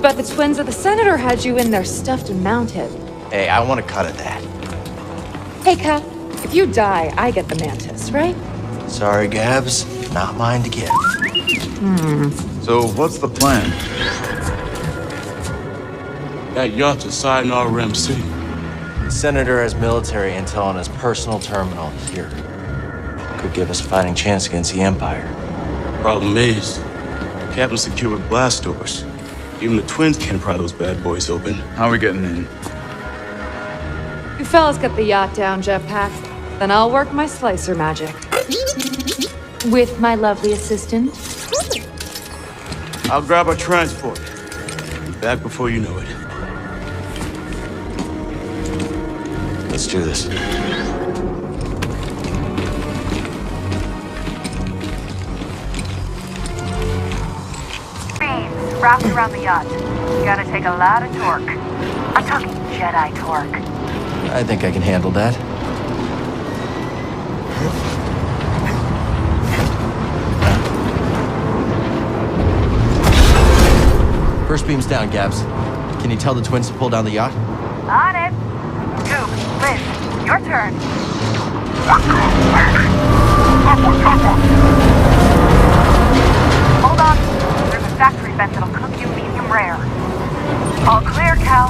But the twins of the Senator had you in there stuffed and mounted. Hey, I want a cut of that. Hey, Cal, if you die, I get the mantis, right? Sorry, Gabs. Not mine to give. So what's the plan? That yacht's a Sayonara Rim City. The Senator has military intel on his personal terminal here. Could give us a fighting chance against the Empire. Problem is, the Captain secured blast doors. Even the twins can't pry those bad boys open. How are we getting in? You fellas get the yacht down, Jetpack. Then I'll work my slicer magic. With my lovely assistant. I'll grab our transport. Be back before you know it. Let's do this. Beams wrapped around the yacht. You gotta take a lot of torque. I'm talking Jedi torque. I think I can handle that. First beam's down, Gabs. Can you tell the twins to pull down the yacht? On it. Goop, Liz, your turn. Hold on. There's a factory vent that'll cook you medium rare. All clear, Cal.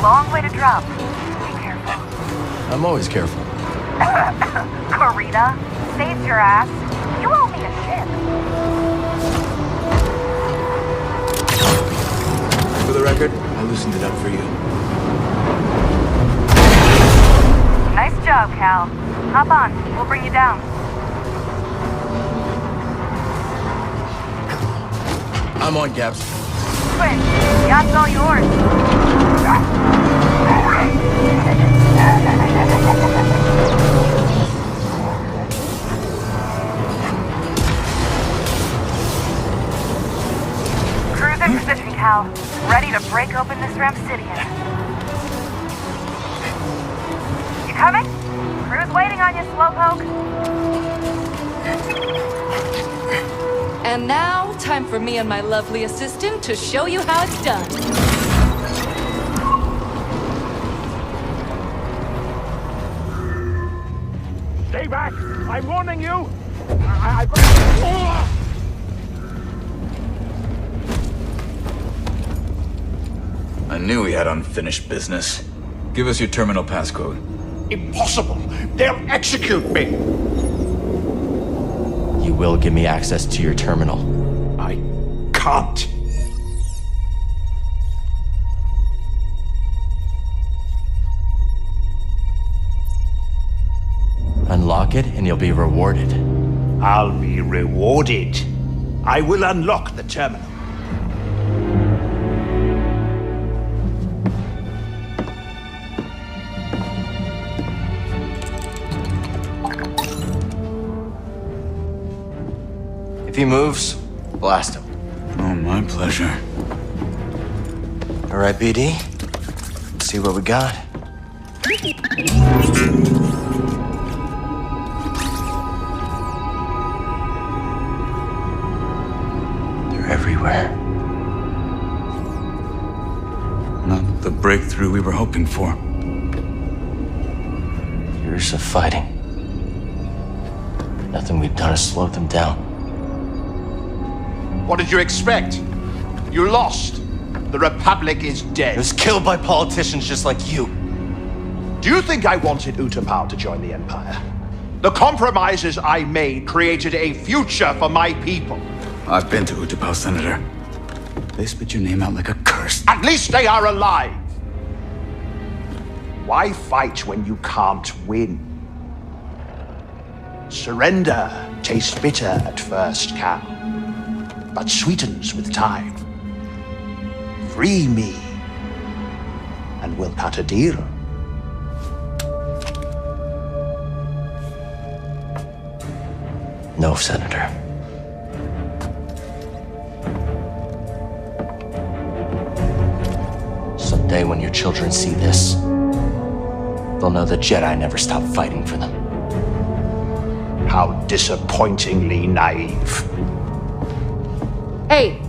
Long way to drop. Be careful. I'm always careful. Corita, saved your ass. You owe me a ship. For the record, I loosened it up for you. Nice job, Cal. Hop on. We'll bring you down. I'm on, Gabs. Twin, yacht's all yours. Cruise in position, Cal. Ready to break open this Ramsidian. You coming? Crew's waiting on you, Slowpoke. And now, time for me and my lovely assistant to show you how it's done. Stay back! I'm warning you! I knew we had unfinished business. Give us your terminal passcode. Impossible! They'll execute me! You will give me access to your terminal. I can't. Unlock it and you'll be rewarded. I'll be rewarded. I will unlock the terminal. If he moves, blast him. Oh, my pleasure. All right, BD. Let's see what we got. They're everywhere. Not the breakthrough we were hoping for. Years of fighting. Nothing we've done has slowed them down. What did you expect? You lost. The Republic is It dead. was killed by politicians just like you. Do you think I wanted Utapau to join the Empire? The compromises I made created a future for my people. I've been to Utapau, Senator. They spit your name out like a curse. At least they are alive. Why fight when you can't win? Surrender tastes bitter at first, Cal, but sweetens with time. Free me, and we'll cut a deal. No, Senator. Someday when your children see this, they'll know the Jedi never stopped fighting for them. How disappointingly naive. Hey,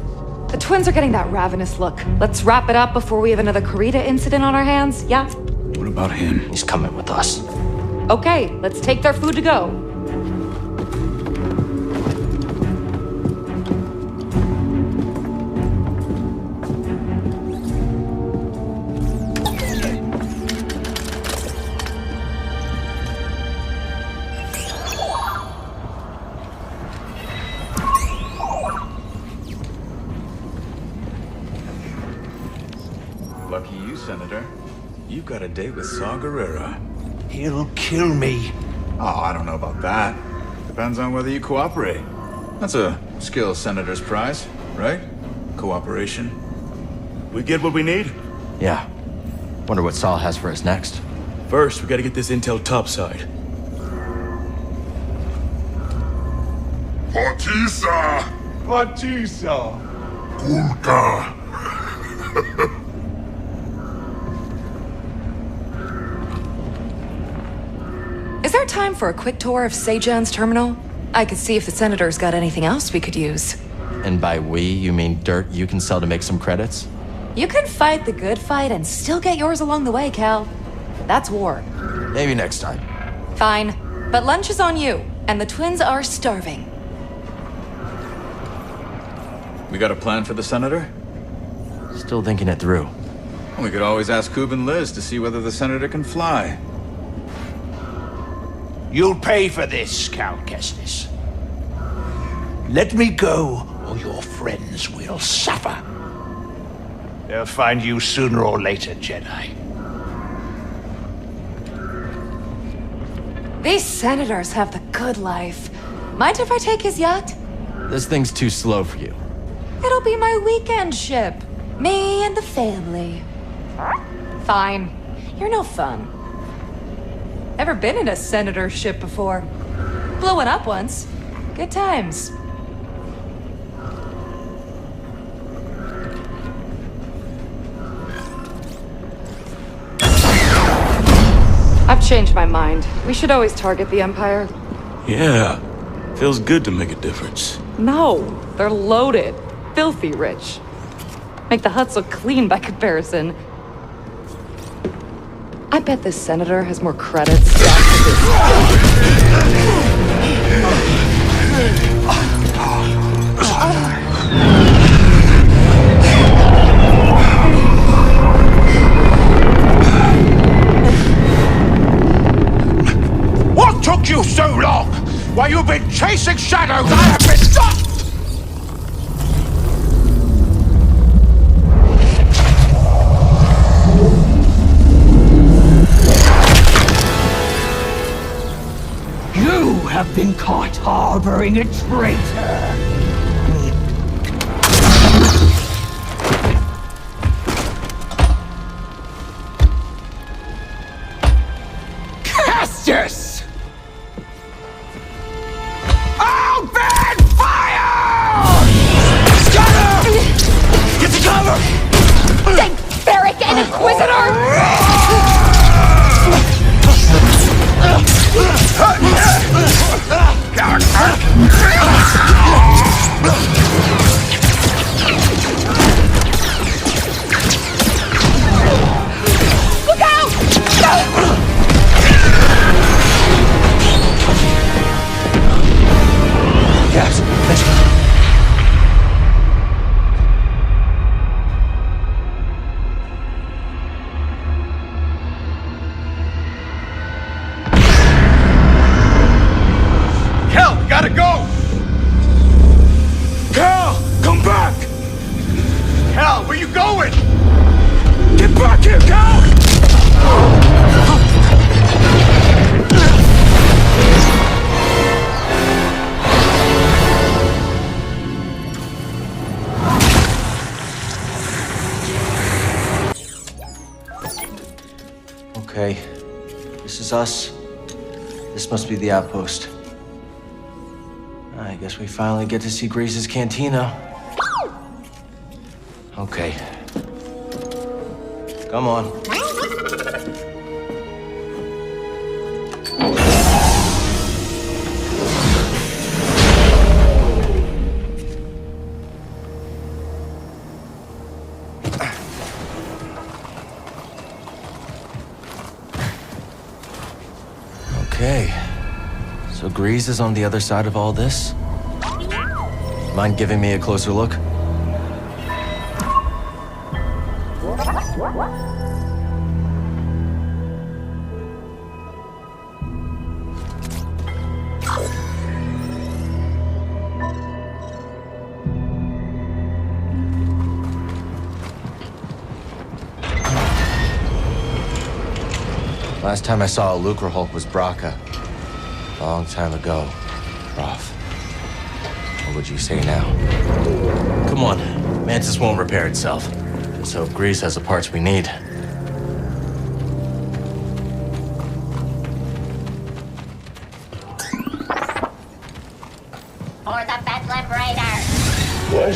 The twins are getting that ravenous look. Let's wrap it up before we have another Karita incident on our hands, yeah? What about him? He's coming with us. Okay, let's take their food to go. Lucky you, Senator. You've got a date with Saw Gerrera. He'll kill me. Oh, I don't know about that. Depends on whether you cooperate. That's a skill Senator's prize, right? Cooperation. We get what we need? Yeah. Wonder what Saul has for us next. First, we gotta get this intel topside. Batisa! Batisa! Kulka! Is there time for a quick tour of Sejan's terminal? I could see if the Senator's got anything else we could use. And by we, you mean dirt you can sell to make some credits? You can fight the good fight and still get yours along the way, Cal. That's war. Maybe next time. Fine, but lunch is on you, and the twins are starving. We got a plan for the Senator? Still thinking it through. We could always ask Coob and Liz to see whether the Senator can fly. You'll pay for this, Count Kestis. Let me go, or your friends will suffer. They'll find you sooner or later, Jedi. These Senators have the good life. Mind if I take his yacht? This thing's too slow for you. It'll be my weekend ship. Me and the family. Fine. You're no fun. Ever been in a Senator ship before? Blew one up once. Good times. I've changed my mind. We should always target the Empire. Yeah. Feels good to make a difference. No, they're loaded. Filthy rich. Make the huts look clean by comparison. I bet this Senator has more credits stacked to What took you so long? While you've been chasing shadows, I have been stopped! You have been caught harboring a traitor. Castus! Open fire! Stutter! Get to cover! Thank Ferric and Inquisitor! Look out! Yes, let's go. Cal, we gotta go! Cal, come back! Cal, where you going? Get back here, Cal! Okay. This is us. This must be the outpost. I guess we finally get to see Grace's cantina. Okay. Come on. Okay. So Grease is on the other side of all this? Mind giving me a closer look? Last time I saw a Lucre Hulk was Braca. Long time ago, Prof. What would you say now? Come on, Mantis won't repair itself. Just hope Grease has the parts we need. For the Bedlam Raider! What?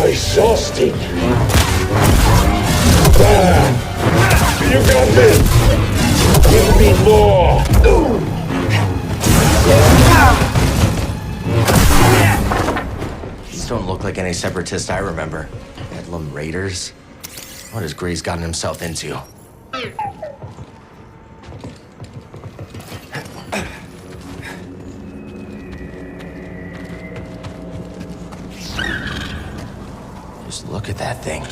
Exhausting. You got this. Give me more. These don't look like any separatists I remember. Bedlam Raiders? What has Grease gotten himself into? Just look at that thing.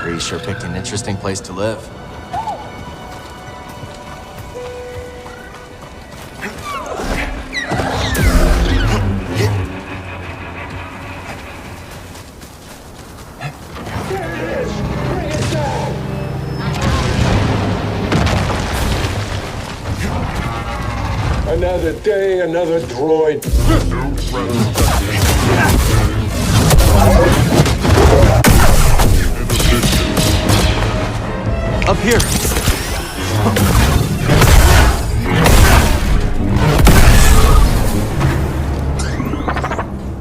Grease sure picked an interesting place to live. Another day, another droid. Up here!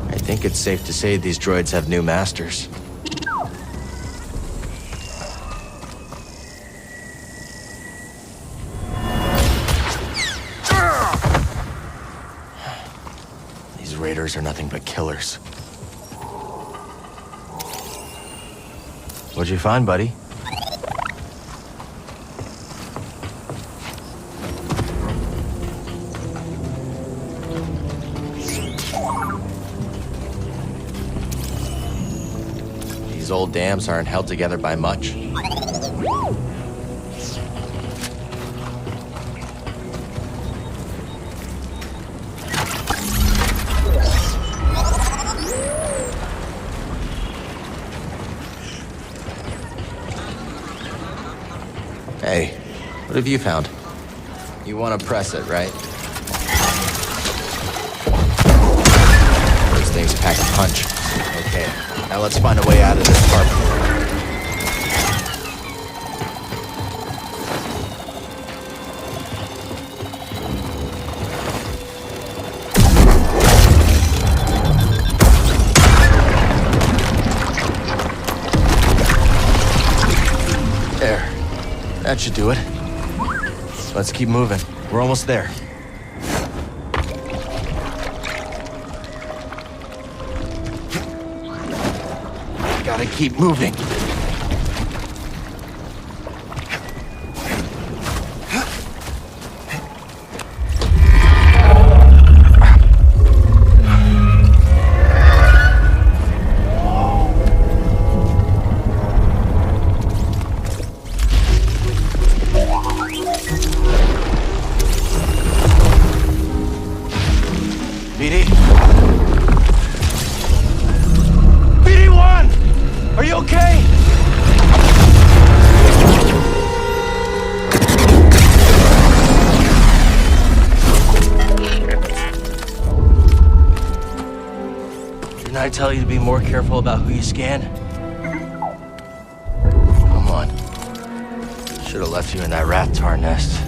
I think it's safe to say these droids have new masters. These raiders are nothing but killers. What'd you find, buddy? These old dams aren't held together by much. Hey, what have you found? You want to press it, right? Those things pack a punch. Okay, now let's find a way out of this apartment. There. That should do it. Let's keep moving. We're almost there. Gotta keep moving. BD? BD-1! Are you okay? Didn't I tell you to be more careful about who you scan? Come on. Should have left you in that rat tar nest.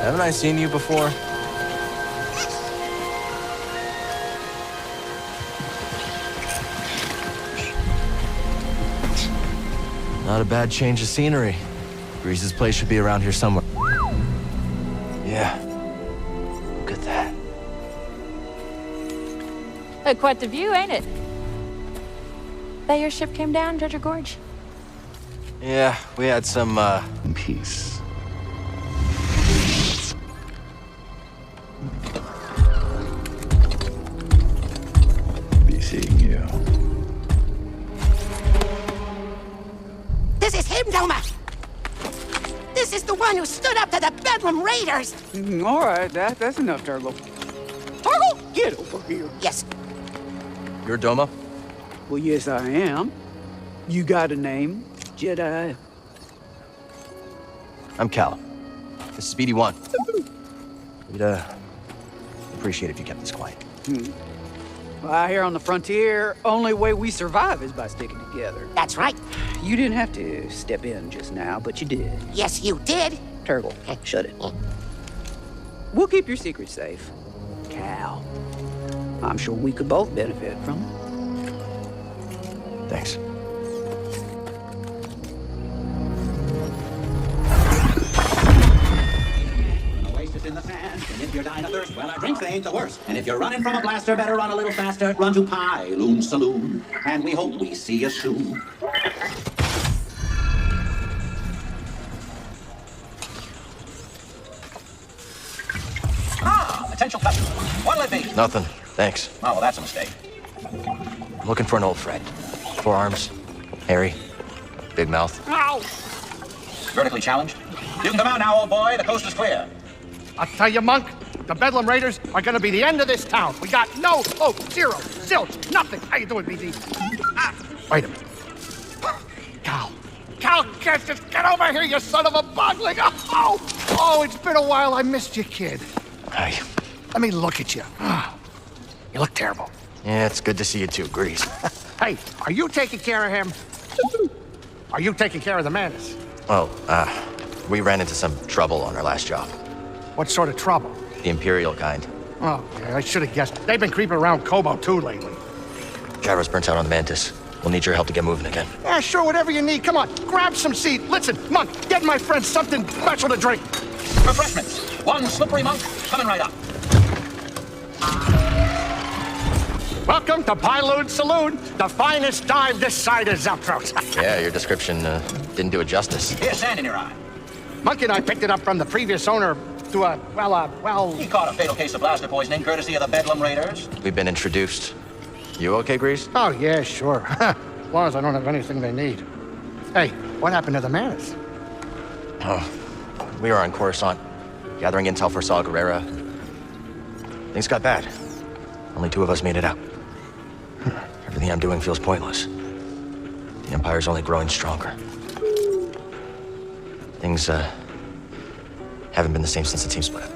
Haven't I seen you before? Not a bad change of scenery. Grease's place should be around here somewhere. Yeah, Quite the view, ain't it? That your ship came down, Dredger Gorge? Yeah, we had some, Peace. Be seeing you. This is him, Doma! This is the one who stood up to the Bedlam Raiders! All right, that's enough, Turbo. Turbo, get over here. Yes. you're Doma? Well, yes, I am. You got a name, Jedi? I'm Cal. This is BD1. We'd, appreciate if you kept this quiet. Well, out here on the frontier, only way we survive is by sticking together. That's right. You didn't have to step in just now, but you did. Yes, you did. Turgle, shut it. We'll keep your secret safe. Cal, I'm sure we could both benefit from it. Thanks. In the sand, and if you're dying of thirst, well, a drink ain't the worst. And if you're running from a blaster, better run a little faster. Run to Pyloon Saloon, and we hope we see you soon. Potential customer. What'll it be? Nothing. Thanks. Oh, well, that's a mistake. I'm looking for an old friend. 4 arms, hairy, big mouth. Ow! Vertically challenged? You can come out now, old boy. The coast is clear. I'll tell you, Monk, the Bedlam Raiders are gonna be the end of this town. We got no hope, zero, zilch, nothing. How you doing, BD? Wait a minute. Cal, just get over here, you son of a bugling. Oh, it's been a while. I missed you, kid. Hi. Let me look at you. You look terrible. Yeah, it's good to see you too, Grease. Hey, are you taking care of him? Are you taking care of the Mantis? Well, we ran into some trouble on our last job. What sort of trouble? The Imperial kind. Oh, yeah, I should have guessed. They've been creeping around Koboh too lately. Gyro's burnt out on the Mantis. We'll need your help to get moving again. Yeah, sure, whatever you need. Come on, grab some seed. Listen, Monk, get my friend something special to drink. Refreshments. One slippery monk coming right up. Welcome to Pyloon Saloon, the finest dive this side of Zeltros. Yeah, your description didn't do it justice. Here's sand in your eye. Monk and I picked it up from the previous owner to He caught a fatal case of blaster poisoning courtesy of the Bedlam Raiders. We've been introduced. You okay, Grease? Oh, yeah, sure. As long as I don't have anything they need. Hey, what happened to the Mantis? Oh, we were on Coruscant, gathering intel for Saw Gerrera. Things got bad. Only 2 of us made it out. Everything I'm doing feels pointless. The Empire's only growing stronger. Things, haven't been the same since the team split up.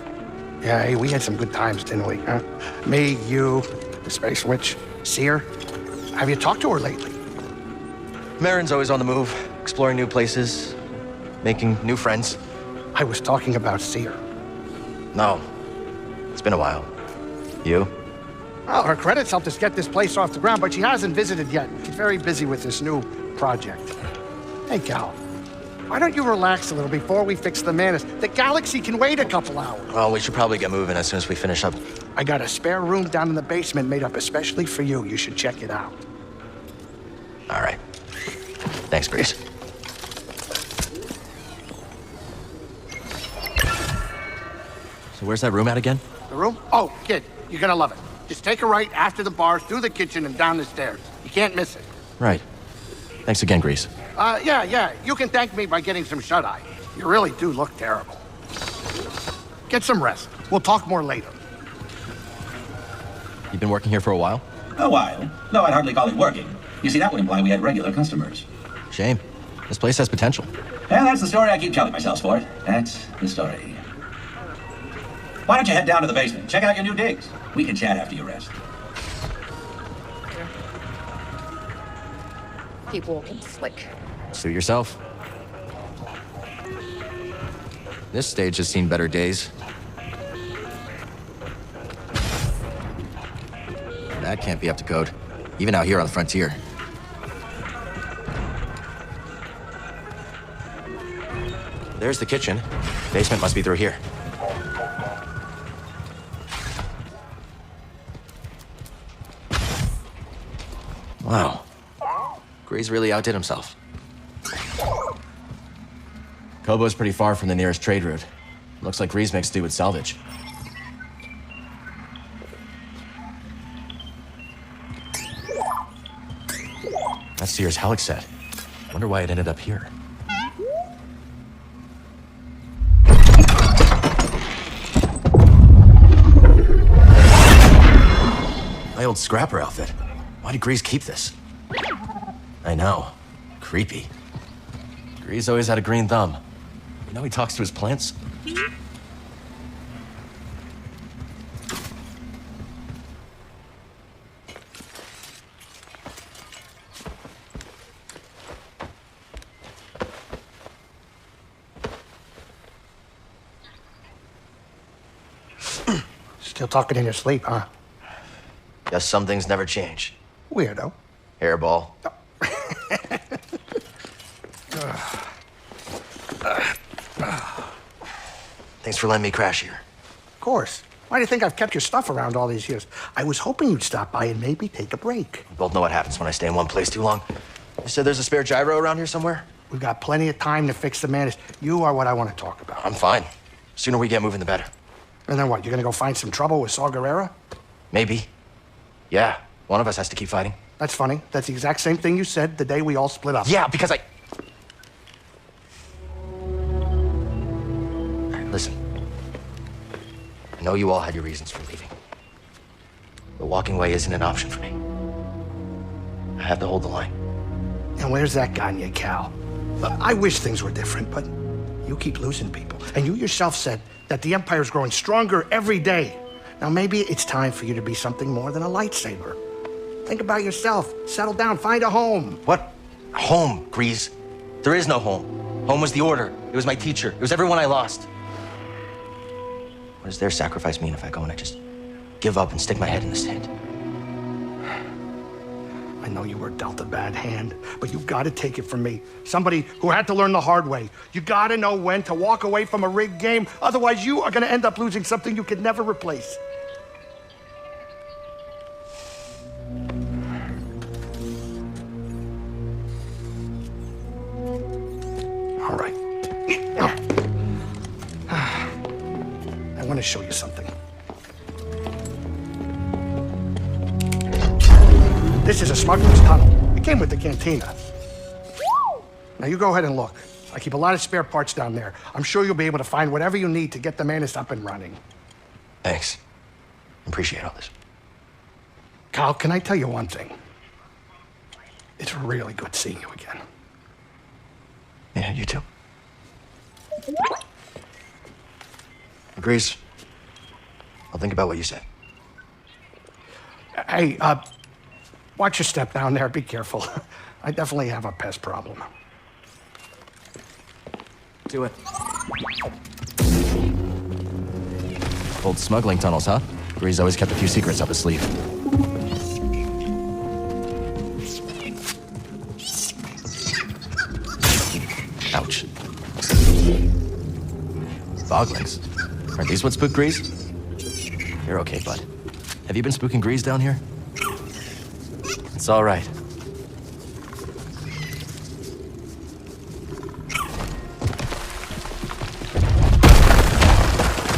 Yeah, hey, we had some good times, didn't we? Huh? Me, you, the Space Witch, Seer. Have you talked to her lately? Marin's always on the move, exploring new places, making new friends. I was talking about Seer. No, it's been a while. You? Well, her credits helped us get this place off the ground, but she hasn't visited yet. She's very busy with this new project. Hey, Cal, why don't you relax a little before we fix the Mantis? The galaxy can wait a couple hours. Well, we should probably get moving as soon as we finish up. I got a spare room down in the basement made up especially for you. You should check it out. All right. Thanks, Grease. So where's that room at again? The room? Oh, kid, you're gonna love it. Just take a right after the bar, through the kitchen, and down the stairs. You can't miss it. Right. Thanks again, Grease. Yeah. You can thank me by getting some shut-eye. You really do look terrible. Get some rest. We'll talk more later. You've been working here for a while? A while. No, I'd hardly call it working. You see, that would imply we had regular customers. Shame. This place has potential. Yeah, that's the story I keep telling myself, Sport. That's the story. Why don't you head down to the basement? Check out your new digs. We can chat after you rest. Keep walking slick. Suit yourself. This stage has seen better days. That can't be up to code, even out here on the frontier. There's the kitchen. Basement must be through here. Wow. Grease really outdid himself. Koboh's pretty far from the nearest trade route. Looks like Grease makes do with salvage. That's Seer's Helic set. Wonder why it ended up here. My old scrapper outfit. Why did Grease keep this? I know. Creepy. Grease always had a green thumb. You know he talks to his plants? Still talking in your sleep, huh? Guess some things never change. Weirdo. Hairball. Thanks for letting me crash here. Of course. Why do you think I've kept your stuff around all these years? I was hoping you'd stop by and maybe take a break. We both know what happens when I stay in one place too long. You said there's a spare gyro around here somewhere? We've got plenty of time to fix the mantis. You are what I want to talk about. I'm fine. Sooner we get moving, the better. And then what, you're gonna go find some trouble with Saw Gerrera? Maybe. Yeah, one of us has to keep fighting. That's funny. That's the exact same thing you said the day we all split up. Yeah, because I... Listen. I know you all had your reasons for leaving. But walking away isn't an option for me. I have to hold the line. And where's that gotten you, Cal? I wish things were different, but you keep losing people. And you yourself said that the Empire's growing stronger every day. Now maybe it's time for you to be something more than a lightsaber. Think about yourself. Settle down. Find a home. What? Home, Grease. There is no home. Home was the Order. It was my teacher. It was everyone I lost. What does their sacrifice mean if I go and I just give up and stick my head in the sand? I know you were dealt a bad hand, but you gotta take it from me. Somebody who had to learn the hard way. You gotta know when to walk away from a rigged game. Otherwise, you are gonna end up losing something you could never replace. All right. I want to show you something. This is a smuggler's tunnel. It came with the cantina. Now you go ahead and look. I keep a lot of spare parts down there. I'm sure you'll be able to find whatever you need to get the mantis up and running. Thanks. Appreciate all this. Kyle, can I tell you one thing? It's really good seeing you again. Yeah, you too. Grease. I'll think about what you said. Hey, watch your step down there. Be careful. I definitely have a pest problem. Do it. Old smuggling tunnels, huh? Grease always kept a few secrets up his sleeve. Ouch. Foglings. Aren't these what spook Grease? You're okay, bud. Have you been spooking Grease down here? It's all right.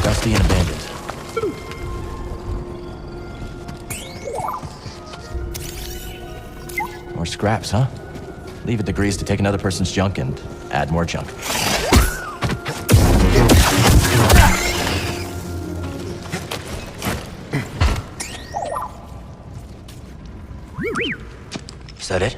Dusty and abandoned. More scraps, huh? Leave it to Grease to take another person's junk and add more junk. Is that it?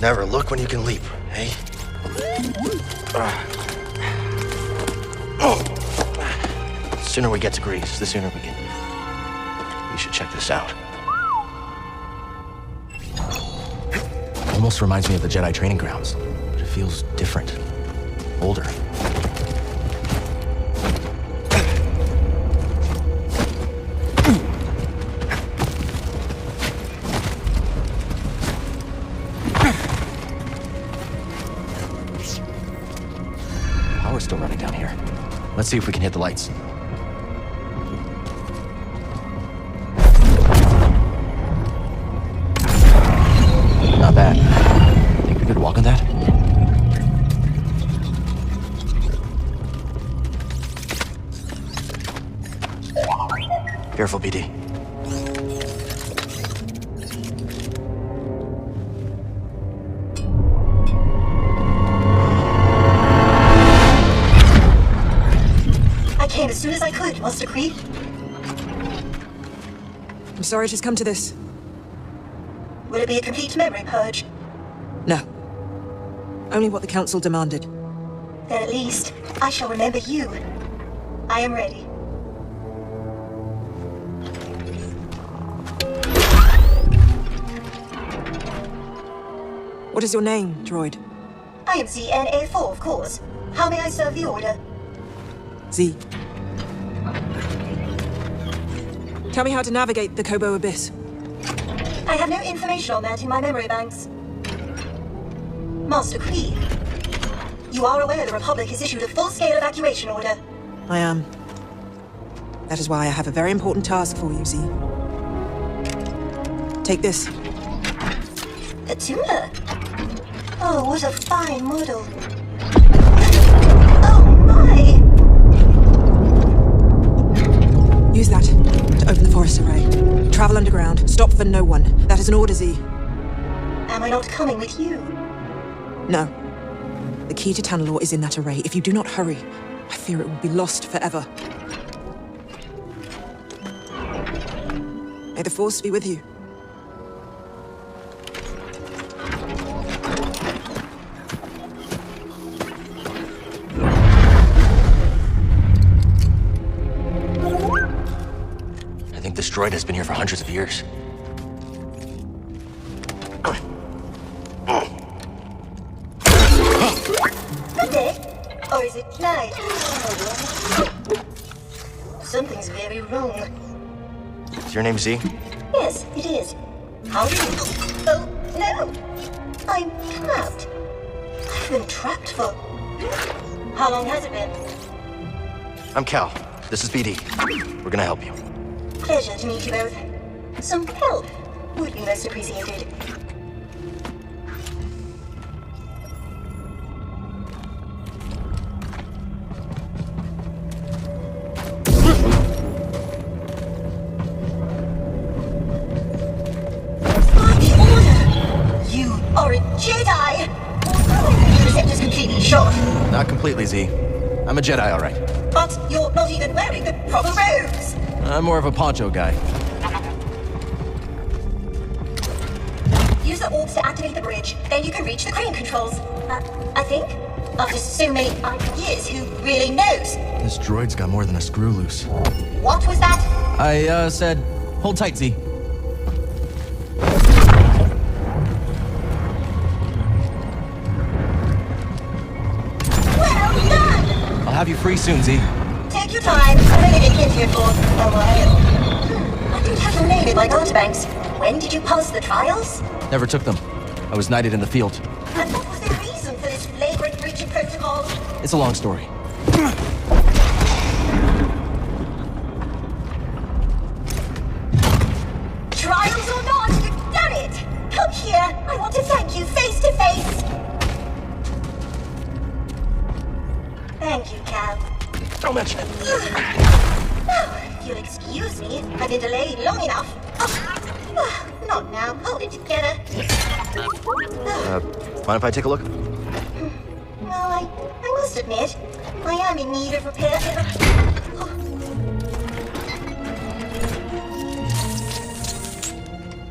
Never look when you can leap, hey? The sooner we get to Grease, the sooner we should check this out. Almost reminds me of the Jedi training grounds, but it feels different, older. Let's see if we can hit the lights. Not bad. Think we could walk on that? Careful, BD. I came as soon as I could, Master Creed. I'm sorry it has come to this. Will it be a complete memory purge? No. Only what the Council demanded. Then at least, I shall remember you. I am ready. What is your name, droid? I am ZNA4, of course. How may I serve the Order? Z. Tell me how to navigate the Koboh Abyss. I have no information on that in my memory banks. Master Creed, you are aware the Republic has issued a full-scale evacuation order. I am. That is why I have a very important task for you, Z. Take this. A tuner? Oh, what a fine model. Oh my! Use that to open the forest array. Travel underground. Stop for no one. That is an order, Z. Am I not coming with you? No. The key to Tanalorr is in that array. If you do not hurry, I fear it will be lost forever. May the Force be with you. I think this droid has been here for hundreds of years. Good day. Or is it night? Something's very wrong. Is your name Z? Yes, it is. How do you... Oh, no! I'm trapped. I've been trapped for... How long has it been? I'm Cal. This is BD. We're gonna help you. Pleasure to meet you both. Some help would be most appreciated. You are a Jedi! Your receptor's completely shot. Not completely, Z. I'm a Jedi, all right. But you're not even wearing the proper robes! I'm more of a poncho guy. Use the orbs to activate the bridge, then you can reach the crane controls. I think? After so many years, who really knows? This droid's got more than a screw loose. What was that? I, said, hold tight, Z. Well done! I'll have you free soon, Z. Take your time. I've only been in here for a while. I don't have your name in my databanks. When did you pass the trials? Never took them. I was knighted in the field. And what was the reason for this flagrant breach of protocol? It's a long story. Trials or not, you've done it! Come here. I want to thank you face to face. Thank you, Cal. Don't mention it. Now, if you'll excuse me, I've been delayed long enough. Not now. Hold it together. Mind if I take a look? Well, I must admit, I am in need of repair.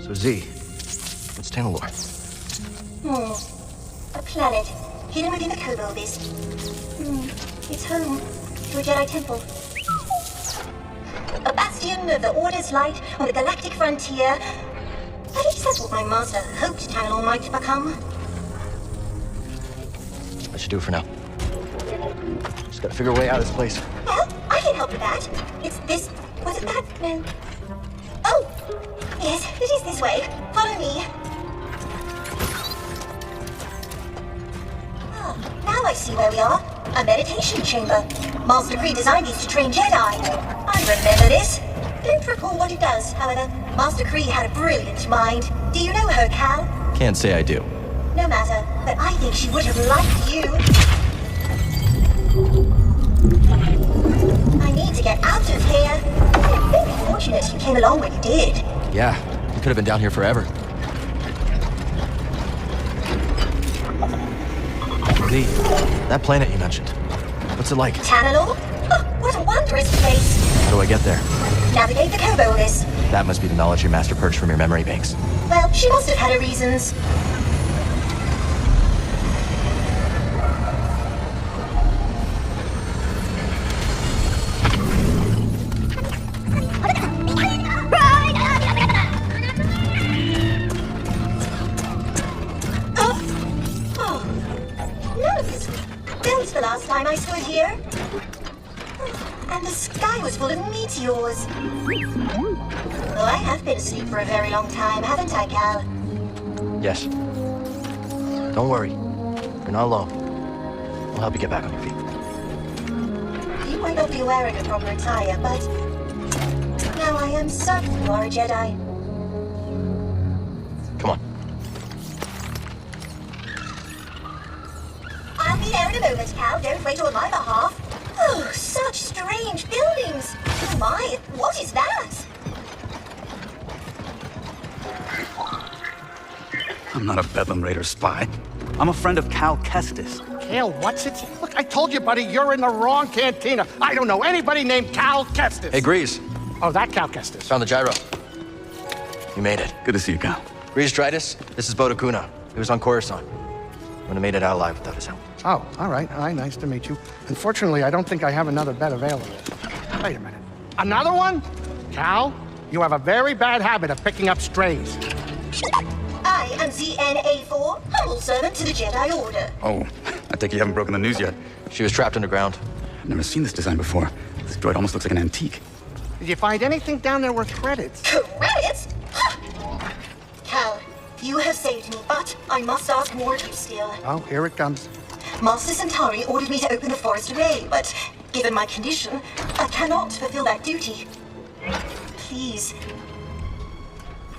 So Z, what's Tanalorr? A planet hidden within the Koboh Abyss. It's home to a Jedi temple. A bastion of the Order's light on the galactic frontier. At least that's what my master hoped Tanalorr might become. That should do it for now. Just gotta figure a way out of this place. Well, I can help with that. It's this... Was it that? No. Oh! Yes, it is this way. Follow me. Now I see where we are. A meditation chamber. Master Kree designed these to train Jedi. I remember this. Don't recall what it does, however. Master Kree had a brilliant mind. Do you know her, Cal? Can't say I do. No matter, but I think she would have liked you. I need to get out of here. Very fortunate you came along when you did. Yeah, you could have been down here forever. Lee, that planet you mentioned, what's it like? Tanalor? Oh, what a wondrous place. How do I get there? Navigate the Koboh list. That must be the knowledge your master purged from your memory banks. Well, she must have had her reasons. The last time I stood here. And the sky was full of meteors. Well, I have been asleep for a very long time, haven't I, Cal? Yes. Don't worry. You're not alone. We'll help you get back on your feet. You might not be wearing a proper attire, but now I am certain you are a Jedi. Come on. I'll be there in a moment, Cal. Don't wait on my behalf. Oh, such strange buildings. Oh my, what is that? I'm not a Bedlam Raider spy. I'm a friend of Cal Kestis. Cal, what's it? Look, I told you, buddy, you're in the wrong cantina. I don't know anybody named Cal Kestis. Hey, Grease. Oh, that Cal Kestis. Found the gyro. You made it. Good to see you, Cal. Grease Dritus, this is Bodokuna. He was on Coruscant. Wouldn't have made it out alive without his help. Oh, all right. Hi, nice to meet you. Unfortunately, I don't think I have another bed available. Wait a minute. Another one? Cal, you have a very bad habit of picking up strays. I am ZNA4, humble servant to the Jedi Order. Oh, I take you haven't broken the news yet. She was trapped underground. I've never seen this design before. This droid almost looks like an antique. Did you find anything down there worth credits? Credits? Cal, you have saved me, but I must ask more of you still. Oh, here it comes. Master Centauri ordered me to open the forest array, but given my condition, I cannot fulfill that duty. Please.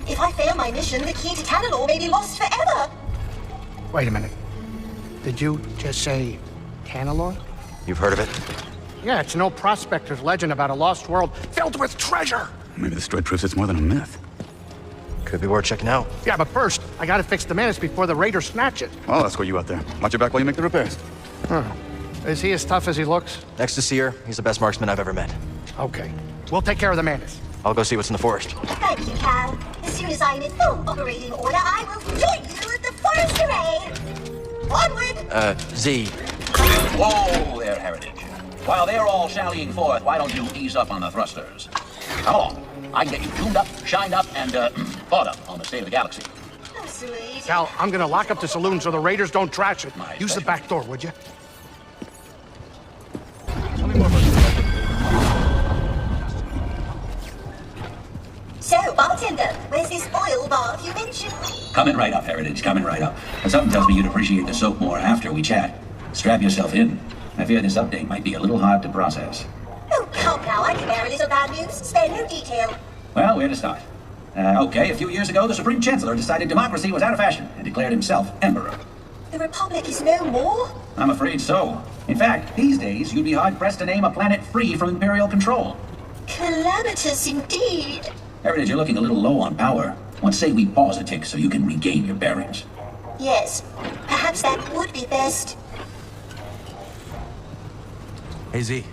If I fail my mission, the key to Tanalor may be lost forever. Wait a minute. Did you just say Tanalor? You've heard of it? Yeah, it's an old prospector's legend about a lost world filled with treasure. Maybe this droid proves it's more than a myth. Could be worth checking out. Yeah, but first, I gotta fix the menace before the raiders snatch it. I'll escort you out there. Watch your back while you make the repairs. Huh. Is he as tough as he looks? Next to Seer, he's the best marksman I've ever met. Okay. We'll take care of the menace. I'll go see what's in the forest. Thank you, Cal. As soon as I'm in full operating order, I will join you at the forest array. Onward! Z. Whoa there, Heritage. While they're all sallying forth, why don't you ease up on the thrusters? Come along. I can get you tuned up, shined up, and caught up on the state of the galaxy. Oh, sweet. Cal, I'm gonna lock up the saloon so the raiders don't trash it. Use the back door, would you? So, bartender, where's this oil bath you mentioned? Coming right up, Heritage, coming right up. And something tells me you'd appreciate the soap more after we chat. Strap yourself in. I fear this update might be a little hard to process. Oh, come now, I can bear a little bad news. Spare no detail. Well, where to start? Okay, a few years ago, the Supreme Chancellor decided democracy was out of fashion and declared himself Emperor. The Republic is no more? I'm afraid so. In fact, these days, you'd be hard-pressed to name a planet free from Imperial control. Calamitous indeed. Heritage, you're looking a little low on power. Let's say we pause a tick so you can regain your bearings. Yes, perhaps that would be best. Hey, Z.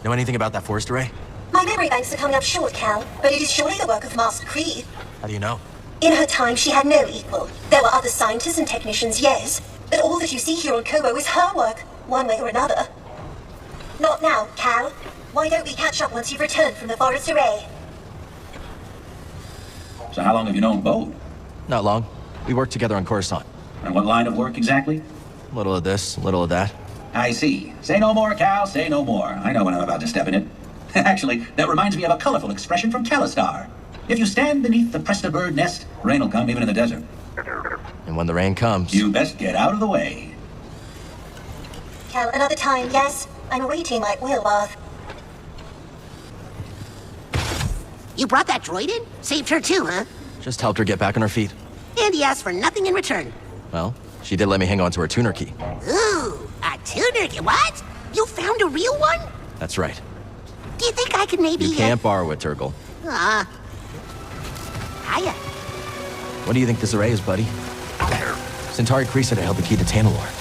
Know anything about that forest array? My memory banks are coming up short, Cal, but it is surely the work of Master Kree. How do you know? In her time, she had no equal. There were other scientists and technicians, yes, but all that you see here on Koboh is her work, one way or another. Not now, Cal. Why don't we catch up once you've returned from the forest array? So how long have you known Bode? Not long. We worked together on Coruscant. And what line of work exactly? A little of this, a little of that. I see. Say no more, Cal, say no more. I know when I'm about to step in it. Actually, that reminds me of a colorful expression from Calistar. If you stand beneath the Presta bird nest, rain will come even in the desert. And when the rain comes... You best get out of the way. Cal, Cal, another time, yes? I'm awaiting my oil bath. You brought that droid in? Saved her too, huh? Just helped her get back on her feet. And he asked for nothing in return. Well, she did let me hang on to her tuner key. Ooh, a tuner key. What? You found a real one? That's right. Do you think I could maybe... You can't borrow it, Turgle. Hiya. What do you think this array is, buddy? Centauri Kree said it held the key to Tanalorr.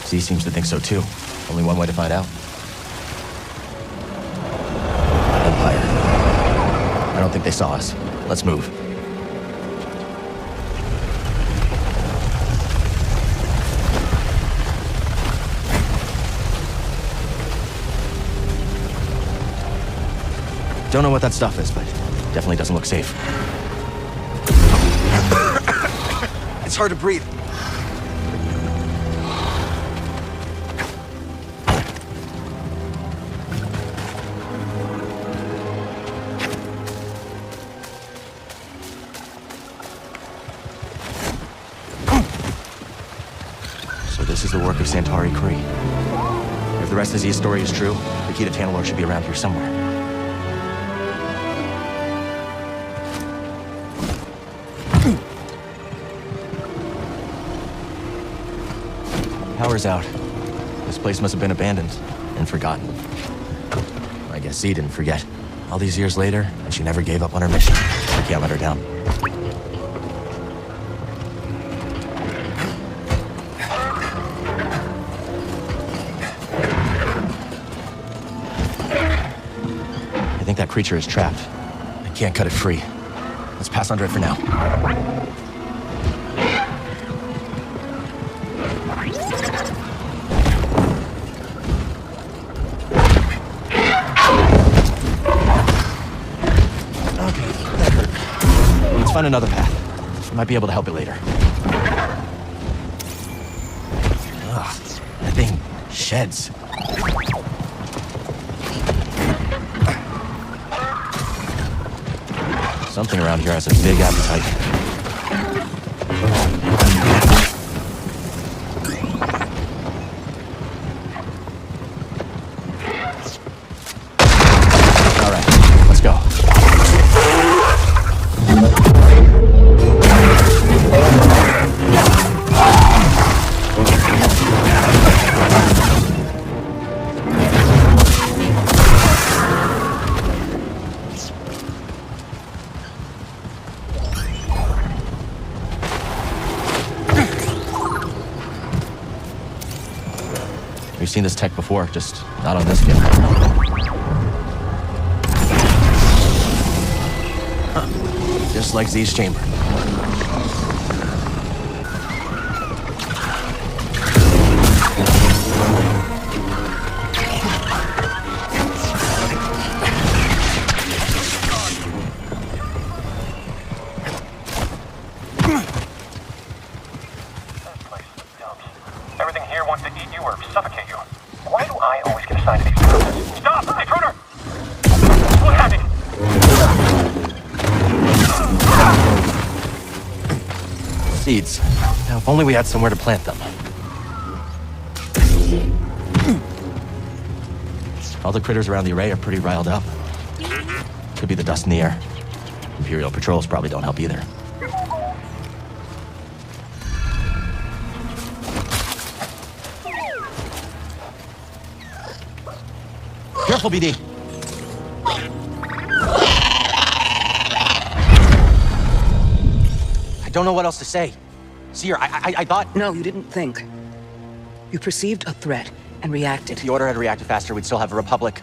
Z seems to think so too. Only one way to find out. Empire. I don't think they saw us. Let's move. Don't know what that stuff is, but definitely doesn't look safe. It's hard to breathe. So this is the work of Centauri Kree. If the rest of Z's story is true, the key to Tanalorr should be around here somewhere. Power's out. This place must have been abandoned and forgotten. I guess Z didn't forget. All these years later, and she never gave up on her mission. I can't let her down. I think that creature is trapped. I can't cut it free. Let's pass under it for now. Find another path. I might be able to help you later. Ugh, that thing sheds. Something around here has a big appetite. All right, let's go. We've seen this tech before, just not on this scale. Huh. Just like Z's chamber. Everything here wants to eat you or suffocate you. Why do I always get assigned to these purposes? Stop! Intruder! Look at me! Seeds. Now, if only we had somewhere to plant them. All the critters around the array are pretty riled up. Could be the dust in the air. Imperial patrols probably don't help either. Careful, BD. I don't know what else to say. Seer, I thought... No, you didn't think. You perceived a threat and reacted. If the Order had reacted faster, we'd still have a Republic.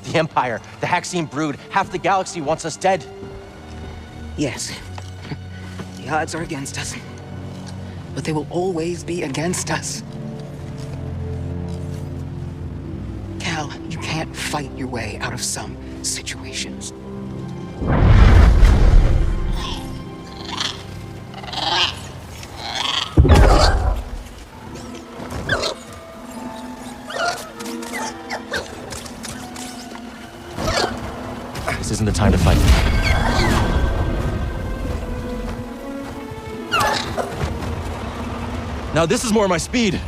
The Empire, the Haxian brood, half the galaxy wants us dead. Yes. The odds are against us. But they will always be against us. Cal, you can't fight your way out of some situations. This isn't the time to fight. Now this is more my speed.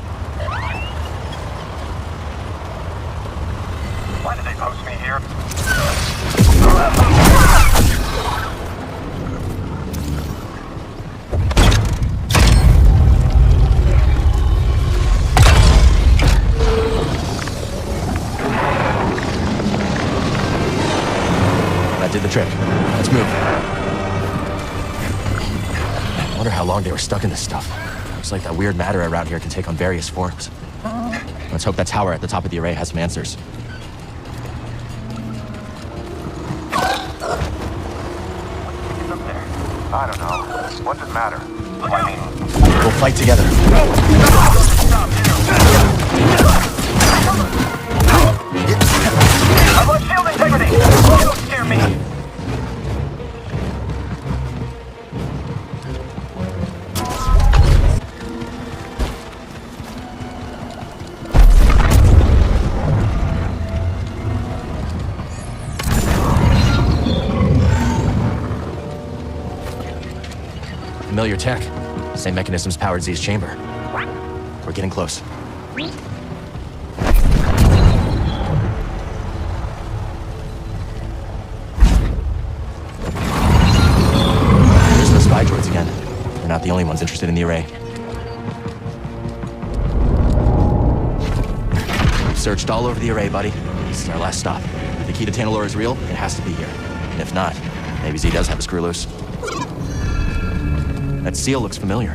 here. That did the trick. Let's move. I wonder how long they were stuck in this stuff. Looks like that weird matter around here can take on various forms. Let's hope that tower at the top of the array has some answers. I don't know. What does it matter? I mean... We'll fight together. I want shield integrity! Don't scare me! Familiar tech. Same mechanisms powered Z's chamber. We're getting close. There's the spy droids again. They're not the only ones interested in the array. We've searched all over the array, buddy. This is our last stop. If the key to Tanalorr is real, it has to be here. And if not, maybe Z does have a screw loose. That seal looks familiar.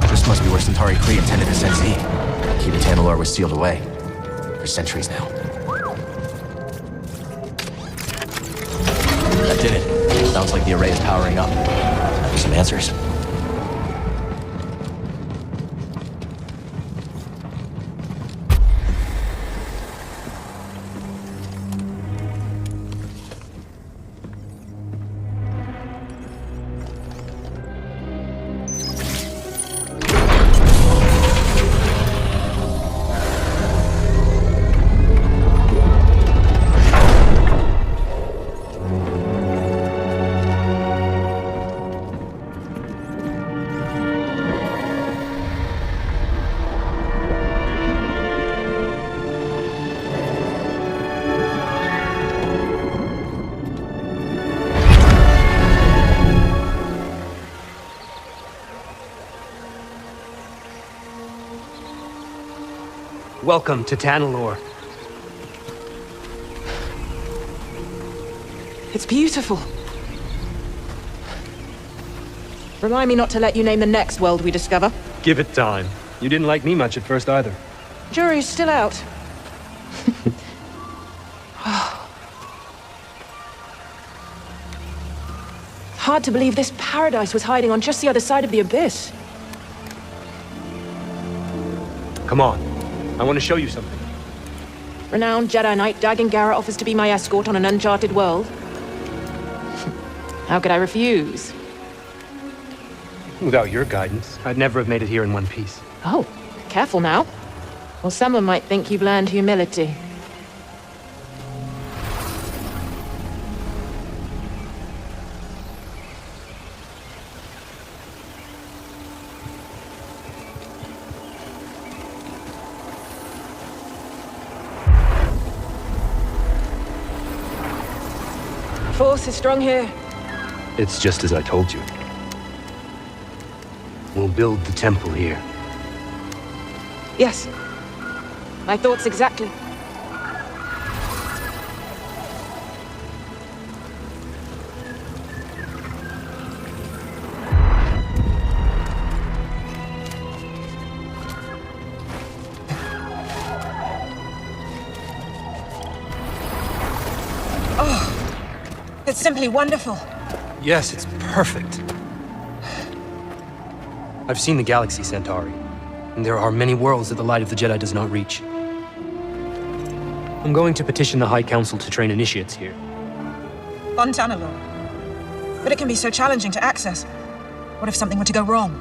This must be where Centauri Kree intended to send Z. The key to Tanalorr was sealed away. For centuries now. That did it. Sounds like the array is powering up. Now for some answers. Welcome to Tanalorr. It's beautiful. Remind me not to let you name the next world we discover. Give it time. You didn't like me much at first either. Jury's still out. Hard to believe this paradise was hiding on just the other side of the abyss. Come on. I want to show you something. Renowned Jedi Knight Dagan Gera offers to be my escort on an uncharted world. How could I refuse? Without your guidance, I'd never have made it here in one piece. Oh, careful now. Well, someone might think you've learned humility. Force is strong here. It's just as I told you. We'll build the temple here. Yes. My thoughts exactly. It's simply wonderful. Yes, it's perfect. I've seen the galaxy, Centauri, and there are many worlds that the light of the Jedi does not reach. I'm going to petition the High Council to train initiates here. On Tanalorr. But it can be so challenging to access. What if something were to go wrong?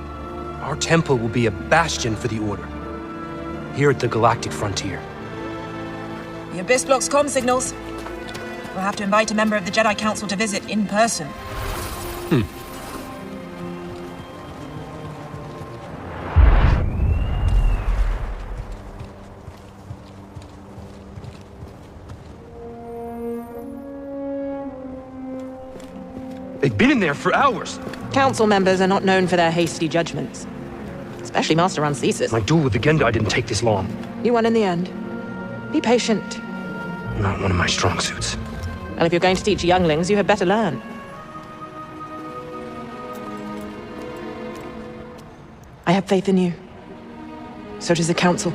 Our temple will be a bastion for the Order, here at the galactic frontier. The Abyss blocks comm signals. We'll have to invite a member of the Jedi Council to visit in person. They've been in there for hours. Council members are not known for their hasty judgments. Especially Master Ancesis. My duel with the Gendai didn't take this long. You won in the end. Be patient. Not one of my strong suits. And if you're going to teach younglings, you had better learn. I have faith in you. So does the Council.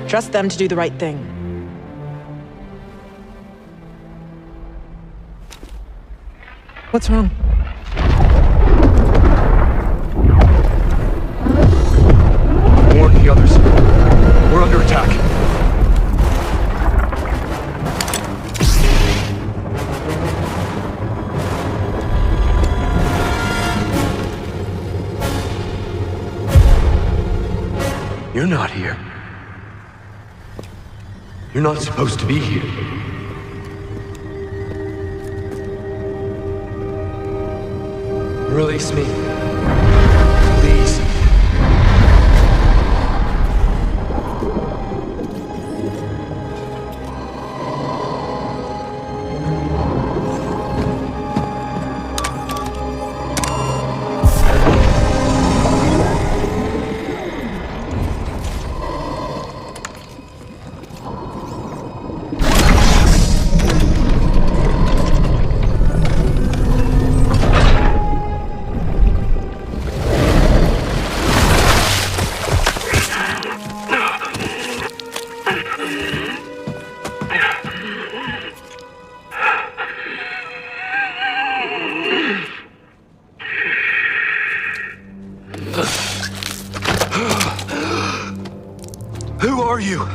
Trust them to do the right thing. What's wrong? Warn the others. We're under attack. You're not here. You're not supposed to be here. Release me. Please. Who are you?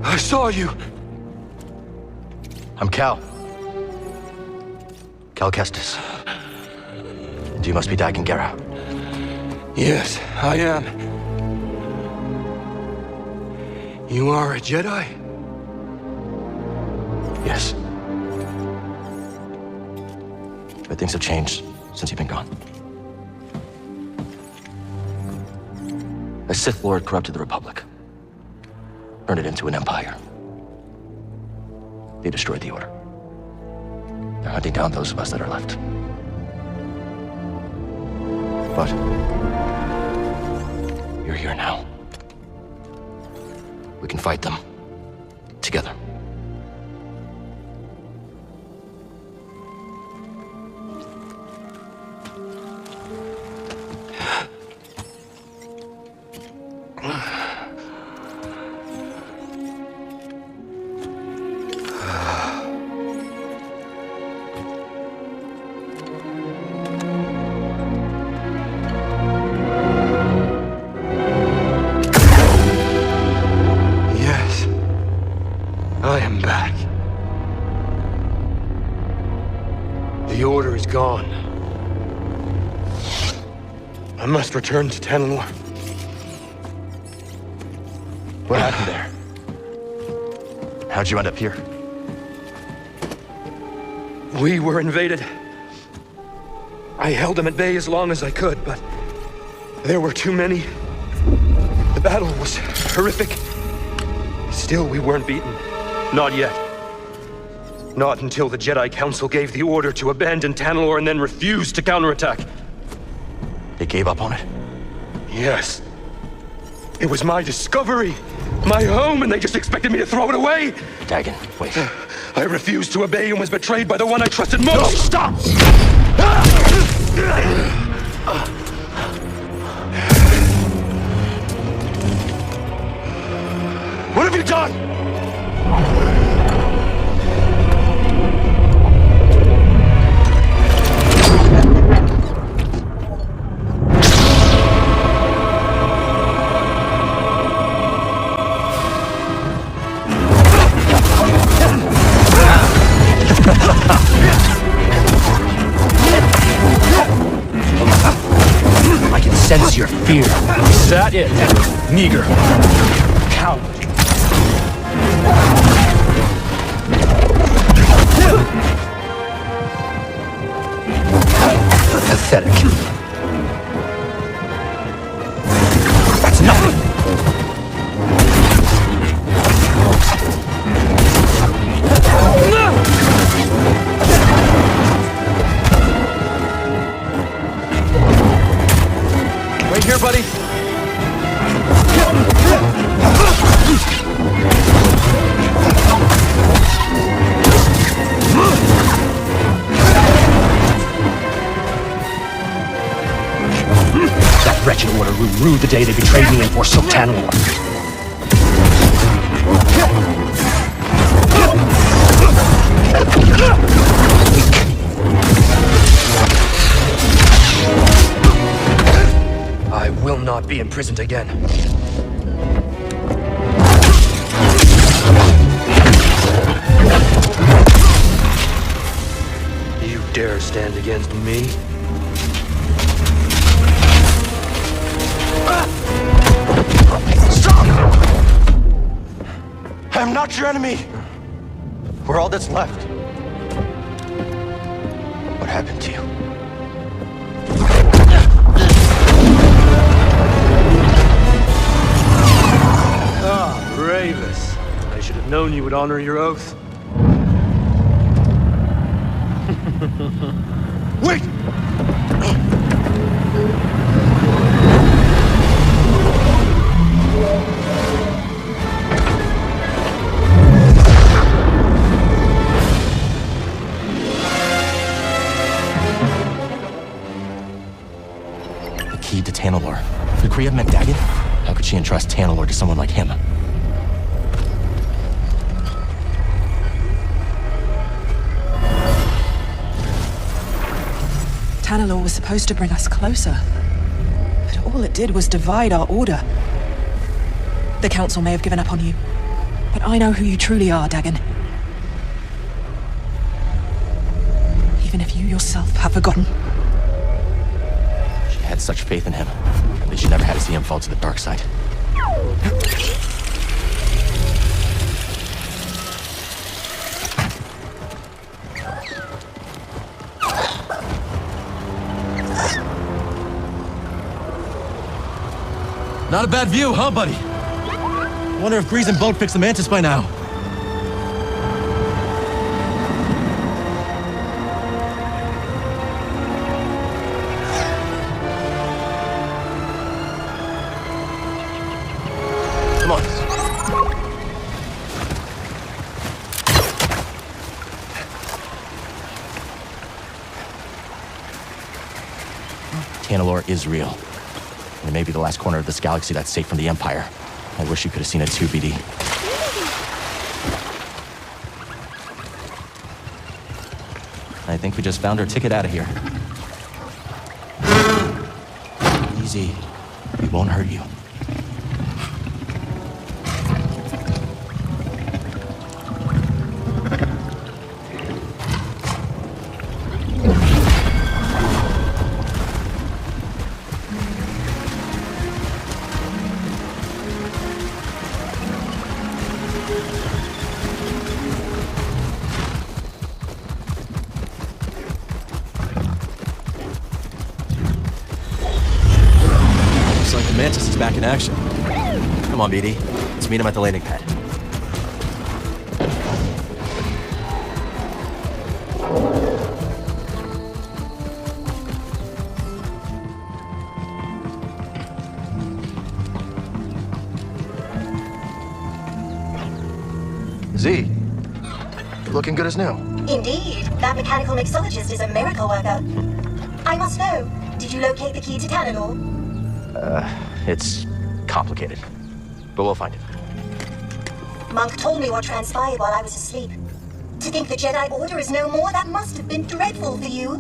I saw you. I'm Cal. Cal Kestis. And you must be Dagon Gera. Yes, I am. You are a Jedi? Yes. But things have changed since you've been gone. A Sith Lord corrupted the Republic. Turned it into an empire. They destroyed the Order. They're hunting down those of us that are left. But you're here now. We can fight them together. I am back. The Order is gone. I must return to Tanalor. What happened there? How'd you end up here? We were invaded. I held them at bay as long as I could, but there were too many. The battle was horrific. Still, we weren't beaten. Not yet. Not until the Jedi Council gave the order to abandon Tanalor and then refused to counterattack. They gave up on it? Yes. It was my discovery, my home, and they just expected me to throw it away? Dagon, wait. I refused to obey and was betrayed by the one I trusted most. No, stop! What have you done? I can sense your fear. Is that it? Meager. Coward. Pathetic. That's nothing. rue the day they betrayed me and forsook Tanalorr. I will not be imprisoned again. You dare stand against me? Stop! I am not your enemy. We're all that's left. What happened to you? Ah, Bravus. I should have known you would honor your oath. Wait! The key to Tanalorr. Could Kriya have met Dagon? How could she entrust Tanalorr to someone like him? Tanalorr was supposed to bring us closer. But all it did was divide our order. The Council may have given up on you, but I know who you truly are, Dagon. Even if you yourself have forgotten. She had such faith in him. At least she never had to see him fall to the dark side. Not a bad view, huh, buddy? Wonder if Grease and Boat fixed the Mantis by now. Come on. Tanalorr is real. It may be the last corner of this galaxy that's safe from the Empire. I wish you could have seen it too, BD. I think we just found our ticket out of here. Easy. We won't hurt you. Mantis is back in action. Come on, BD. Let's meet him at the landing pad. Z, you're looking good as new. Indeed, that mechanical mixologist is a miracle worker. I must know, did you locate the key to Tanalorr? It's complicated, but we'll find it. Monk told me what transpired while I was asleep. To think the Jedi Order is no more, that must have been dreadful for you.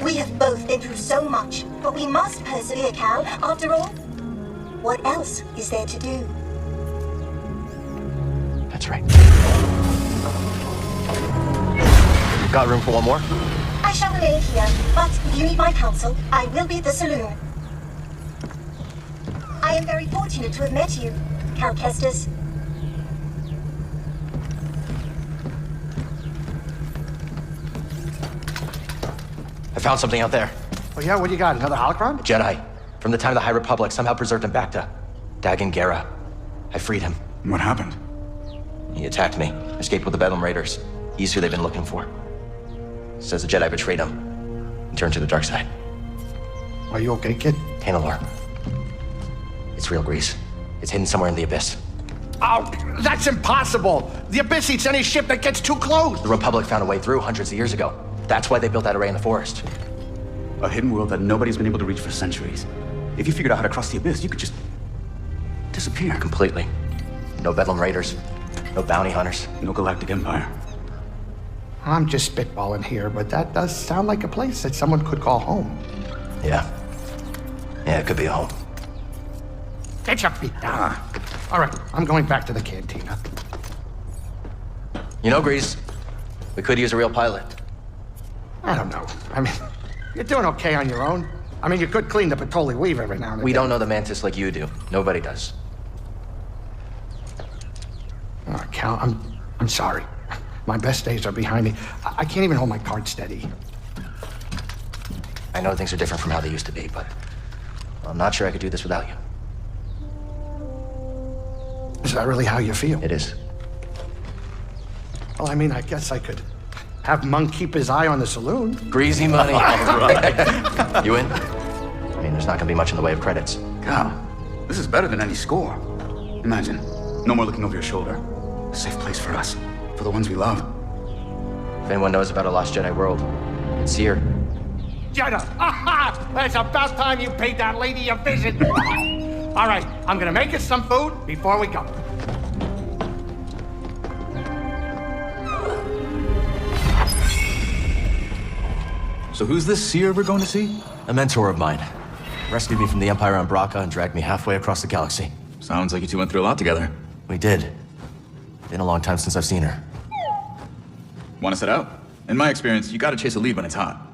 We have both been through so much, but we must persevere, Cal. After all, what else is there to do? That's right. Got room for one more? I shall remain here, but if you need my counsel, I will be at the saloon. I am very fortunate to have met you, Cal Kestis. I found something out there. Oh yeah, what do you got? Another holocron? A Jedi. From the time of the High Republic, somehow preserved in Bacta. Dagon Gera. I freed him. What happened? He attacked me. Escaped with the Bedlam Raiders. He's who they've been looking for. Says the Jedi betrayed him and turned to the dark side. Are you okay, kid? Tanalorr. It's real, Grease. It's hidden somewhere in the Abyss. Oh, that's impossible! The Abyss eats any ship that gets too close! The Republic found a way through hundreds of years ago. That's why they built that array in the forest. A hidden world that nobody's been able to reach for centuries. If you figured out how to cross the abyss, you could just disappear. Completely. No Bedlam Raiders. No bounty hunters. No Galactic Empire. I'm just spitballing here, but that does sound like a place that someone could call home. Yeah. Yeah, it could be a home. Get your feet down. All right, I'm going back to the cantina. You know, Grease, we could use a real pilot. I don't know. I mean, you're doing okay on your own. I mean, you could clean the Patoli weave every now and then. We don't know the Mantis like you do. Nobody does. Oh, Cal, I'm sorry. My best days are behind me. I can't even hold my card steady. I know things are different from how they used to be, but I'm not sure I could do this without you. Is that really how you feel? It is. Well, I mean, I guess I could have Monk keep his eye on the saloon. Greasy money. Right. You in? I mean, there's not gonna be much in the way of credits. Cal, this is better than any score. Imagine, no more looking over your shoulder. A safe place for us, for the ones we love. If anyone knows about a lost Jedi world, it's here. Jedi! Aha! It's about time you paid that lady a visit. All right, I'm gonna make us some food before we go. So who's this seer we're going to see? A mentor of mine. Rescued me from the Empire on Braca and dragged me halfway across the galaxy. Sounds like you two went through a lot together. We did. Been a long time since I've seen her. Want to set out? In my experience, you gotta chase a lead when it's hot.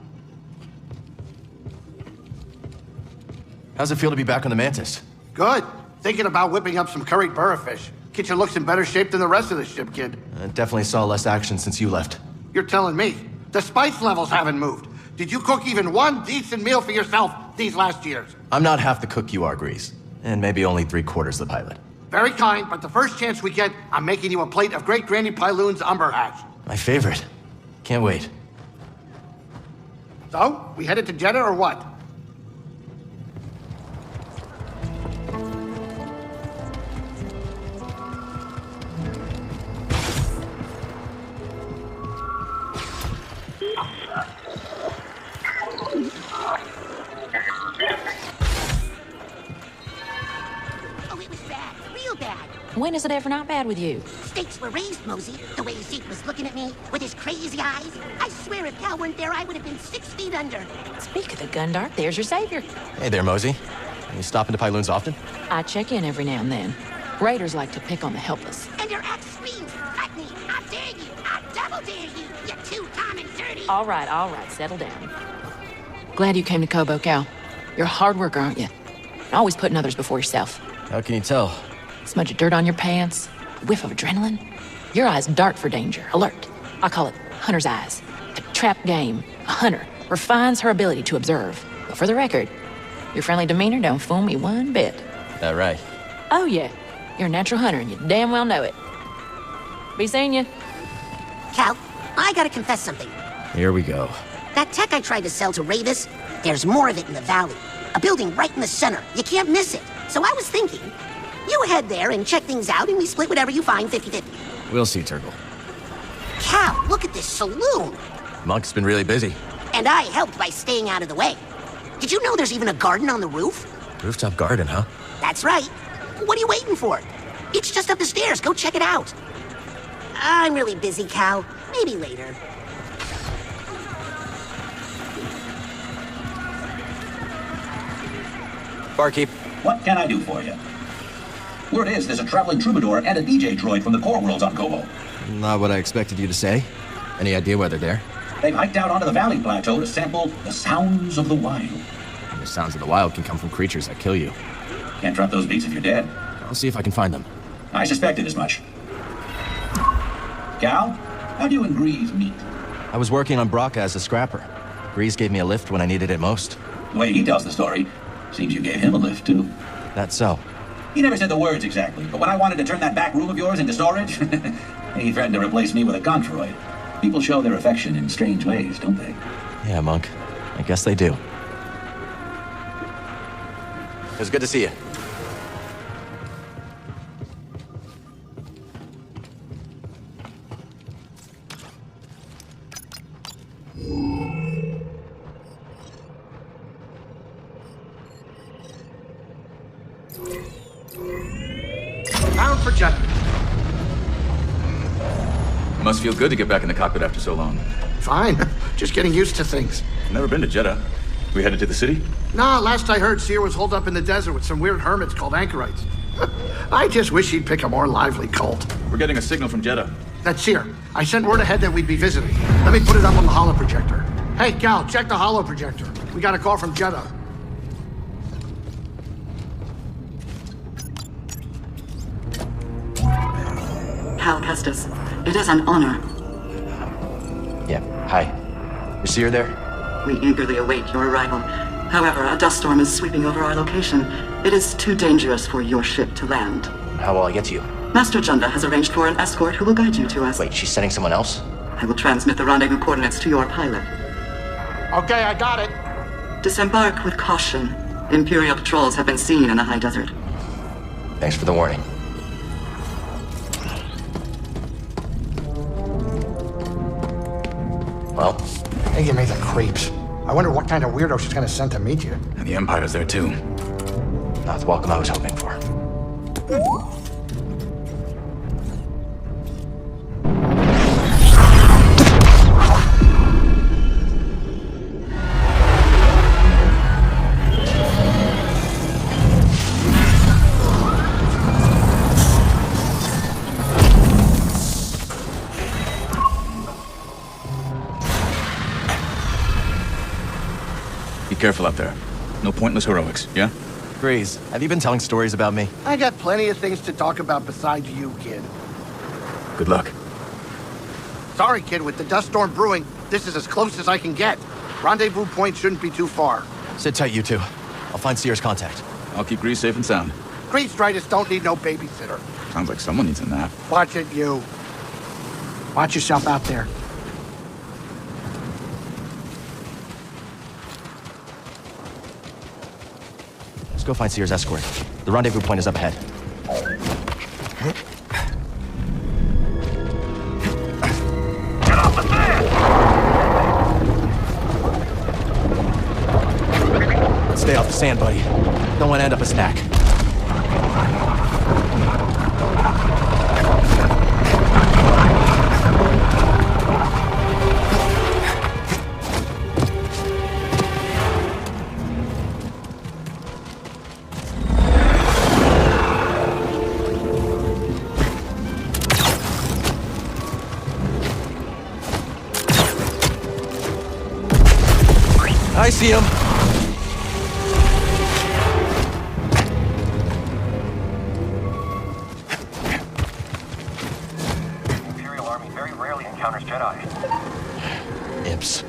How's it feel to be back on the Mantis? Good. Thinking about whipping up some curried burrafish. Kitchen looks in better shape than the rest of the ship, kid. I definitely saw less action since you left. You're telling me. The spice levels haven't moved. Did you cook even one decent meal for yourself these last years? I'm not half the cook you are, Grease. And maybe only 3/4 the pilot. Very kind, but the first chance we get, I'm making you a plate of Great Granny Pyloon's umber hash. My favorite. Can't wait. So, we headed to Jeddah or what? When is it ever not bad with you? Stakes were raised, Mosey. The way Zeke was looking at me with his crazy eyes. I swear if Cal weren't there, I would have been 6 feet under. Speak of the Gundar, there's your savior. Hey there, Mosey. You stop into Pyloons often? I check in every now and then. Raiders like to pick on the helpless. And your axe screams, "Fight me! I dare you! I double dare you! You two-time and dirty!" All right, settle down. Glad you came to Koboh, Cal. You're a hard worker, aren't you? Always putting others before yourself. How can you tell? Smudge of dirt on your pants, whiff of adrenaline. Your eyes dart for danger, alert. I call it hunter's eyes. A trap game. A hunter refines her ability to observe. But for the record, your friendly demeanor don't fool me one bit. That right? Oh yeah, you're a natural hunter and you damn well know it. Be seeing you. Cal, I gotta confess something. Here we go. That tech I tried to sell to Ravis, there's more of it in the valley. A building right in the center. You can't miss it. So I was thinking, you head there and check things out, and we split whatever you find 50-50. We'll see, Turgle. Cal, look at this saloon. Monk's been really busy. And I helped by staying out of the way. Did you know there's even a garden on the roof? Rooftop garden, huh? That's right. What are you waiting for? It's just up the stairs. Go check it out. I'm really busy, Cal. Maybe later. Barkeep. What can I do for you? Word is there's a traveling troubadour and a DJ droid from the core worlds on Koboh. Not what I expected you to say. Any idea why they're there? They've hiked out onto the valley plateau to sample the sounds of the wild. And the sounds of the wild can come from creatures that kill you. Can't drop those beats if you're dead. I'll see if I can find them. I suspected as much. Cal, how do you and Grease meet? I was working on Braca as a scrapper. Grease gave me a lift when I needed it most. The way he tells the story, seems you gave him a lift, too. That's so. He never said the words exactly, but when I wanted to turn that back room of yours into storage, he threatened to replace me with a gonfroid. People show their affection in strange ways, don't they? Yeah, Monk. I guess they do. It was good to see you. for Jedi. Must feel good to get back in the cockpit after so long. Fine. Just getting used to things. Never been to Jeddah. We headed to the city? Nah, last I heard, Seer was holed up in the desert with some weird hermits called anchorites. I just wish he'd pick a more lively cult. We're getting a signal from Jeddah. That's Seer. I sent word ahead that we'd be visiting. Let me put it up on the holo projector. Hey, Cal, check the holo projector. We got a call from Jeddah. Cal Kestis, it is an honor. Yeah, hi. Is Seer there? We eagerly await your arrival. However, a dust storm is sweeping over our location. It is too dangerous for your ship to land. How will I get to you? Master Junda has arranged for an escort who will guide you to us. Wait, she's sending someone else? I will transmit the rendezvous coordinates to your pilot. Okay, I got it. Disembark with caution. Imperial patrols have been seen in the high desert. Thanks for the warning. Well? They give me the creeps. I wonder what kind of weirdo she's gonna send to meet you. And the Empire's there too. Not the welcome I was hoping for. Be careful out there. No pointless heroics, yeah? Grease, have you been telling stories about me? I got plenty of things to talk about besides you, kid. Good luck. Sorry, kid, with the dust storm brewing, this is as close as I can get. Rendezvous point shouldn't be too far. Sit tight, you two. I'll find Seer's contact. I'll keep Grease safe and sound. Grease Dritus don't need no babysitter. Sounds like someone needs a nap. Watch it, you. Watch yourself out there. Let's go find Seer's escort. The rendezvous point is up ahead. Get off the sand! Stay off the sand, buddy. Don't want to end up a snack. I see him. The Imperial Army very rarely encounters Jedi. Imps.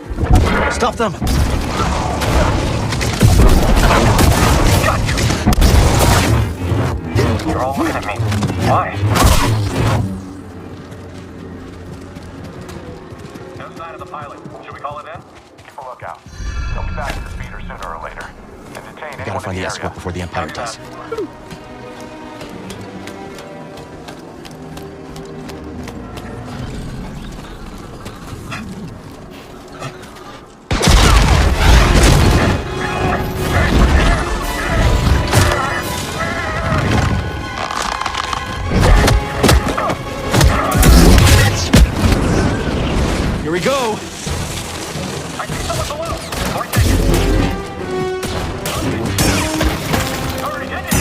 Stop them! Got you! You're all looking at me. Why? No sign of the pilot. Should we call it in? Keep a lookout. They'll be back to the speeder sooner or later. And detain anyone Gotta find in the the escort area. before the Empire does. Here we go! I see someone below. Point taken. Already hit it.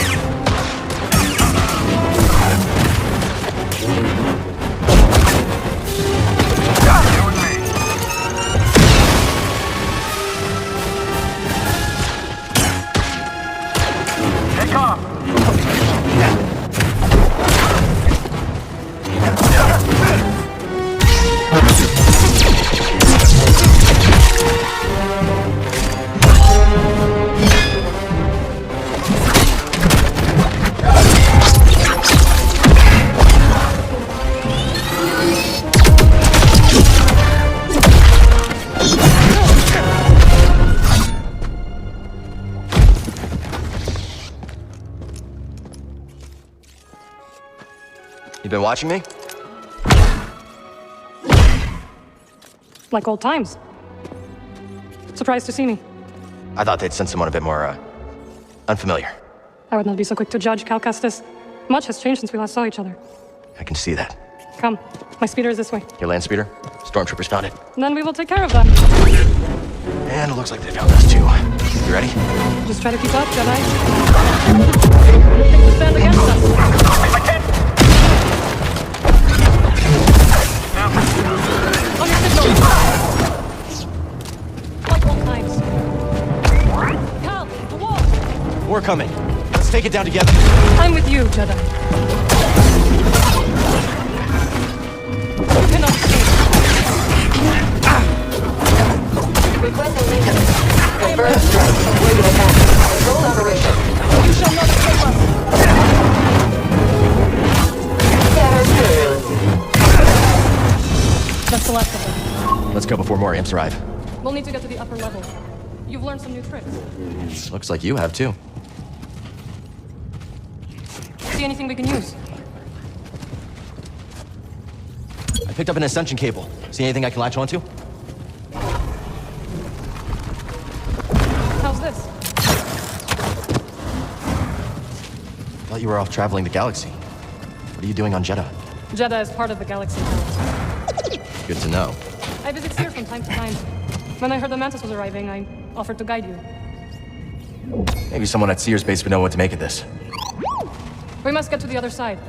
You and me. Take off. You been watching me? Like old times. Surprised to see me. I thought they'd send someone a bit more, unfamiliar. I would not be so quick to judge, Cal Kestis. Much has changed since we last saw each other. I can see that. Come, my speeder is this way. Your land speeder? Stormtroopers found it. Then we will take care of them. And it looks like they found us too. You ready? Just try to keep up, Jedi. Think to stand against us. On your signal. Like old times. Cal, the wall. We're coming. Let's take it down together. I'm with you, Jedi. You cannot escape. Requesting maintenance. Confirmed strike. Waiting attack. Control operation. You shall not escape us. That's the last of them. Let's go before more amps arrive. We'll need to get to the upper level. You've learned some new tricks. Looks like you have too. See anything we can use? I picked up an ascension cable. See anything I can latch onto? How's this? Thought you were off traveling the galaxy. What are you doing on Jeddah? Jeddah is part of the galaxy. Good to know. I visit here from time to time. When I heard the Mantis was arriving, I offered to guide you. Maybe someone at Sears Base would know what to make of this. We must get to the other side.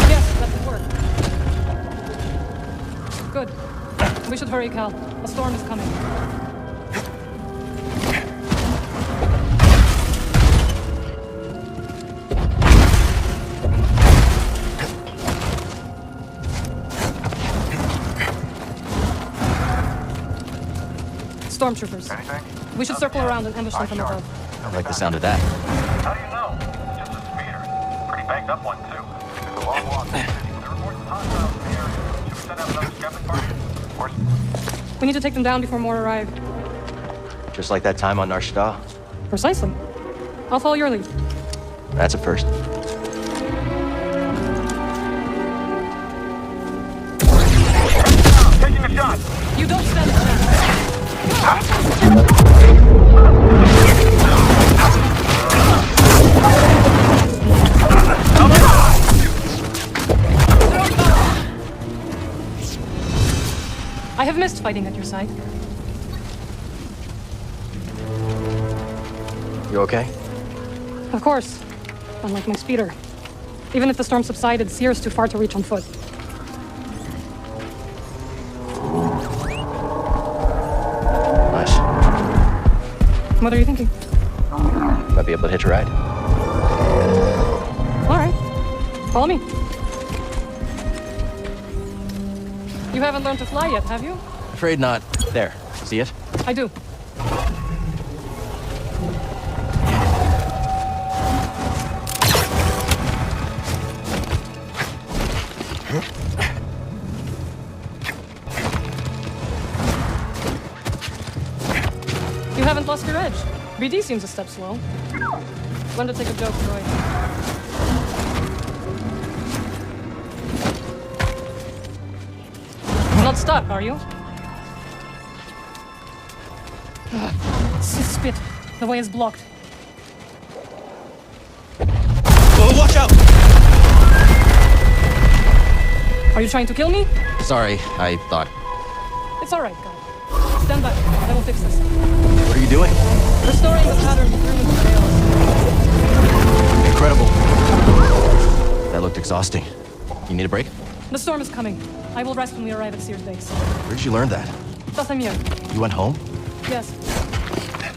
Yes, that would work. Good. We should hurry, Cal. A storm is coming. Stormtroopers. We should circle around and ambush them from above. I like the sound of that. How do you know? It's just a speeder. Pretty banged up one, too. It's a long walk. There reports of hostiles in the area. Should we send out another scouting party? Or... We need to take them down before more arrive. Just like that time on Nar Shaddaa. Precisely. I'll follow your lead. That's a first. Taking a shot! You don't stand a chance. I have missed fighting at your side. You okay? Of course. Unlike my speeder. Even if the storm subsided, Sear's too far to reach on foot. Nice. What are you thinking? Might be able to hitch a ride. All right. Follow me. You haven't learned to fly yet, have you? Afraid not. There. See it? I do. You haven't lost your edge. BD seems a step slow. Learn to take a joke, Troy. Not stuck, are you? Spit. The way is blocked. Oh, watch out! Are you trying to kill me? Sorry, I thought. It's all right, guy. Stand back. I will fix this. What are you doing? Restoring the pattern with ruined scales. Incredible. That looked exhausting. You need a break? The storm is coming. I will rest when we arrive at Sears Base. Where did you learn that? Dathomir. You went home? Yes.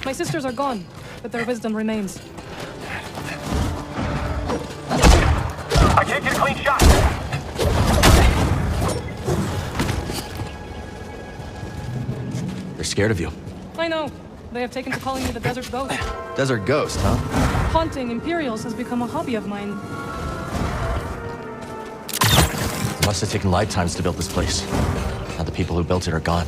My sisters are gone, but their wisdom remains. I can't get a clean shot! They're scared of you. I know. They have taken to calling me the Desert Ghost. Desert Ghost, huh? Haunting Imperials has become a hobby of mine. It must have taken lifetimes to build this place. Now the people who built it are gone.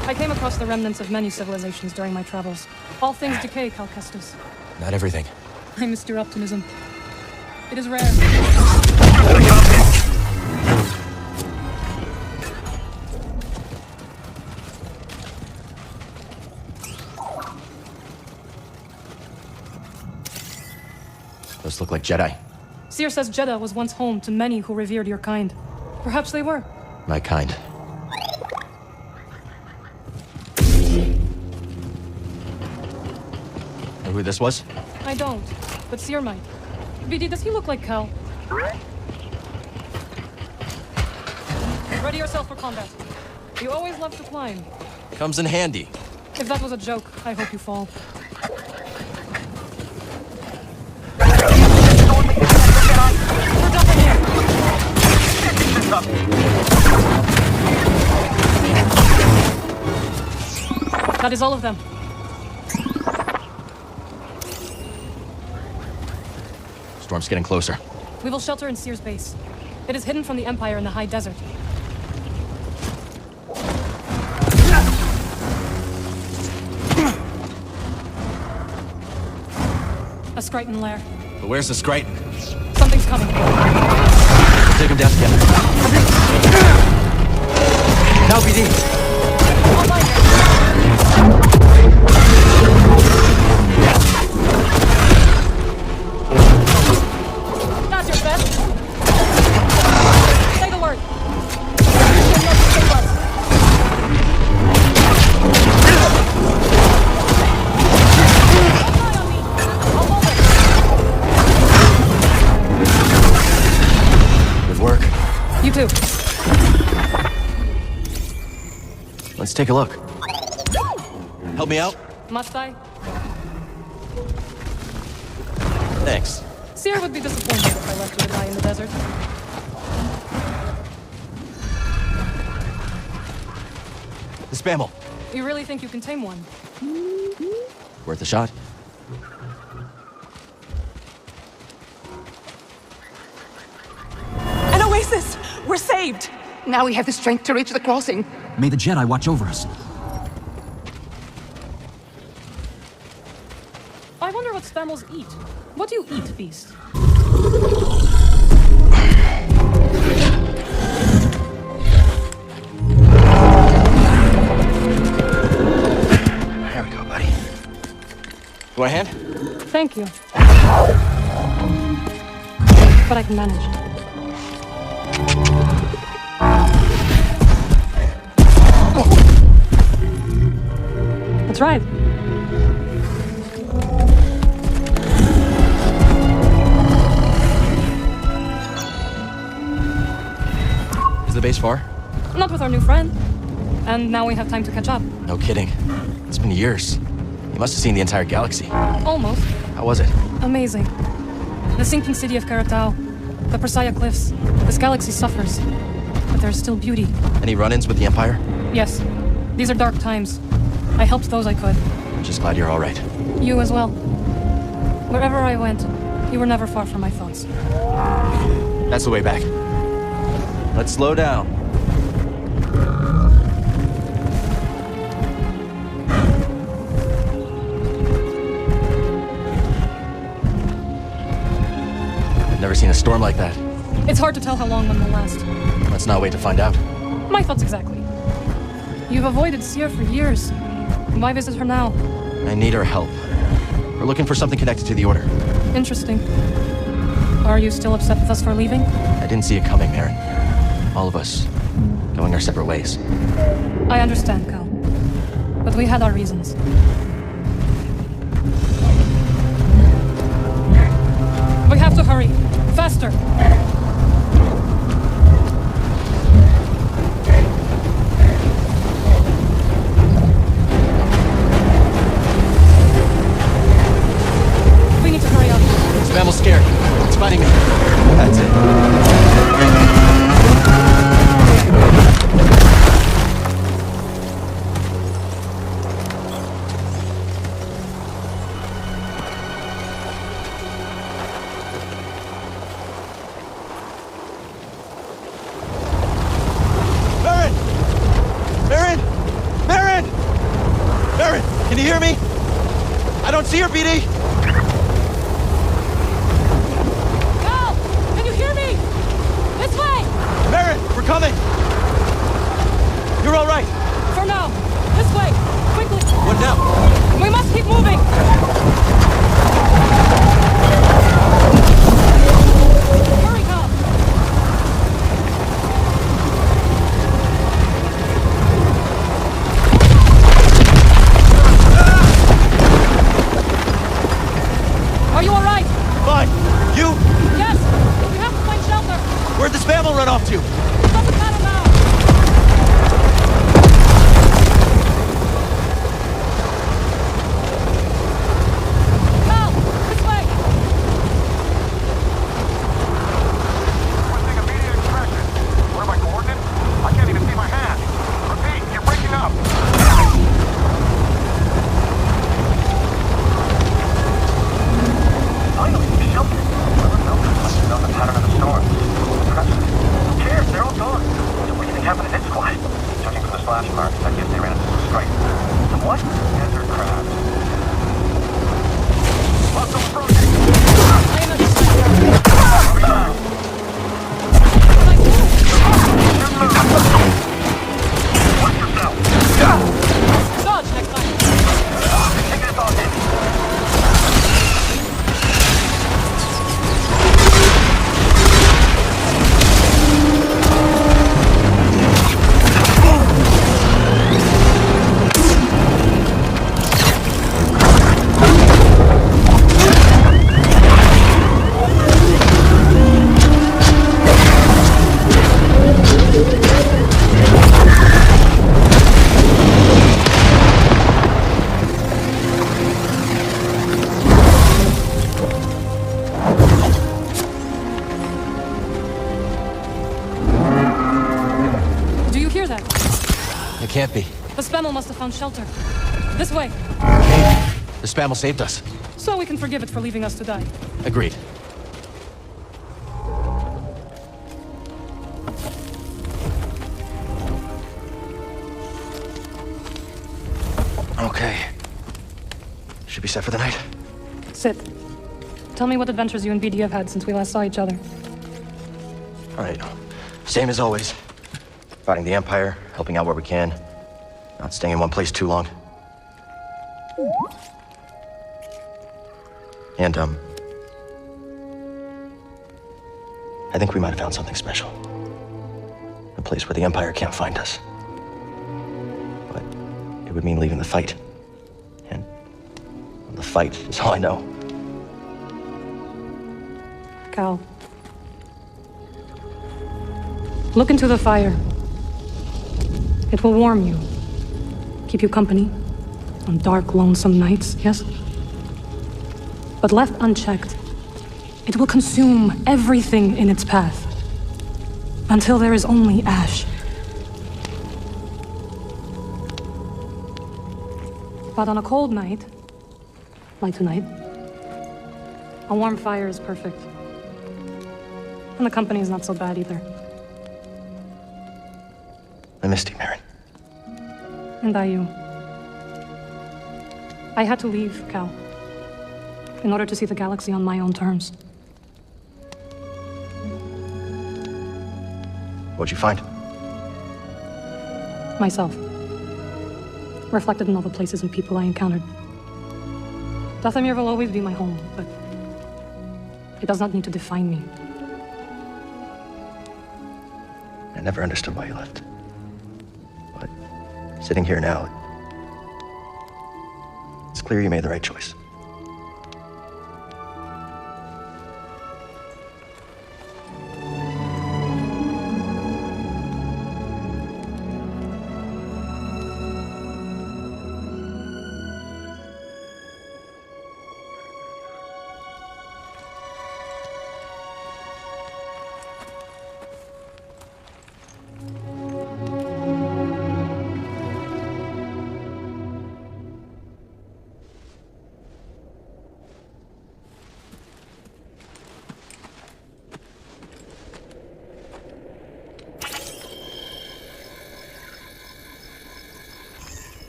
I came across the remnants of many civilizations during my travels. All things decay, Cal Kestis. Not everything. I missed your optimism. It is rare. Those look like Jedi. Seer says Jeddah was once home to many who revered your kind. Perhaps they were. My kind. Know who this was? I don't, but Seer might. BD, does he look like Cal? Ready yourself for combat. You always love to climb. Comes in handy. If that was a joke, I hope you fall. We're dumping here. That is all of them. Storm's getting closer. We will shelter in Seer's base. It is hidden from the Empire in the high desert. A Skriton lair. But where's the Skriton? Something's coming. We'll take him down together. Now, BD! That's your best. Say the word. Good work. You too. Let's take a look. Help me out? Must I? Thanks. Seer would be disappointed if I left you to die in the desert. The Spammel. You really think you can tame one? Worth a shot. An oasis! We're saved! Now we have the strength to reach the crossing. May the Jedi watch over us. I wonder what Spammels eat. What do you eat, beast? There we go, buddy. You want a hand? Thank you. But I can manage. That's right. Is the base far? Not with our new friend. And now we have time to catch up. No kidding. It's been years. You must have seen the entire galaxy. Almost. How was it? Amazing. The sinking city of Karatau, the Persaya cliffs. This galaxy suffers, but there's still beauty. Any run-ins with the Empire? Yes. These are dark times. I helped those I could. I'm just glad you're all right. You as well. Wherever I went, you were never far from my thoughts. That's the way back. Let's slow down. I've never seen a storm like that. It's hard to tell how long one will last. Let's not wait to find out. My thoughts exactly. You've avoided Seer for years. Why visit her now? I need her help. We're looking for something connected to the Order. Interesting. Are you still upset with us for leaving? I didn't see it coming, Aaron. All of us going our separate ways. I understand, Cal. But we had our reasons. We have to hurry. Faster! We need to hurry up. Spammel's scared. It's fighting me. That's it. Can you hear me? I don't see her, BD! Cal! Can you hear me? This way! Merrin, we're coming! You're all right! For now. This way! Quickly! What now? We must keep moving! splash marks that if they ran into a strike. What desert crabs? Hostile approaching! I am at the side. Watch yourself! Dodge next time! Take this off him! Can't be. The Spammel must have found shelter. This way. The Spammel saved us. So we can forgive it for leaving us to die. Agreed. Okay. Should be set for the night. Sit. Tell me what adventures you and BD have had since we last saw each other. All right. Same as always. Fighting the Empire, helping out where we can. Not staying in one place too long. And, I think we might have found something special. A place where the Empire can't find us. But it would mean leaving the fight. And the fight is all I know. Cal. Look into the fire. It will warm you. Keep you company on dark, lonesome nights, yes? But left unchecked, it will consume everything in its path until there is only ash. But on a cold night, like tonight, a warm fire is perfect. And the company is not so bad either. I missed you, Marin. And I you. I had to leave, Cal, in order to see the galaxy on my own terms. What'd you find? Myself. Reflected in all the places and people I encountered. Dathomir will always be my home, but it does not need to define me. I never understood why you left. But sitting here now, it's clear you made the right choice.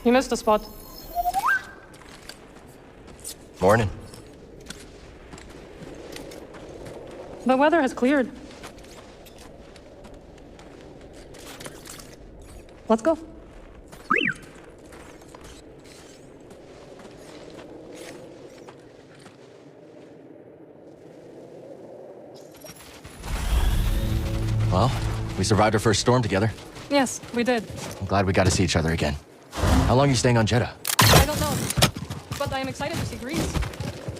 You missed a spot. Morning. The weather has cleared. Let's go. Well, we survived our first storm together. Yes, we did. I'm glad we got to see each other again. How long are you staying on Jeddah? I don't know, but I am excited to see Grease.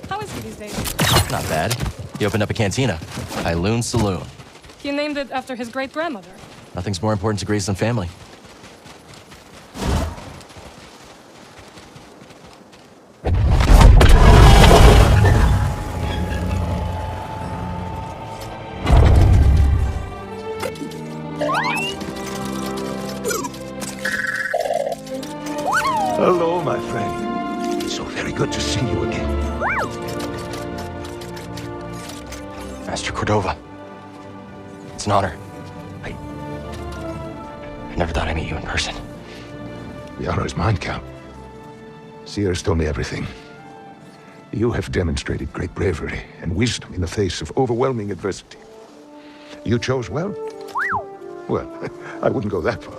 How is he these days? Not bad. He opened up a cantina. Ailoon Saloon. He named it after his great-grandmother. Nothing's more important to Grease than family. Hello, my friend. It's so very good to see you again. Master Cordova. It's an honor. I never thought I'd meet you in person. The honor is mine, Cal. Seer's told me everything. You have demonstrated great bravery and wisdom in the face of overwhelming adversity. You chose well? Well, I wouldn't go that far.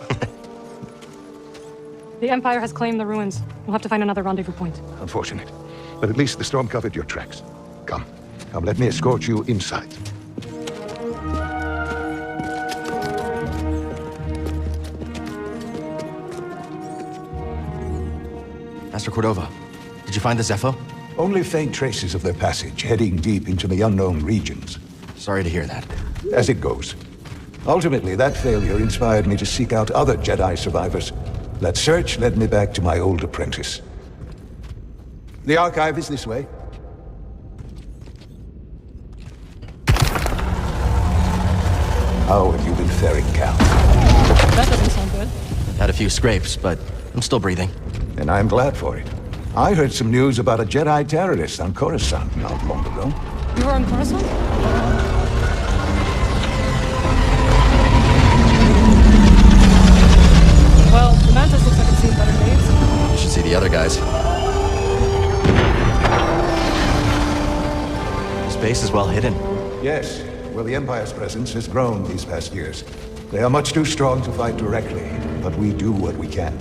The Empire has claimed the ruins. We'll have to find another rendezvous point. Unfortunate. But at least the storm covered your tracks. Come, let me escort you inside. Master Cordova, did you find the Zepho? Only faint traces of their passage, heading deep into the unknown regions. Sorry to hear that. As it goes. Ultimately, that failure inspired me to seek out other Jedi survivors. That search led me back to my old apprentice. The archive is this way. How have you been faring, Cal? That doesn't sound good. Had a few scrapes, but I'm still breathing. And I'm glad for it. I heard some news about a Jedi terrorist on Coruscant not long ago. You were on Coruscant? Well, the Mantis looks like it's seen better days. You should see the other guys. This base is well hidden. Yes. Well, the Empire's presence has grown these past years. They are much too strong to fight directly, but we do what we can.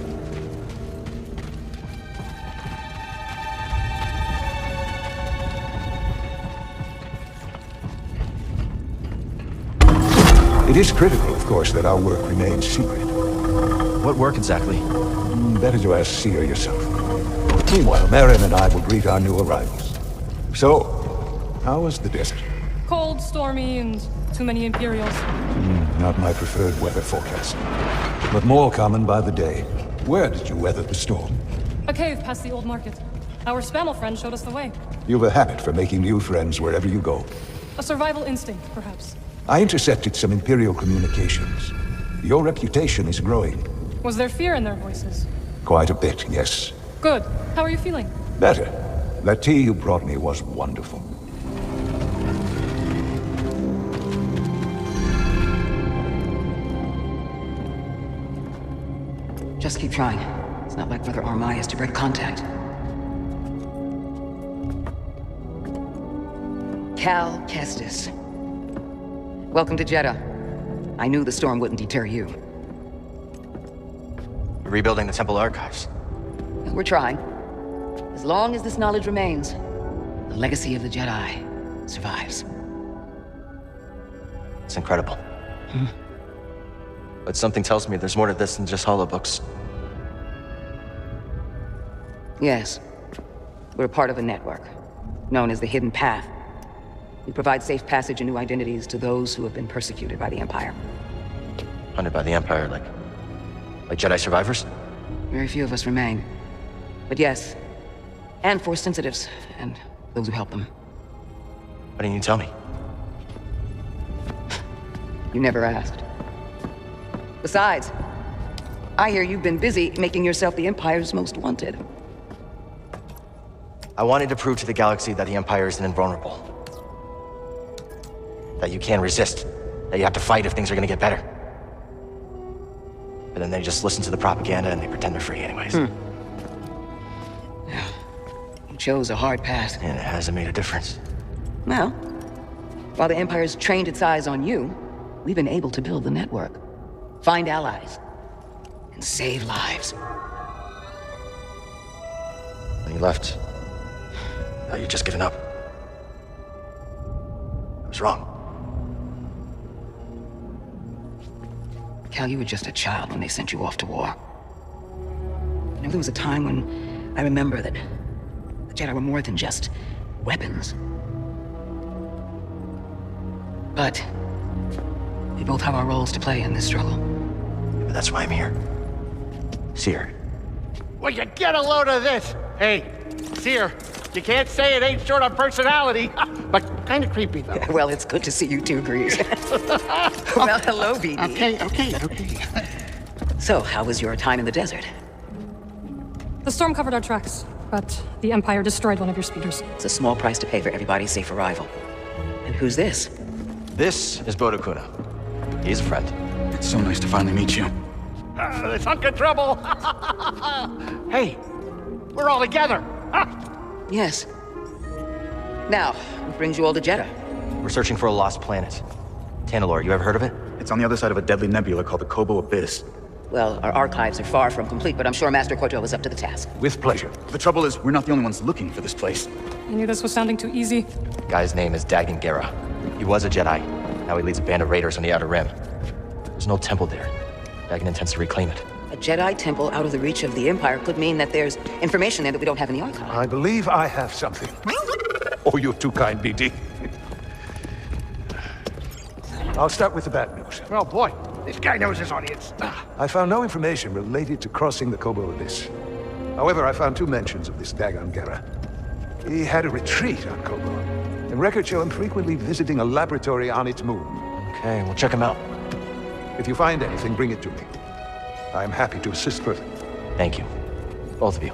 It is critical, of course, that our work remains secret. What work exactly? Better to ask Seer yourself. Meanwhile, Marin and I will greet our new arrivals. So, how was the desert? Cold, stormy, and too many Imperials. Not my preferred weather forecast. But more common by the day. Where did you weather the storm? A cave past the old market. Our Spammel friend showed us the way. You've a habit for making new friends wherever you go. A survival instinct, perhaps. I intercepted some Imperial communications. Your reputation is growing. Was there fear in their voices? Quite a bit, yes. Good. How are you feeling? Better. That tea you brought me was wonderful. Just keep trying. It's not like Brother Armai has to break contact. Cal Kestis. Welcome to Jeddah. I knew the storm wouldn't deter you. We're rebuilding the temple archives. We're trying. As long as this knowledge remains, the legacy of the Jedi survives. It's incredible. But something tells me there's more to this than just holobooks. Yes. We're a part of a network, known as the Hidden Path. We provide safe passage and new identities to those who have been persecuted by the Empire. Hunted by the Empire, like Jedi survivors? Very few of us remain. But yes, and Force sensitives, and those who help them. Why didn't you tell me? You never asked. Besides, I hear you've been busy making yourself the Empire's most wanted. I wanted to prove to the galaxy that the Empire isn't invulnerable. That you can resist. That you have to fight if things are gonna get better. But then they just listen to the propaganda and they pretend they're free anyways. You chose a hard path. And it hasn't made a difference. Well, while the Empire's trained its eyes on you, we've been able to build the network. Find allies. And save lives. When you left, I thought you'd just given up. I was wrong. Cal, you were just a child when they sent you off to war. You know, there was a time when I remember that the Jedi were more than just weapons. But we both have our roles to play in this struggle. But that's why I'm here. Seer. Well, you get a load of this. Hey, Seer, you can't say it ain't short on personality, but kind of creepy, though. Well, it's good to see you two Grease. Well, hello, BD. Okay. So, how was your time in the desert? The storm covered our tracks, but the Empire destroyed one of your speeders. It's a small price to pay for everybody's safe arrival. And who's this? This is Bodokuna. He's a friend. It's so nice to finally meet you. It's hunk of trouble. Hey, we're all together. Yes. Now, what brings you all to Jedi? We're searching for a lost planet. Tanalorr, you ever heard of it? It's on the other side of a deadly nebula called the Koboh Abyss. Well, our archives are far from complete, but I'm sure Master Corto is up to the task. With pleasure. The trouble is, we're not the only ones looking for this place. I knew this was sounding too easy. Guy's name is Dagan Gera. He was a Jedi. Now he leads a band of raiders on the Outer Rim. There's an old temple there. Dagan intends to reclaim it. A Jedi temple out of the reach of the Empire could mean that there's information there that we don't have in the archive. I believe I have something. Oh, you're too kind, BD. I'll start with the bad news. Oh boy, this guy knows his audience. I found no information related to crossing the Koboh Abyss. However, I found 2 mentions of this Dagan Gera. He had a retreat on Koboh, and records show him frequently visiting a laboratory on its moon. Okay, we'll check him out. If you find anything, bring it to me. I am happy to assist further. Thank you. Both of you.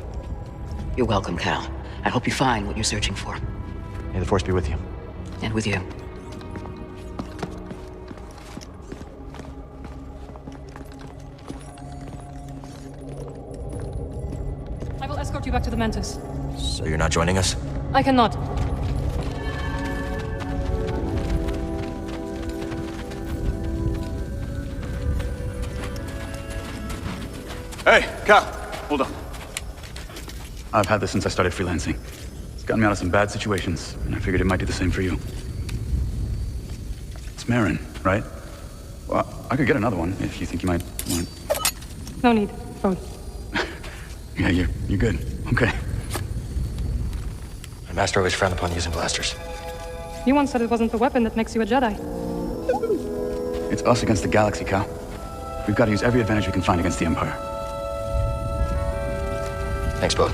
You're welcome, Cal. I hope you find what you're searching for. May the Force be with you. And with you. I will escort you back to the Mantis. So you're not joining us? I cannot. Hey, Cal, hold on. I've had this since I started freelancing. It's gotten me out of some bad situations, and I figured it might do the same for you. It's Marin, right? Well, I could get another one if you think you might want. No need. Phone. Yeah, you're good. Okay. My master always frowned upon using blasters. You once said it wasn't the weapon that makes you a Jedi. It's us against the galaxy, Cal. We've got to use every advantage we can find against the Empire. Thanks, both.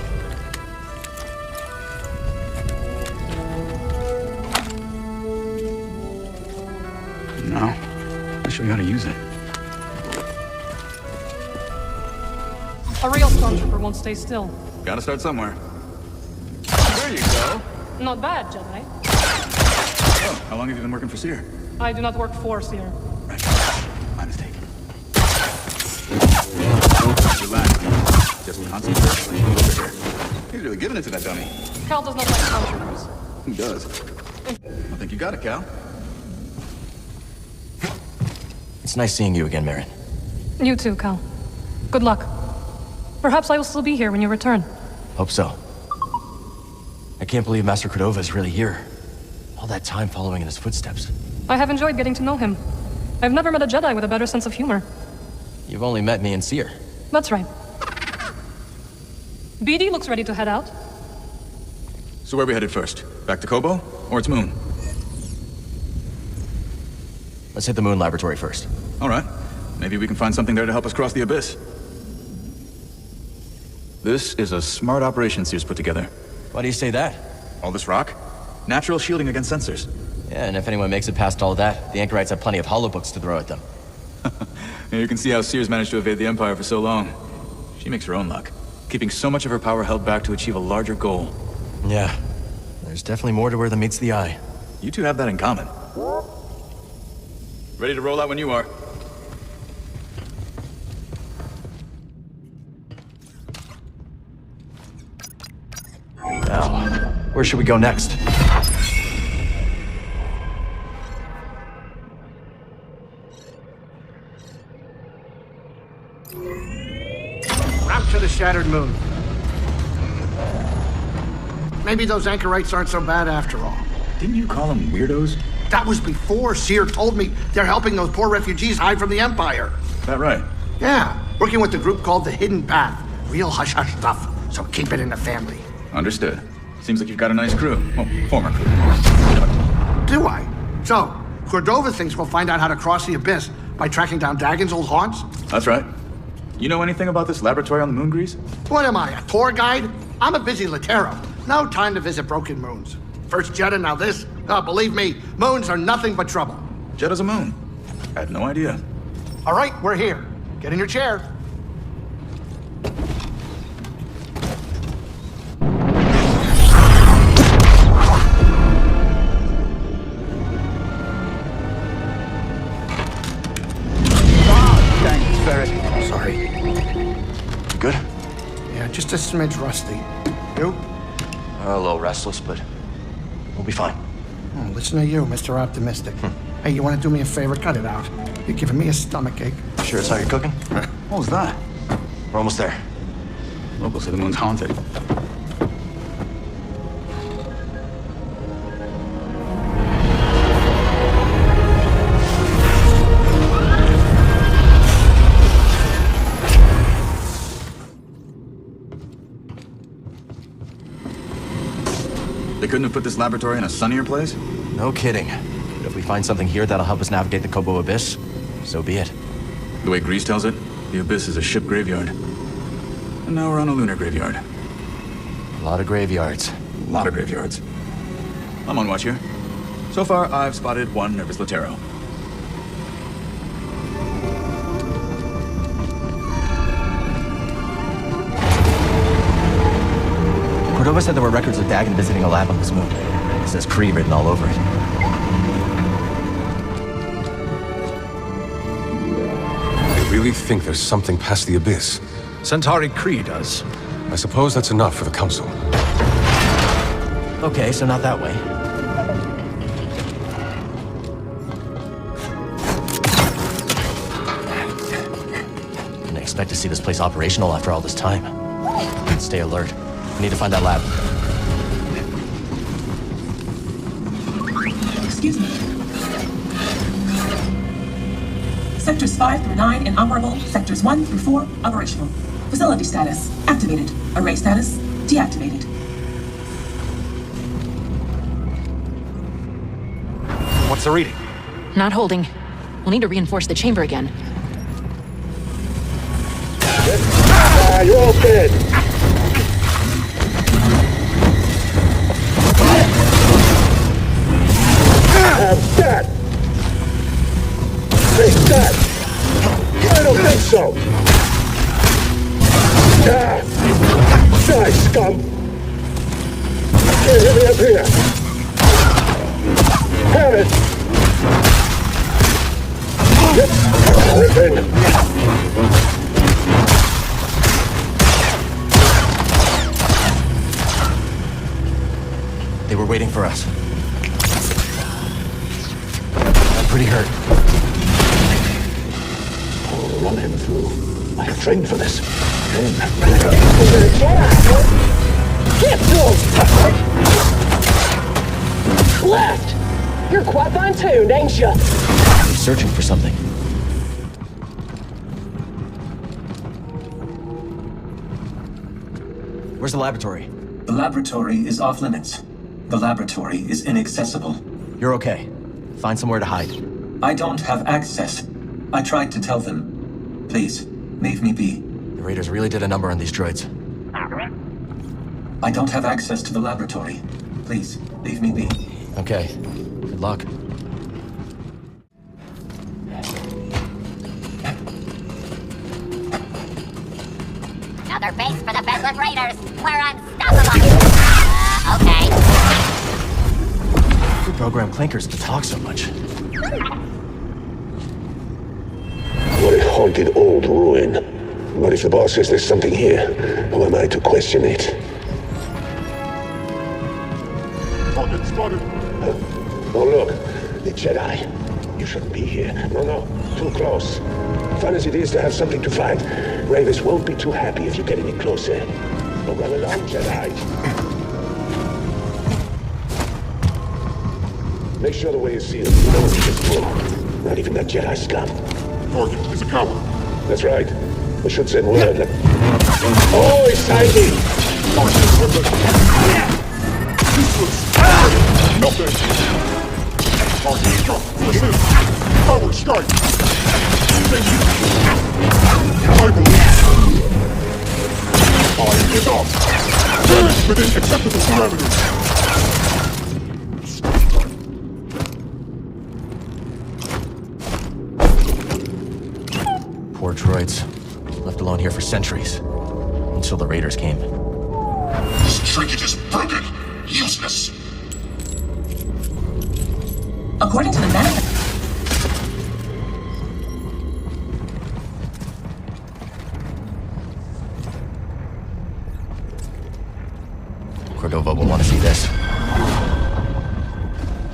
Now, I'll show you how to use it. A real stormtrooper won't stay still. Gotta start somewhere. There you go. Not bad, Jedi. Oh, how long have you been working for Seer? I do not work for Seer. My mistake. Relax. Just concentrate. Over here. He's really giving it to that dummy. Cal does not like stormtroopers. Who does? I think you got it, Cal. It's nice seeing you again, Marin. You too, Cal. Good luck. Perhaps I will still be here when you return. Hope so. I can't believe Master Cordova is really here. All that time following in his footsteps. I have enjoyed getting to know him. I've never met a Jedi with a better sense of humor. You've only met me and Seer. That's right. BD looks ready to head out. So where are we headed first? Back to Koboh? Or its moon? Let's hit the moon laboratory first. All right. Maybe we can find something there to help us cross the abyss. This is a smart operation Seer's put together. Why do you say that? All this rock? Natural shielding against sensors. Yeah, and if anyone makes it past all that, the Anchorites have plenty of holobooks to throw at them. Yeah, you can see how Seer's managed to evade the Empire for so long. She makes her own luck, keeping so much of her power held back to achieve a larger goal. Yeah, there's definitely more to her than meets the eye. You two have that in common. Ready to roll out when you are. Now, where should we go next? Route to the shattered moon. Maybe those anchorites aren't so bad after all. Didn't you call them weirdos? That was before Seer told me they're helping those poor refugees hide from the Empire. That right? Yeah, working with the group called the Hidden Path. Real hush-hush stuff, so keep it in the family. Understood. Seems like you've got a nice crew. Well, former crew. Do I? So, Cordova thinks we'll find out how to cross the abyss by tracking down Dagan's old haunts? That's right. You know anything about this laboratory on the moon, Grease? What am I, a tour guide? I'm a busy Latero. No time to visit broken moons. First Jeddah, now this? Oh, believe me, moons are nothing but trouble. Jeddah's a moon. I had no idea. All right, we're here. Get in your chair. Dang, Ferret. Sorry. good? Yeah, just a smidge rusty. You? A little restless, but we'll be fine. Oh, listen to you, Mr. Optimistic. Hey, you want to do me a favor? Cut it out. You're giving me a stomachache. Sure it's how you're cooking? What was that? We're almost there. Locals say the moon's haunted. They couldn't have put this laboratory in a sunnier place? No kidding. But if we find something here that'll help us navigate the Koboh Abyss, so be it. The way Grease tells it, the Abyss is a ship graveyard. And now we're on a lunar graveyard. A lot of graveyards. A lot of graveyards. I'm on watch here. So far, I've spotted one nervous Latero. Cordova said there were records of Dagon visiting a lab on this moon. It says Kree written all over it. They really think there's something past the Abyss. Centauri Kree does. I suppose that's enough for the Council. Okay, so not that way. Didn't expect to see this place operational after all this time. Stay alert. We need to find that lab. Excuse me. Sectors 5 through 9 inoperable. Sectors 1 through 4 operational. Facility status activated. Array status deactivated. What's the reading? Not holding. We'll need to reinforce the chamber again. You're all dead. Have that! Take that! I don't think so! Die, scum! Here, hit me up here! Have it! Rip in! They were waiting for us. I'm pretty hurt. Oh, run him through. I have trained for this. Get through! Left! You're quite fine-tuned, ain't you? They're searching for something. Where's the laboratory? The laboratory is off limits. The laboratory is inaccessible. You're okay. Find somewhere to hide. I don't have access. I tried to tell them. Please, leave me be. The Raiders really did a number on these droids. I don't have access to the laboratory. Please, leave me be. Okay. Good luck. Another base for the Bedlam Raiders. We're unstoppable. Okay. Who programmed clinkers to talk so much? What a haunted old ruin. But if the boss says there's something here, who am I to question it? Spotted. Oh, look. The Jedi. You shouldn't be here. No. Too close. Fun as it is to have something to fight, Ravis won't be too happy if you get any closer. So run along, Jedi. Make sure the way is sealed. No one gets through. Not even that Jedi scum. Target is a coward. That's right. We should send word that... Oh, he's hiding! Nothing! Target drop. Listen! Power strike! I is off! Damage within acceptable parameters! Poor droids. Left alone here for centuries. Until the Raiders came. This trinket is broken! Useless! According to the manifest... Cordova will want to see this.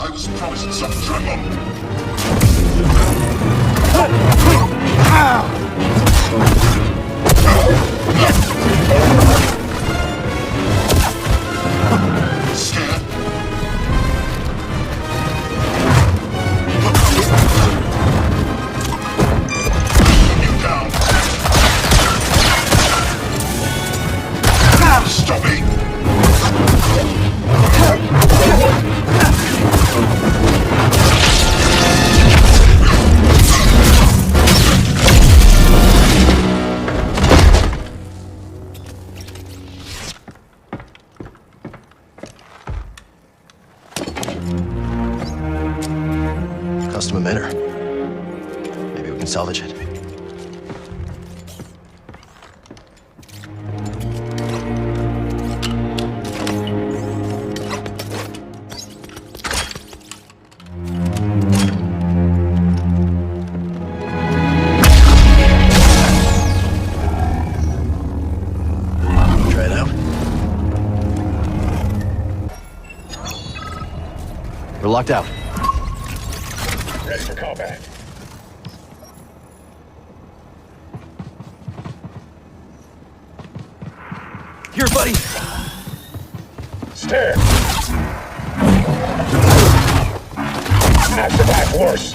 I was promised some adrenaline. Scan. You down. Stop me. Custom emitter. Maybe we can salvage it. Try it out. We're locked out. Ready for combat. Here, buddy. Stare. Not the back horse.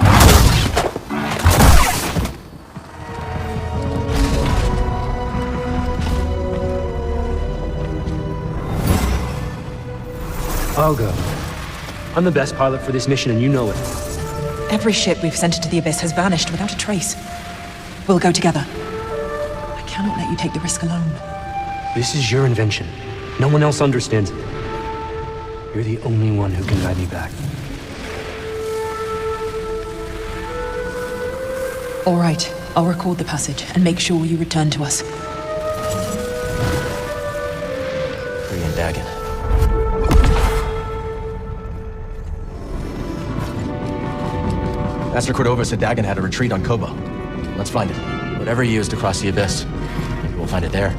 I'll go. I'm the best pilot for this mission, and you know it. Every ship we've sent into the Abyss has vanished without a trace. We'll go together. I cannot let you take the risk alone. This is your invention. No one else understands it. You're the only one who can guide me back. All right, I'll record the passage and make sure you return to us. Free and Dagon. Master Cordova said Dagon had a retreat on Koboh. Let's find it. Whatever he used to cross the Abyss. Maybe we'll find it there.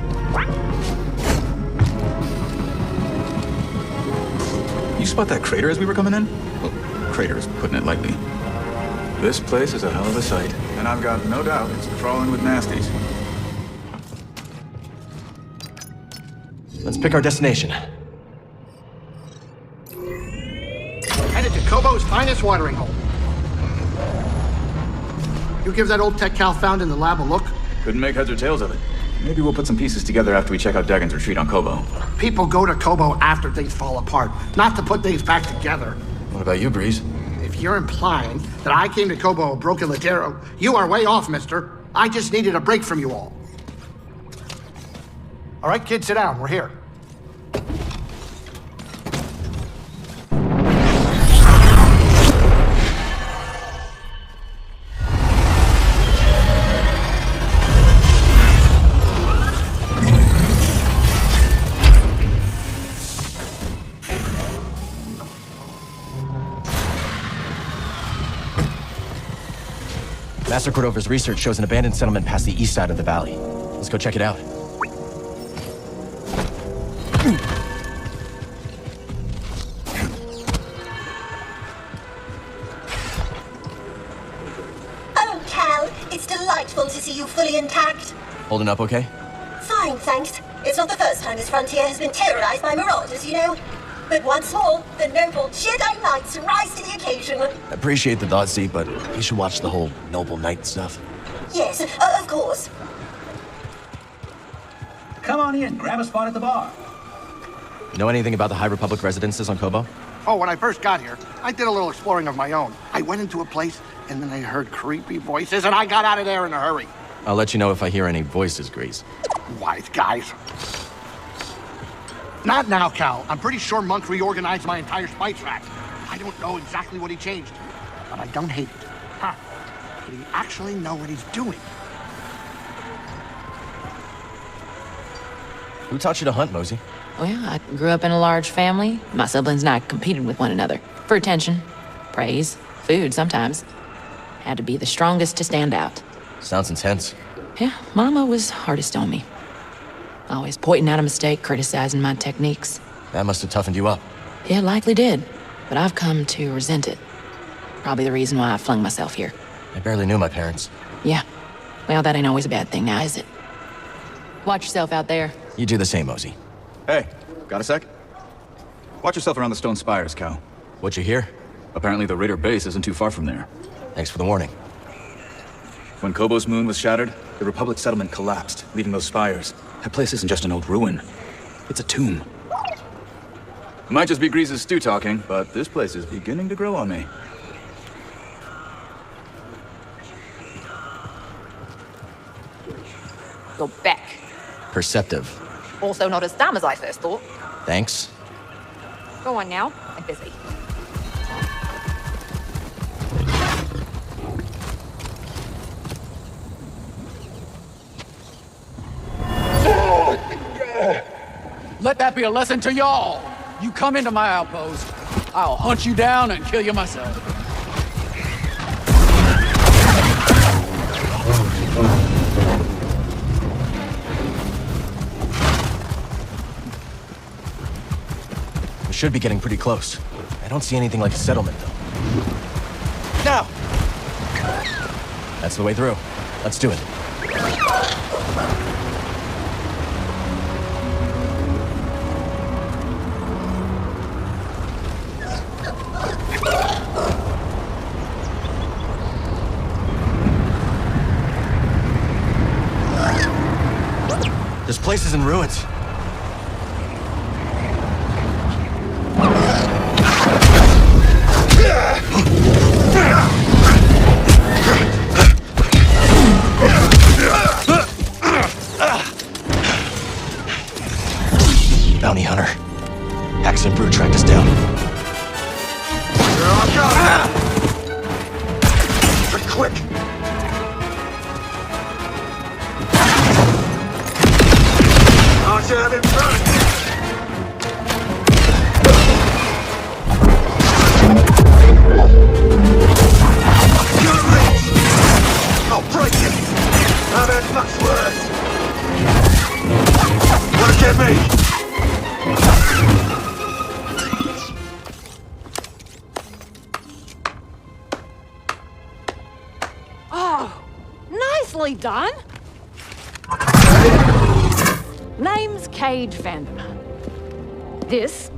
You spot that crater as we were coming in? Well, crater is putting it lightly. This place is a hell of a sight, and I've got no doubt it's crawling with nasties. Let's pick our destination. Headed to Koboh's finest watering hole. You give that old tech Cal found in the lab a look? Couldn't make heads or tails of it. Maybe we'll put some pieces together after we check out Dagon's retreat on Koboh. People go to Koboh after things fall apart, not to put things back together. What about you, Breeze? If you're implying that I came to Koboh broken Ladero, you are way off, mister. I just needed a break from you all. All right, kids, sit down. We're here. Master Cordova's research shows an abandoned settlement past the east side of the valley. Let's go check it out. Oh, Cal, it's delightful to see you fully intact. Holding up okay? Fine, thanks. It's not the first time this frontier has been terrorized by marauders, you know. But once more, the noble Jedi Knights rise to the occasion. Appreciate the thought, Z, but you should watch the whole noble knight stuff. Yes, of course. Come on in, grab a spot at the bar. Know anything about the High Republic residences on Koboh? Oh, when I first got here, I did a little exploring of my own. I went into a place, and then I heard creepy voices, and I got out of there in a hurry. I'll let you know if I hear any voices, Grease. Wise guys. Not now, Cal. I'm pretty sure Monk reorganized my entire spice rack. I don't know exactly what he changed, but I don't hate it. Huh. Did he actually know what he's doing? Who taught you to hunt, Mosey? Oh yeah, I grew up in a large family. My siblings and I competed with one another. For attention, praise, food sometimes. Had to be the strongest to stand out. Sounds intense. Yeah, Mama was hardest on me. Always pointing out a mistake, criticizing my techniques. That must have toughened you up. It likely did, but I've come to resent it. Probably the reason why I flung myself here. I barely knew my parents. Yeah. Well, that ain't always a bad thing now, is it? Watch yourself out there. You do the same, Mosey. Hey, got a sec? Watch yourself around the stone spires, Cal. What'd you hear? Apparently the Raider base isn't too far from there. Thanks for the warning. When Koboh's moon was shattered, the Republic settlement collapsed, leaving those spires. That place isn't just an old ruin. It's a tomb. It might just be Grease's stew talking, but this place is beginning to grow on me. You're back. Perceptive. Also not as dumb as I first thought. Thanks. Go on now. I'm busy. Let that be a lesson to y'all. You come into my outpost, I'll hunt you down and kill you myself. We should be getting pretty close. I don't see anything like a settlement, though. Now! That's the way through. Let's do it. This place is in ruins. Bounty hunter. Axe and Brute tracked us down. Quick! Archer in front! You're rich! I'll break it! I've had much worse! Wanna get me? Oh, nicely done! Name's Cage Vandemer. This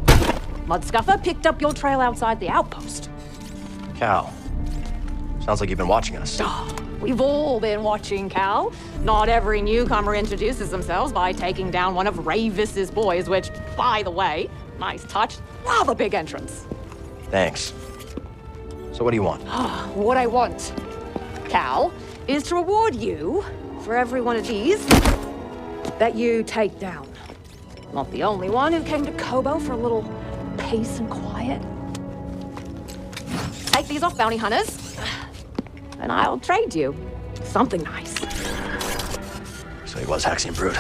Mudscuffer picked up your trail outside the outpost. Cal. Sounds like you've been watching us. We've all been watching, Cal. Not every newcomer introduces themselves by taking down one of Ravis's boys, which, by the way, nice touch, rather big entrance. Thanks. So what do you want? What I want, Cal, is to reward you for every one of these that you take down. Not the only one who came to Koboh for a little peace and quiet. Take these off, bounty hunters, and I'll trade you something nice. So he was Haxian Brute.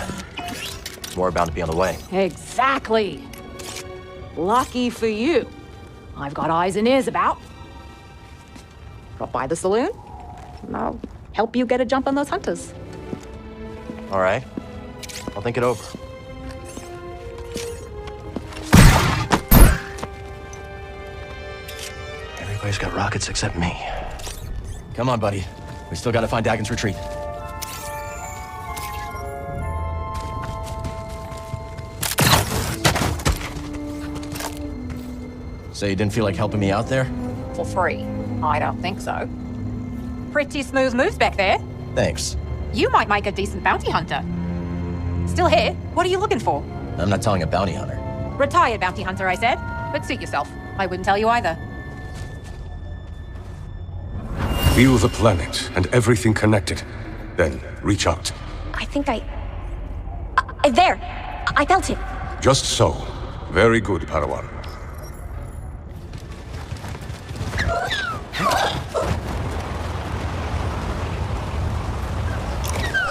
More bound to be on the way. Exactly. Lucky for you, I've got eyes and ears about. Drop by the saloon, and I'll help you get a jump on those hunters. All right. I'll think it over. Everybody's got rockets except me. Come on, buddy. We still gotta find Dagon's retreat. So you didn't feel like helping me out there? For free? I don't think so. Pretty smooth moves back there. Thanks. You might make a decent bounty hunter. Still here? What are you looking for? I'm not telling a bounty hunter. Retired bounty hunter, I said. But suit yourself. I wouldn't tell you either. Feel the planet and everything connected. Then reach out. I think there! I felt it. Just so. Very good, Padawan.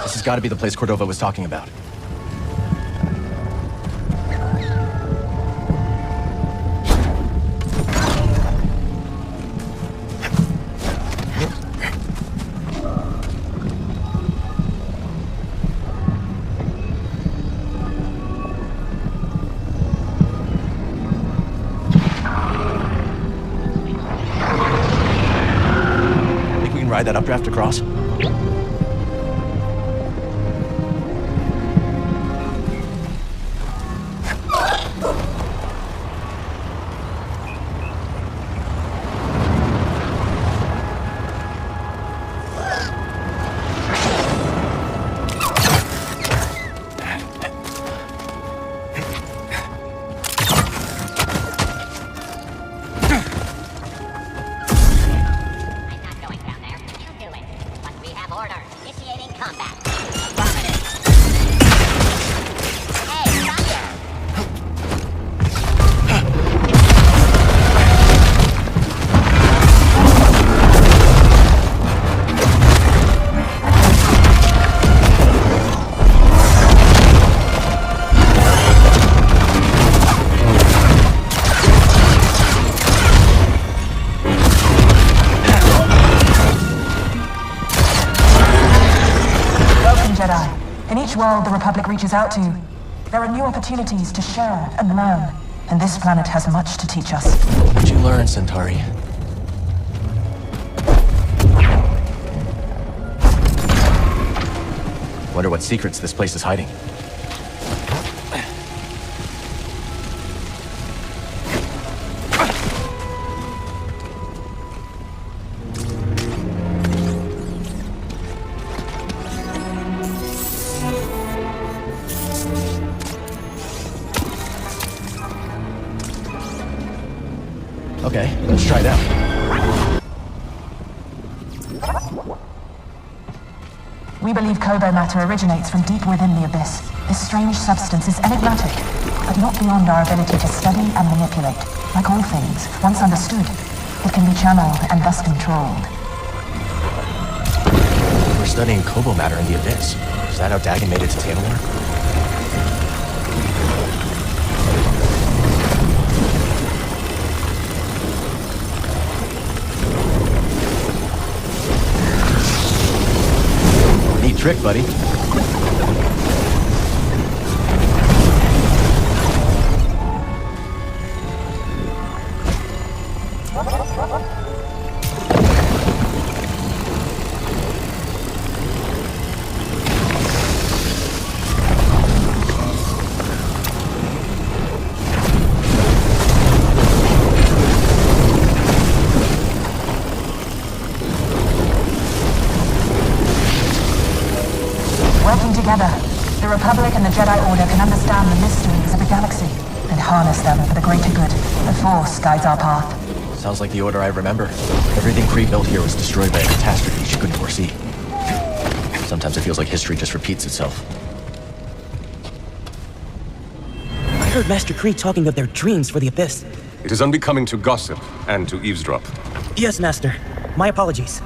This has got to be the place Cordova was talking about. ride that updraft across? World the Republic reaches out to, there are new opportunities to share and learn, and this planet has much to teach us. What did you learn, Centauri? Wonder what secrets this place is hiding. Okay, let's try it out. We believe Koboh matter originates from deep within the Abyss. This strange substance is enigmatic, but not beyond our ability to study and manipulate. Like all things, once understood, it can be channeled and thus controlled. We're studying Koboh matter in the Abyss. Is that how Dagon made it to Tanalorr? Trick, buddy. Together, the Republic and the Jedi Order can understand the mysteries of the galaxy and harness them for the greater good. The Force guides our path. Sounds like the Order I remember. Everything Kree built here was destroyed by a catastrophe she couldn't foresee. Sometimes it feels like history just repeats itself. I heard Master Kree talking of their dreams for the Abyss. It is unbecoming to gossip and to eavesdrop. Yes, Master. My apologies.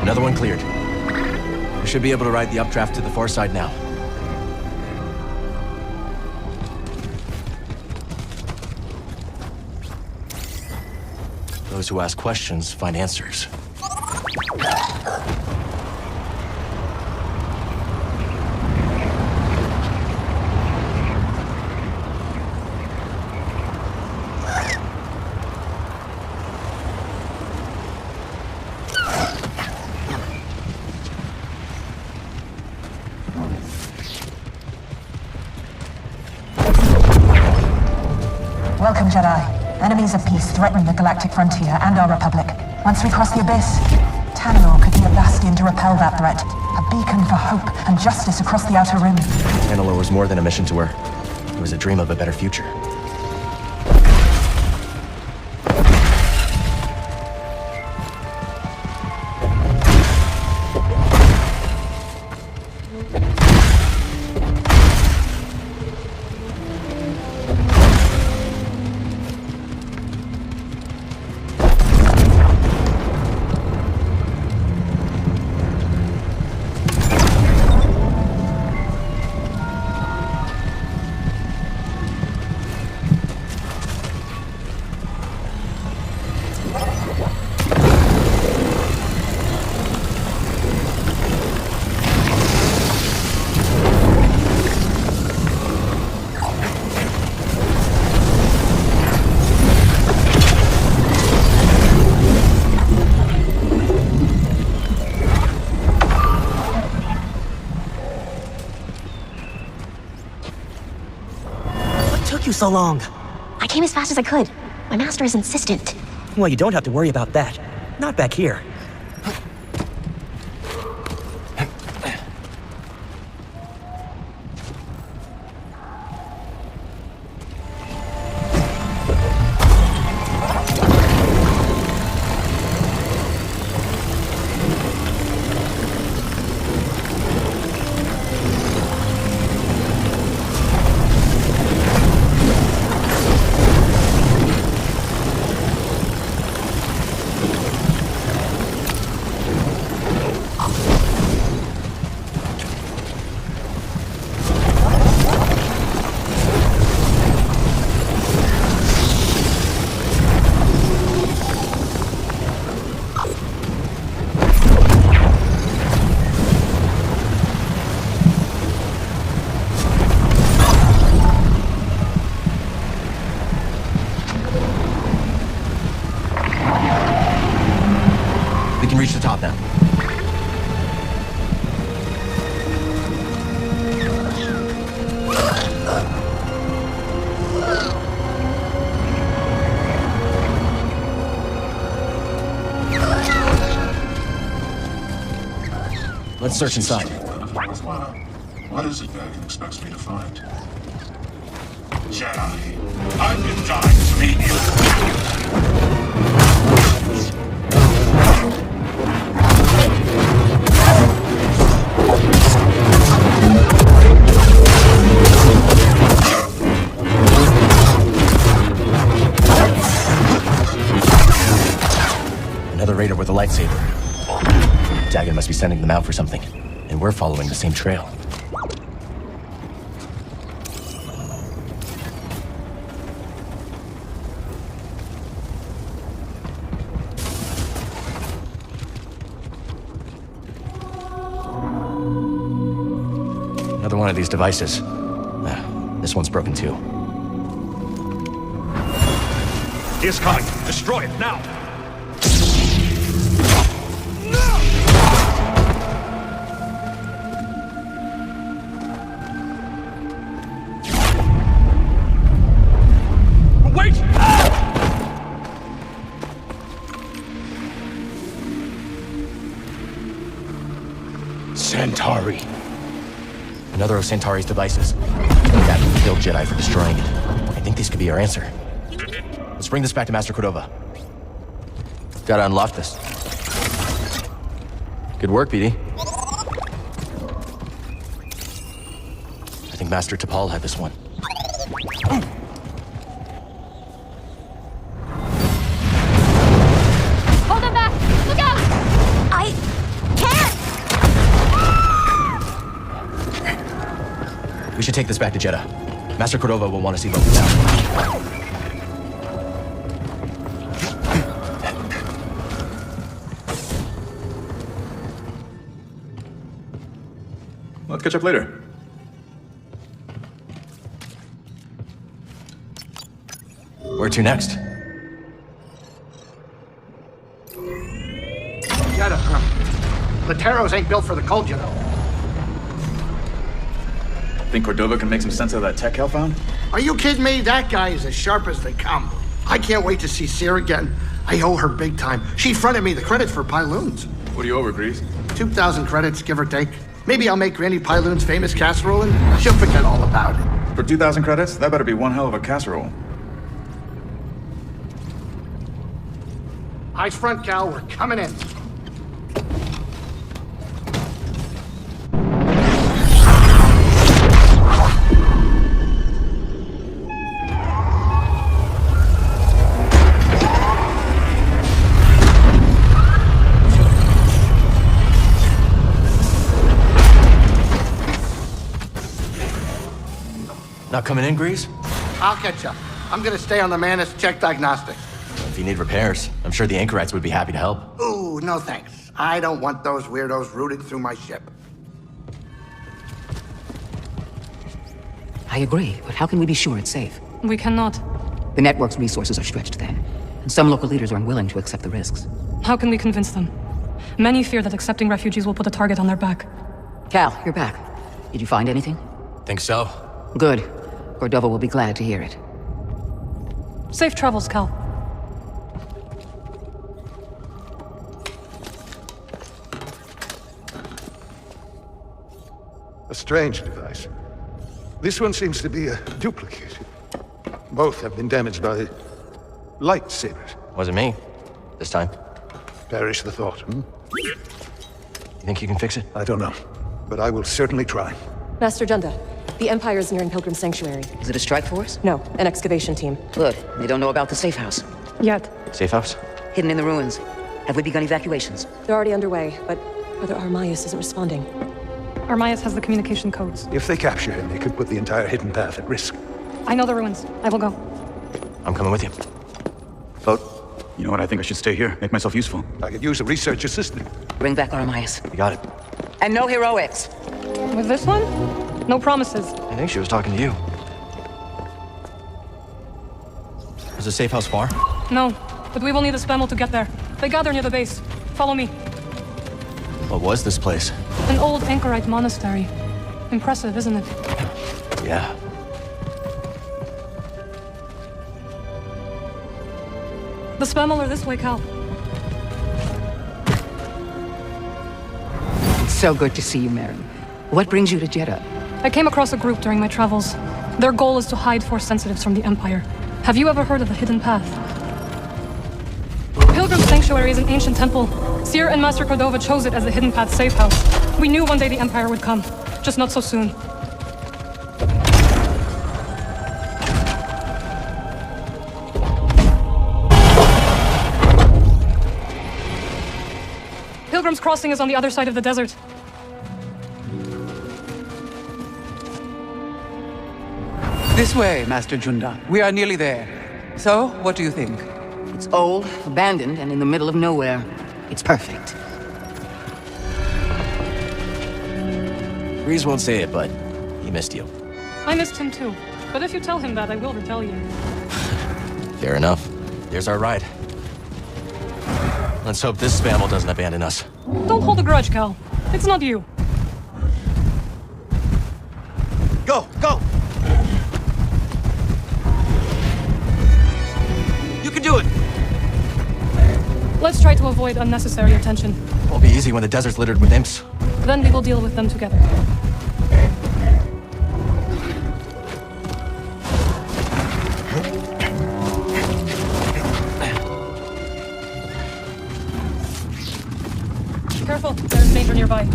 Another one cleared. We should be able to ride the updraft to the far side now. Those who ask questions find answers. Welcome, Jedi. Enemies of peace threaten the galactic frontier and our Republic. Once we cross the Abyss, Tanalorr could be a bastion to repel that threat. A beacon for hope and justice across the Outer Rim. Tanalorr was more than a mission to her. It was a dream of a better future. took you so long? I came as fast as I could. My master is insistent. Well, you don't have to worry about that. Not back here. Reach the top now. Let's search inside. What is it that he expects me to find? Jedi, I've been dying to meet you. Another raider with a lightsaber. Dagon must be sending them out for something, and we're following the same trail. Another one of these devices. This one's broken too. He is coming. Destroy it now. Centauri. Another of Centauri's devices. That killed Jedi for destroying it. I think these could be our answer. Let's bring this back to Master Cordova. Gotta unlock this. Good work, BD. I think Master T'Pol had this one. Hold him back! Look out! I can't! We should take this back to Jeddah. Master Cordova will want to see both now. Let's catch up later. Where to next? Jeddah. Lateros ain't built for the cold, you know. Think Cordova can make some sense of that tech Cal found? Are you kidding me? That guy is as sharp as they come. I can't wait to see Seer again. I owe her big time. She fronted me the credits for Pyloons. What do you owe her, Grease? 2,000 credits, give or take. Maybe I'll make Granny Pyloon's famous casserole and she'll forget all about it. For 2,000 credits? That better be one hell of a casserole. Eyes front, Cal. We're coming in. Not coming in, Grease? I'll catch up. I'm gonna stay on the Manus, check diagnostics. If you need repairs, I'm sure the anchorites would be happy to help. Ooh, no thanks. I don't want those weirdos rooting through my ship. I agree, but how can we be sure it's safe? We cannot. The network's resources are stretched thin, and some local leaders are unwilling to accept the risks. How can we convince them? Many fear that accepting refugees will put a target on their back. Cal, you're back. Did you find anything? Think so. Good. Cordova will be glad to hear it. Safe travels, Cal. A strange device. This one seems to be a duplicate. Both have been damaged by lightsabers. Wasn't me. This time. Perish the thought, You think you can fix it? I don't know, but I will certainly try. Master Junda, the Empire is near in Pilgrim Sanctuary. Is it a strike force? No, an excavation team. Good. They don't know about the safe house. Yet. Safe house? Hidden in the ruins. Have we begun evacuations? They're already underway, but Brother Armaius isn't responding. Armaius has the communication codes. If they capture him, they could put the entire hidden path at risk. I know the ruins. I will go. I'm coming with you. But, you know what? I think I should stay here. Make myself useful. I could use a research assistant. Bring back Armaius. You got it. And no heroics. With this one? No promises. I think she was talking to you. Is the safe house far? No, but we will need a spamel to get there. They gather near the base. Follow me. What was this place? An old anchorite monastery. Impressive, isn't it? Yeah. The spamel are this way, Cal. It's so good to see you, Marin. What brings you to Jeddah? I came across a group during my travels. Their goal is to hide Force sensitives from the Empire. Have you ever heard of the Hidden Path? Pilgrim Sanctuary is an ancient temple. Seer and Master Cordova chose it as the Hidden Path safe house. We knew one day the Empire would come, just not so soon. Pilgrim's Crossing is on the other side of the desert. This way, Master Junda. We are nearly there. So, what do you think? It's old, abandoned, and in the middle of nowhere. It's perfect. Reese won't say it, but he missed you. I missed him too. But if you tell him that, I will retaliate. Fair enough. There's our ride. Let's hope this spamel doesn't abandon us. Don't hold a grudge, Cal. It's not you. Go! Go! You can do it! Let's try to avoid unnecessary attention. Won't be easy when the desert's littered with imps. Then we will deal with them together. Careful, there's danger nearby.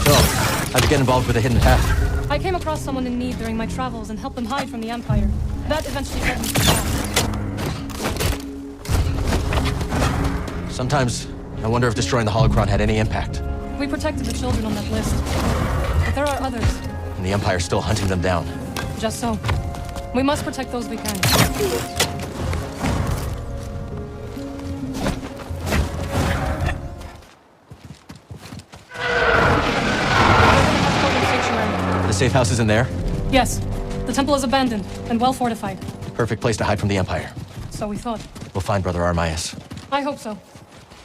So, how'd you get involved with the Hidden Path? I came across someone in need during my travels and helped them hide from the Empire. That eventually led me to the path. Sometimes, I wonder if destroying the holocron had any impact. We protected the children on that list. But there are others. And the Empire's still hunting them down. Just so. We must protect those we can. The safe house is in there? Yes. The temple is abandoned and well fortified. Perfect place to hide from the Empire. So we thought. We'll find Brother Armaius. I hope so.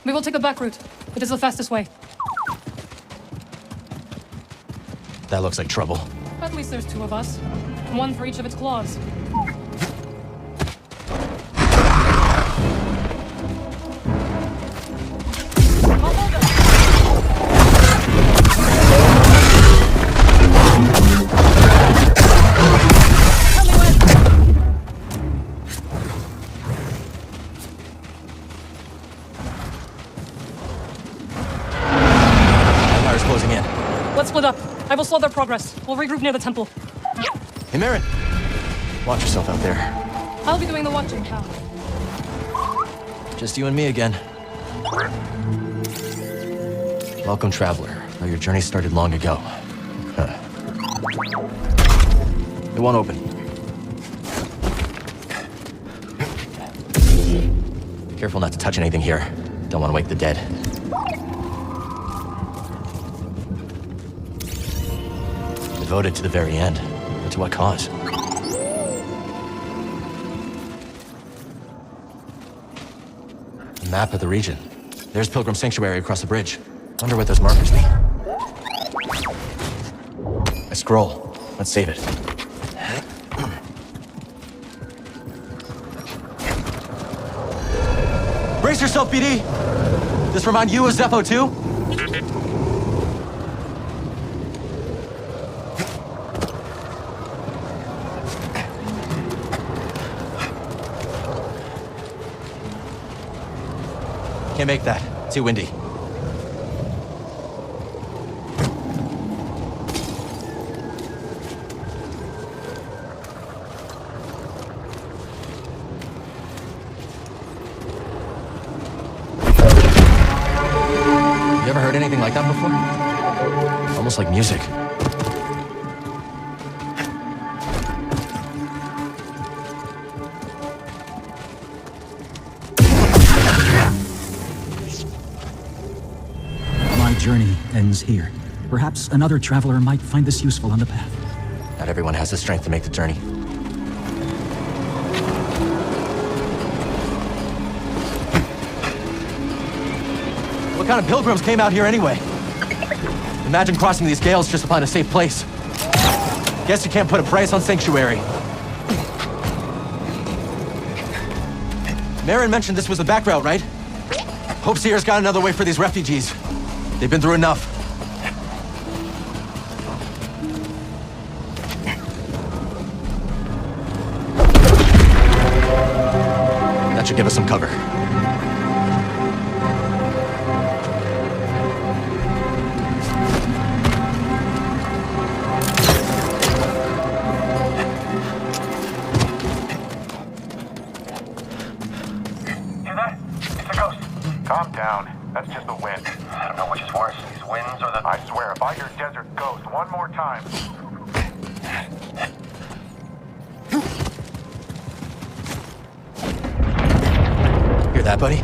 We will take the back route. It is the fastest way. That looks like trouble. At least there's two of us. One for each of its claws. Let's split up. I will slow their progress. We'll regroup near the temple. Hey, Marin. Watch yourself out there. I'll be doing the watching, pal. Just you and me again. Welcome, traveler. Though your journey started long ago. Huh. It won't open. Careful not to touch anything here. Don't want to wake the dead. Devoted to the very end. But to what cause? A map of the region. There's Pilgrim Sanctuary across the bridge. Wonder what those markers mean. A scroll. Let's save it. Brace yourself, BD! This remind you of Zepho too? Can't make that. Too windy. You ever heard anything like that before? Almost like music. Journey ends here. Perhaps another traveler might find this useful on the path. Not everyone has the strength to make the journey. What kind of pilgrims came out here anyway? Imagine crossing these gales just to find a safe place. Guess you can't put a price on sanctuary. Marin mentioned this was the back route, right? Hope Seer's got another way for these refugees. They've been through enough. That should give us some cover. Hear that? It's a ghost. Calm down. That's just the wind. I don't know which is worse, these winds or the... I swear, if I hear desert ghost one more time... Hear that, buddy?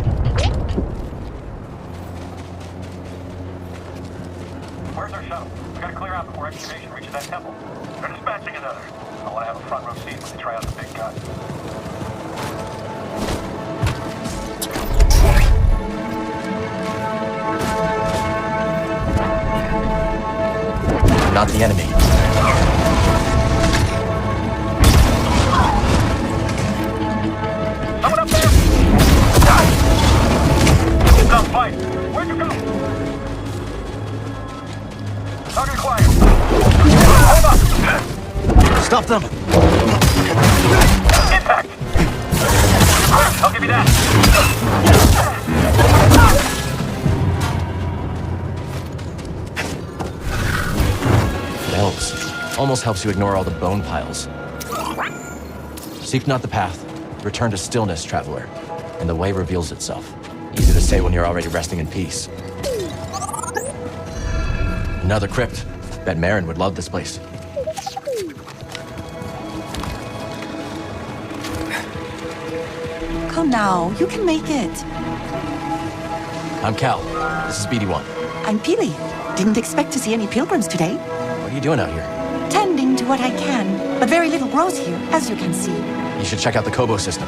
Where's our shuttle? We gotta clear out before excavation reaches that temple. They're dispatching another. I want to have a front row seat when they try out the big gun. Not the enemy. Someone up there! Stop fight! Where'd you go? Target acquired. Hold up! Stop them! Impact! I'll give you that! Almost helps you ignore all the bone piles. Seek not the path. Return to stillness, traveler, and the way reveals itself. Easy to say when you're already resting in peace. Another crypt. Bet Marin would love this place. Come now, you can make it. I'm Cal. This is BD1. I'm Peely. Didn't expect to see any pilgrims today. What are you doing out here? Tending to what I can, but very little grows here, as you can see. You should check out the Koboh system.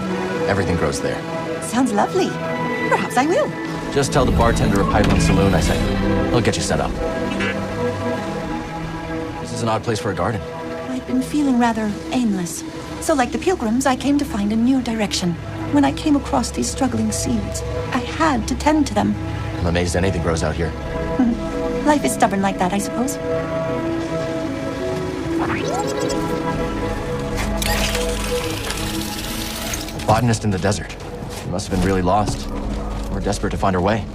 Everything grows there. Sounds lovely. Perhaps I will. Just tell the bartender of Pipeline Saloon I sent you. He'll get you set up. This is an odd place for a garden. I've been feeling rather aimless. So like the pilgrims, I came to find a new direction. When I came across these struggling seeds, I had to tend to them. I'm amazed anything grows out here. Life is stubborn like that, I suppose. A botanist in the desert. She must have been really lost. Or desperate to find her way.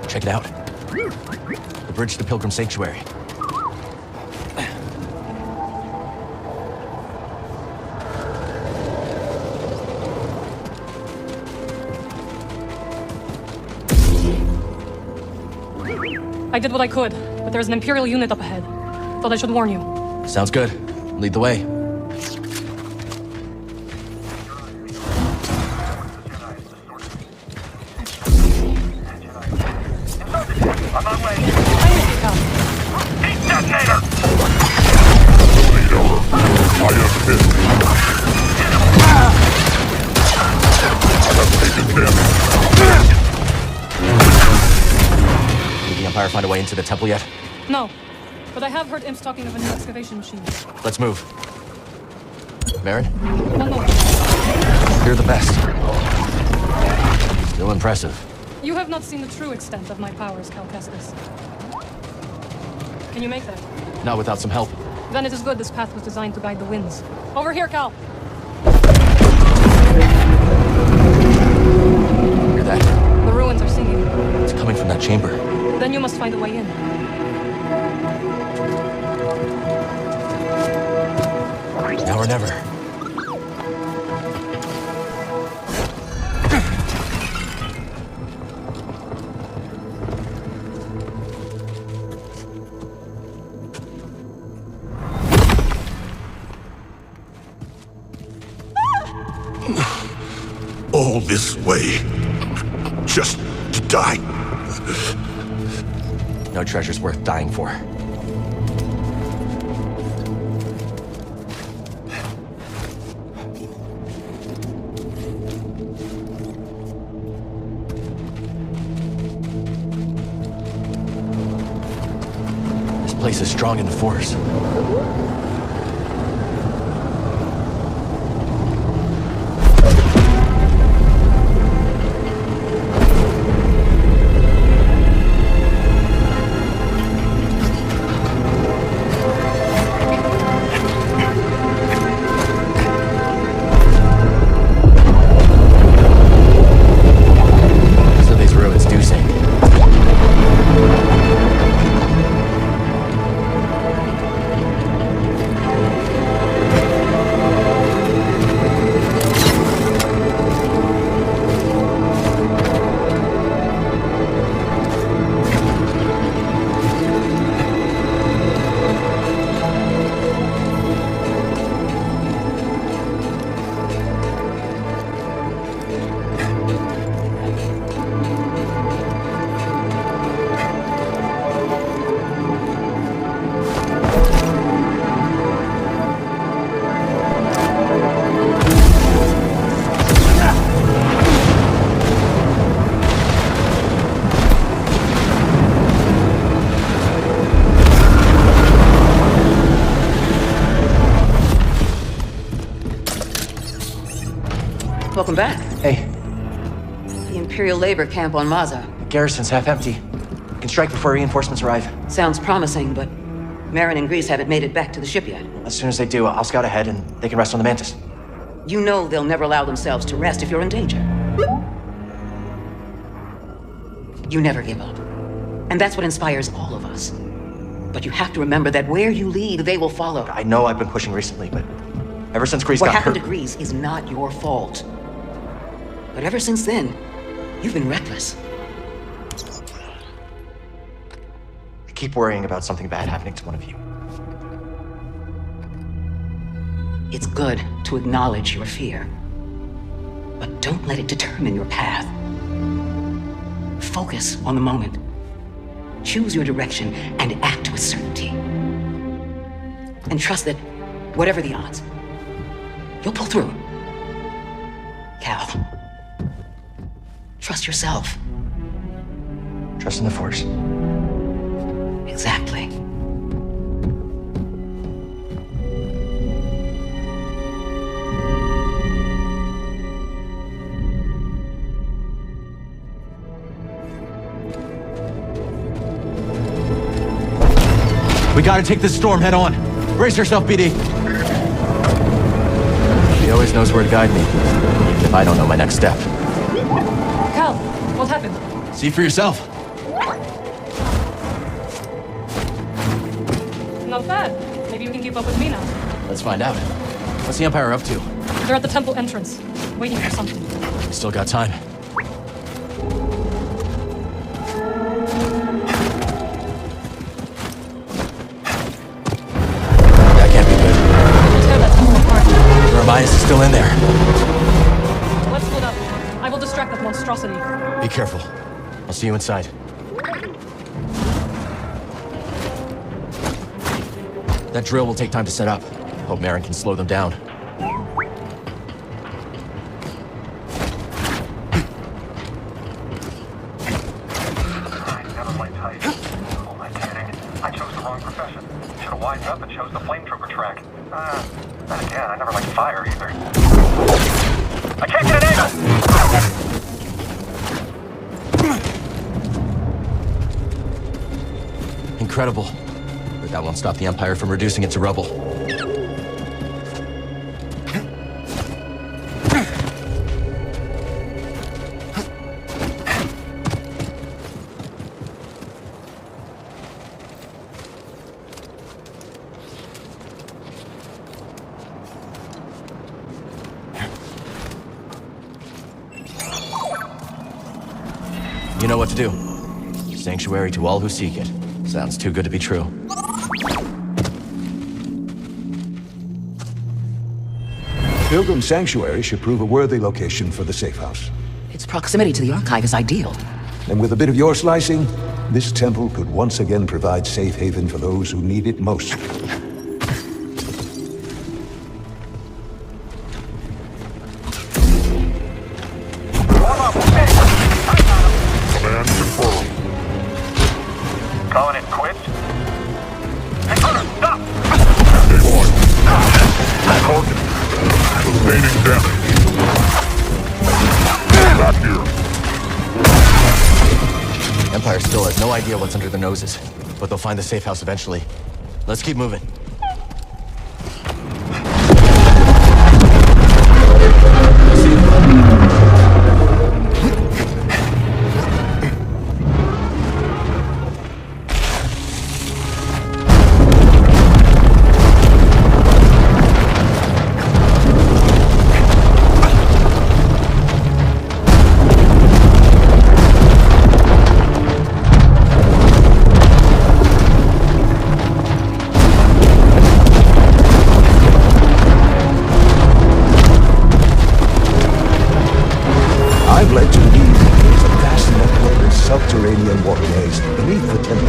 Check it out. The bridge to Pilgrim Sanctuary. I did what I could, but there's an Imperial unit up ahead. Thought I should warn you. Sounds good. Lead the way. I'm on way. Heat detonator! I have been. I have taken damage. Did the Empire find a way into the temple yet? No, but I have heard imps talking of a new excavation machine. Let's move. Marin? One moment. You're the best. Still impressive. You have not seen the true extent of my powers, Cal Kestis. Can you make that? Not without some help. Then it is good this path was designed to guide the winds. Over here, Cal! Hear that? The ruins are singing. It's coming from that chamber. Then you must find a way in. Now or never. All this way. Just to die. No treasure's worth dying for. This place is strong in the Force. Welcome back. Hey. The Imperial labor camp on Maza. The garrison's half empty. We can strike before reinforcements arrive. Sounds promising, but Marin and Grease haven't made it back to the ship yet. As soon as they do, I'll scout ahead and they can rest on the Mantis. You know they'll never allow themselves to rest if you're in danger. You never give up. And that's what inspires all of us. But you have to remember that where you lead, they will follow. I know I've been pushing recently, but ever since Grease got hurt... What happened to Grease is not your fault. But ever since then, you've been reckless. I keep worrying about something bad happening to one of you. It's good to acknowledge your fear. But don't let it determine your path. Focus on the moment. Choose your direction and act with certainty. And trust that, whatever the odds, you'll pull through. Cal, trust yourself. Trust in the Force. Exactly. We gotta take this storm head on. Brace yourself, BD. She always knows where to guide me, even if I don't know my next step. Cal, what happened? See for yourself. Not bad. Maybe you can keep up with me now. Let's find out. What's the Empire up to? They're at the temple entrance, waiting for something. We still got time. Bias is still in there. Let's split up. I will distract that monstrosity. Be careful. I'll see you inside. That drill will take time to set up. Hope Marin can slow them down. chose the wrong profession. Should have wised up and chose the flamethrower track. Then again, I never liked fire either. I can't get an angle! Incredible. But that won't stop the Empire from reducing it to rubble. You know what to do. Sanctuary to all who seek it. Sounds too good to be true. Pilgrim Sanctuary should prove a worthy location for the safe house. Its proximity to the Archive is ideal. And with a bit of your slicing, this temple could once again provide safe haven for those who need it most. Calling it quits? Intruder, stop! Target. Sustaining damage. Back here. Empire still has no idea what's under their noses, but they'll find the safe house eventually. Let's keep moving. I've led to believe that there's a vast network of subterranean waterways beneath the temple.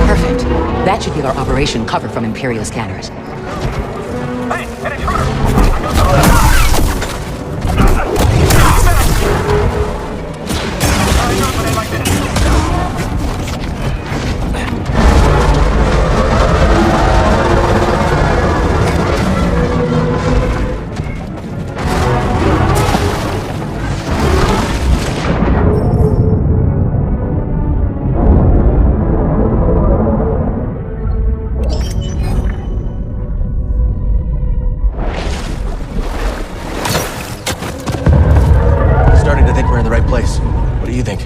Perfect. That should give our operation cover from Imperial scanners. Hey, an intruder! Starting to think we're in the right place. What do you think?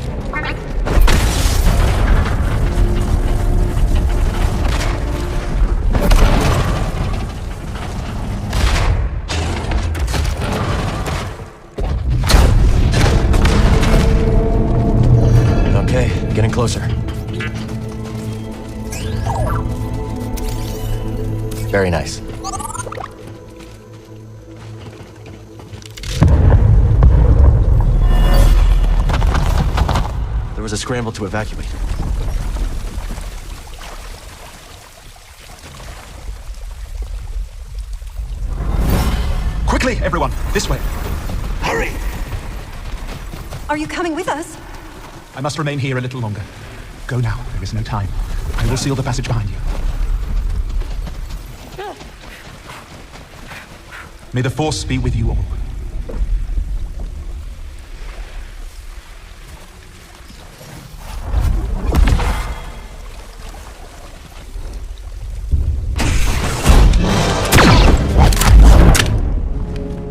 Okay, getting closer. Very nice. There was a scramble to evacuate. Quickly, everyone! This way! Hurry! Are you coming with us? I must remain here a little longer. Go now, there is no time. I will seal the passage behind you. May the Force be with you all.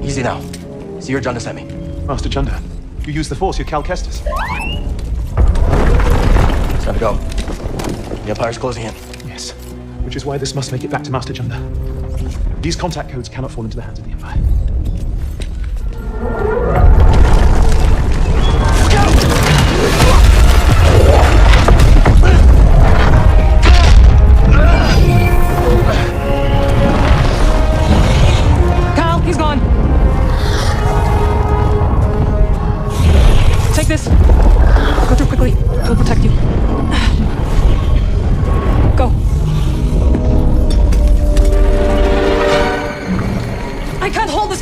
Easy now. See your Junda sent me. Master Junda, you use the Force, you're Cal Kestis. It's time to go. The Empire's closing in. Yes, which is why this must make it back to Master Junda. These contact codes cannot fall into the hands of the Empire. Kyle, he's gone. Take this. Go through quickly. We'll protect you. Go. I can't hold this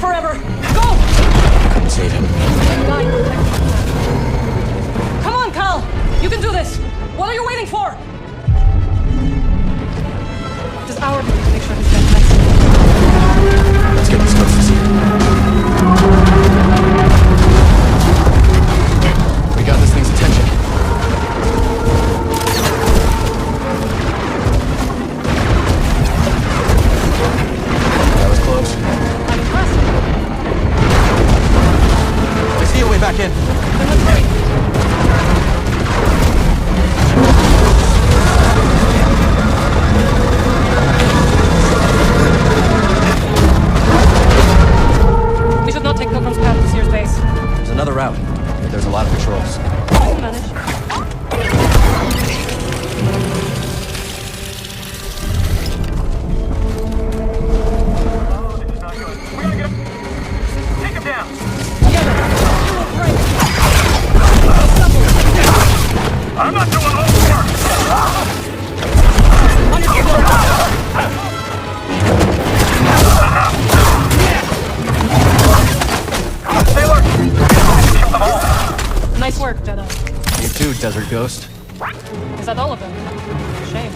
desert ghost. Is that all of them? Shame.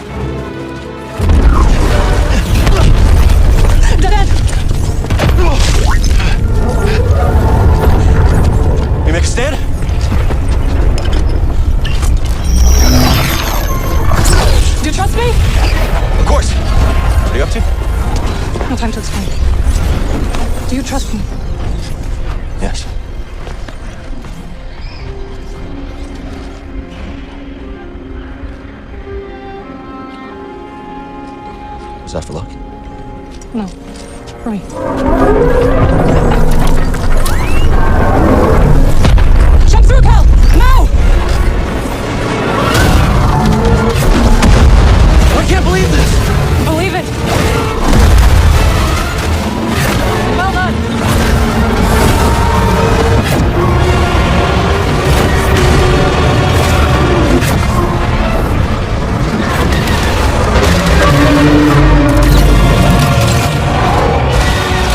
Dead end! You make a stand? Do you trust me? Of course. What are you up to? No time to explain. Do you trust me? Yes. Was that for luck? No. For me. Jump through, Cal! Now! I can't believe this! Believe it! Well done!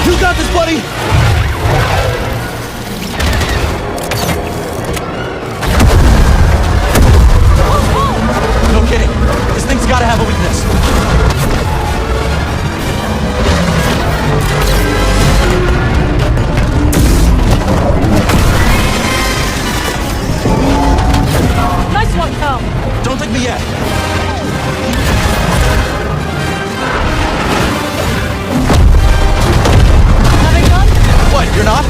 You got this, buddy! No kidding. This thing's gotta have a weakness. Nice one, Cal! Don't lick me yet. Having fun? What, you're not?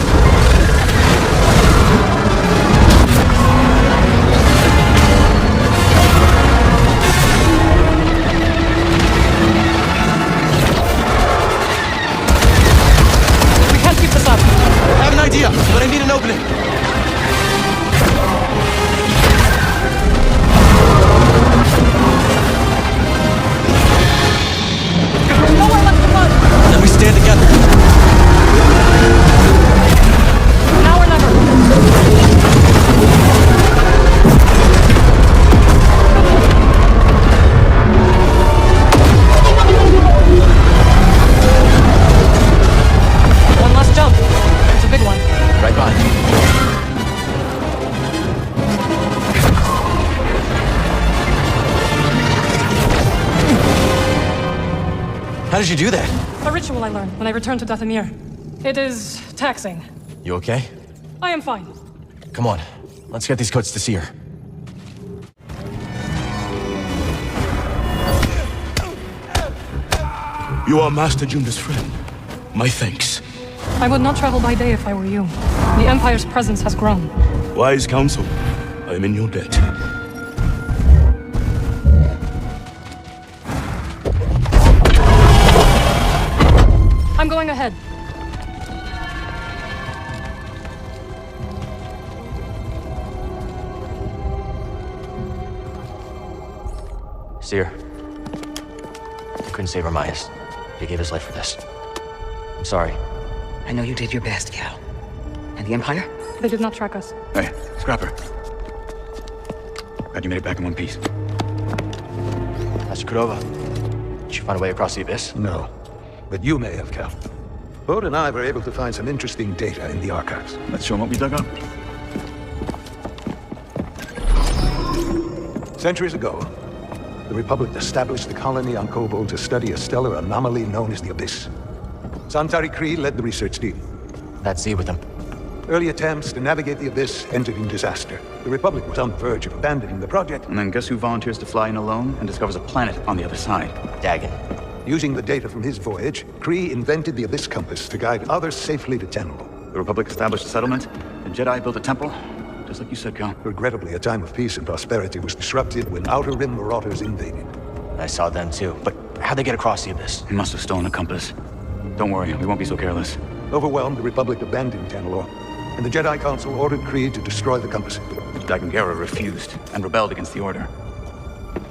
We can't keep this up. I have an idea, but I need an opening. Nowhere left to run! Then we stand together. Now or never. One last jump. It's a big one. Right behind you. How did you do that? A ritual I learned when I returned to Dathomir. It is taxing. You okay? I am fine. Come on. Let's get these coats to Seer. You are Master Junda's friend. My thanks. I would not travel by day if I were you. The Empire's presence has grown. Wise counsel. I am in your debt. I'm going ahead. Seer. Couldn't save Armias. He gave his life for this. I'm sorry. I know you did your best, Cal. And the Empire? They did not track us. Hey, Scrapper. Glad you made it back in one piece. Master Koboh, did you find a way across the abyss? No. But you may have, Cal. Bode and I were able to find some interesting data in the archives. Let's show them what we dug up. Centuries ago, the Republic established a colony on Koboh to study a stellar anomaly known as the Abyss. Santari Kree led the research team. That's Z with him. Early attempts to navigate the Abyss ended in disaster. The Republic was on the verge of abandoning the project. And then guess who volunteers to fly in alone and discovers a planet on the other side? Dagon. Using the data from his voyage, Kree invented the Abyss Compass to guide others safely to Tenel. The Republic established a settlement, the Jedi built a temple, just like you said, Cal. Regrettably, a time of peace and prosperity was disrupted when Outer Rim marauders invaded. I saw them too, but how'd they get across the abyss? He must have stolen a compass. Don't worry, we won't be so careless. Overwhelmed, the Republic abandoned Tenelor, and the Jedi Council ordered Kree to destroy the compass. Dagon Gera refused and rebelled against the Order.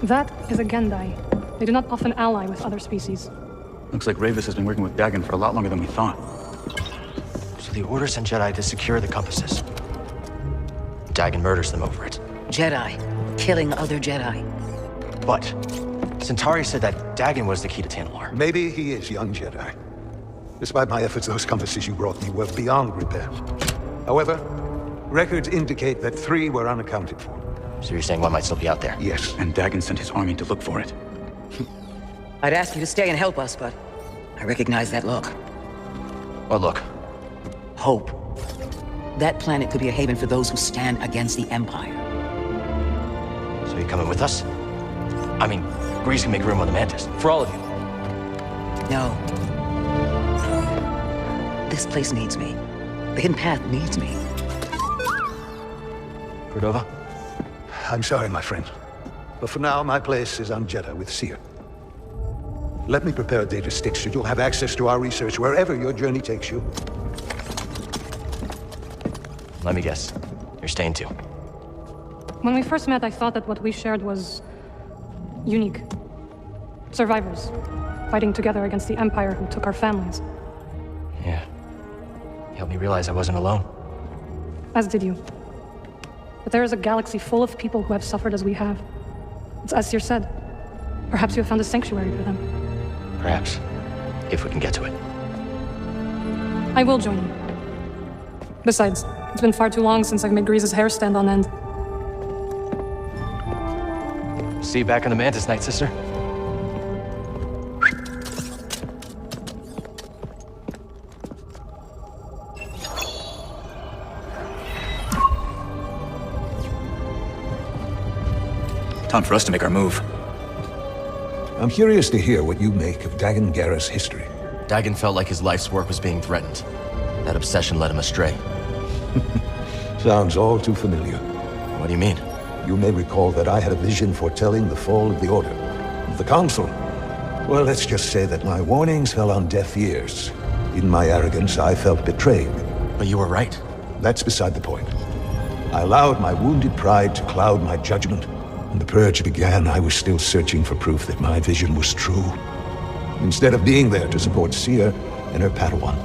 That is a Gendai. They do not often ally with other species. Looks like Ravis has been working with Dagon for a lot longer than we thought. So the Order sent Jedi to secure the compasses. Dagon murders them over it. Jedi. Killing other Jedi. But Centauri said that Dagon was the key to Tanalor. Maybe he is, young Jedi. Despite my efforts, those compasses you brought me were beyond repair. However, records indicate that 3 were unaccounted for. So you're saying one might still be out there? Yes. And Dagon sent his army to look for it. I'd ask you to stay and help us, but I recognize that look. What look? Hope. That planet could be a haven for those who stand against the Empire. So you coming with us? I mean, Grease can make room on the Mantis. For all of you. No. This place needs me. The Hidden Path needs me. Cordova? I'm sorry, my friend. But for now, my place is on Jeddah with Seer. Let me prepare a data stick so you'll have access to our research wherever your journey takes you. Let me guess. You're staying too. When we first met, I thought that what we shared was unique. Survivors, fighting together against the Empire who took our families. Yeah. You helped me realize I wasn't alone. As did you. But there is a galaxy full of people who have suffered as we have. It's as Seer said. Perhaps you have found a sanctuary for them. Perhaps. If we can get to it. I will join you. Besides, it's been far too long since I've made Grease's hair stand on end. See you back on the Mantis, Night Sister. Time for us to make our move. I'm curious to hear what you make of Dagon Gera's history. Dagon felt like his life's work was being threatened. That obsession led him astray. Sounds all too familiar. What do you mean? You may recall that I had a vision foretelling the fall of the Order. The Council. Well, let's just say that my warnings fell on deaf ears. In my arrogance, I felt betrayed. But you were right. That's beside the point. I allowed my wounded pride to cloud my judgment. When the purge began, I was still searching for proof that my vision was true. Instead of being there to support Seer and her Padawan.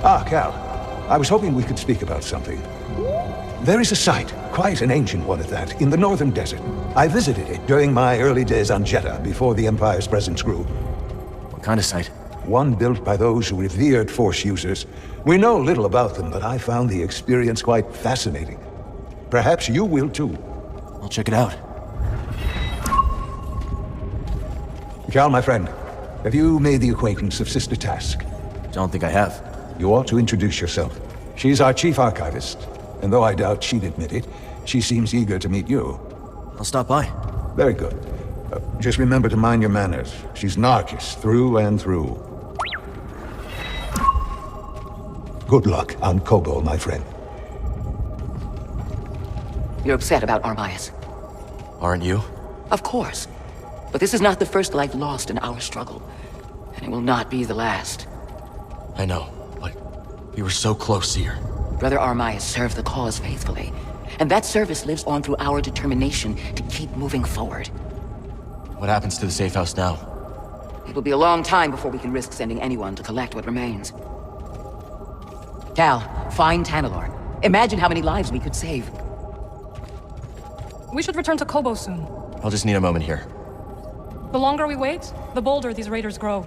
Ah, Cal. I was hoping we could speak about something. There is a site, quite an ancient one at that, in the northern desert. I visited it during my early days on Jeddah, before the Empire's presence grew. What kind of site? One built by those who revered Force users. We know little about them, but I found the experience quite fascinating. Perhaps you will too. I'll check it out. Cal, my friend, have you made the acquaintance of Sister Task? Don't think I have. You ought to introduce yourself. She's our chief archivist, and though I doubt she'd admit it, she seems eager to meet you. I'll stop by. Very good. Just remember to mind your manners. She's Narcus, through and through. Good luck on Koboh, my friend. You're upset about Armias. Aren't you? Of course. But this is not the first life lost in our struggle. And it will not be the last. I know, but we were so close here. Brother Armias served the cause faithfully. And that service lives on through our determination to keep moving forward. What happens to the safe house now? It will be a long time before we can risk sending anyone to collect what remains. Cal, find Tanalorr. Imagine how many lives we could save. We should return to Koboh soon. I'll just need a moment here. The longer we wait, the bolder these raiders grow.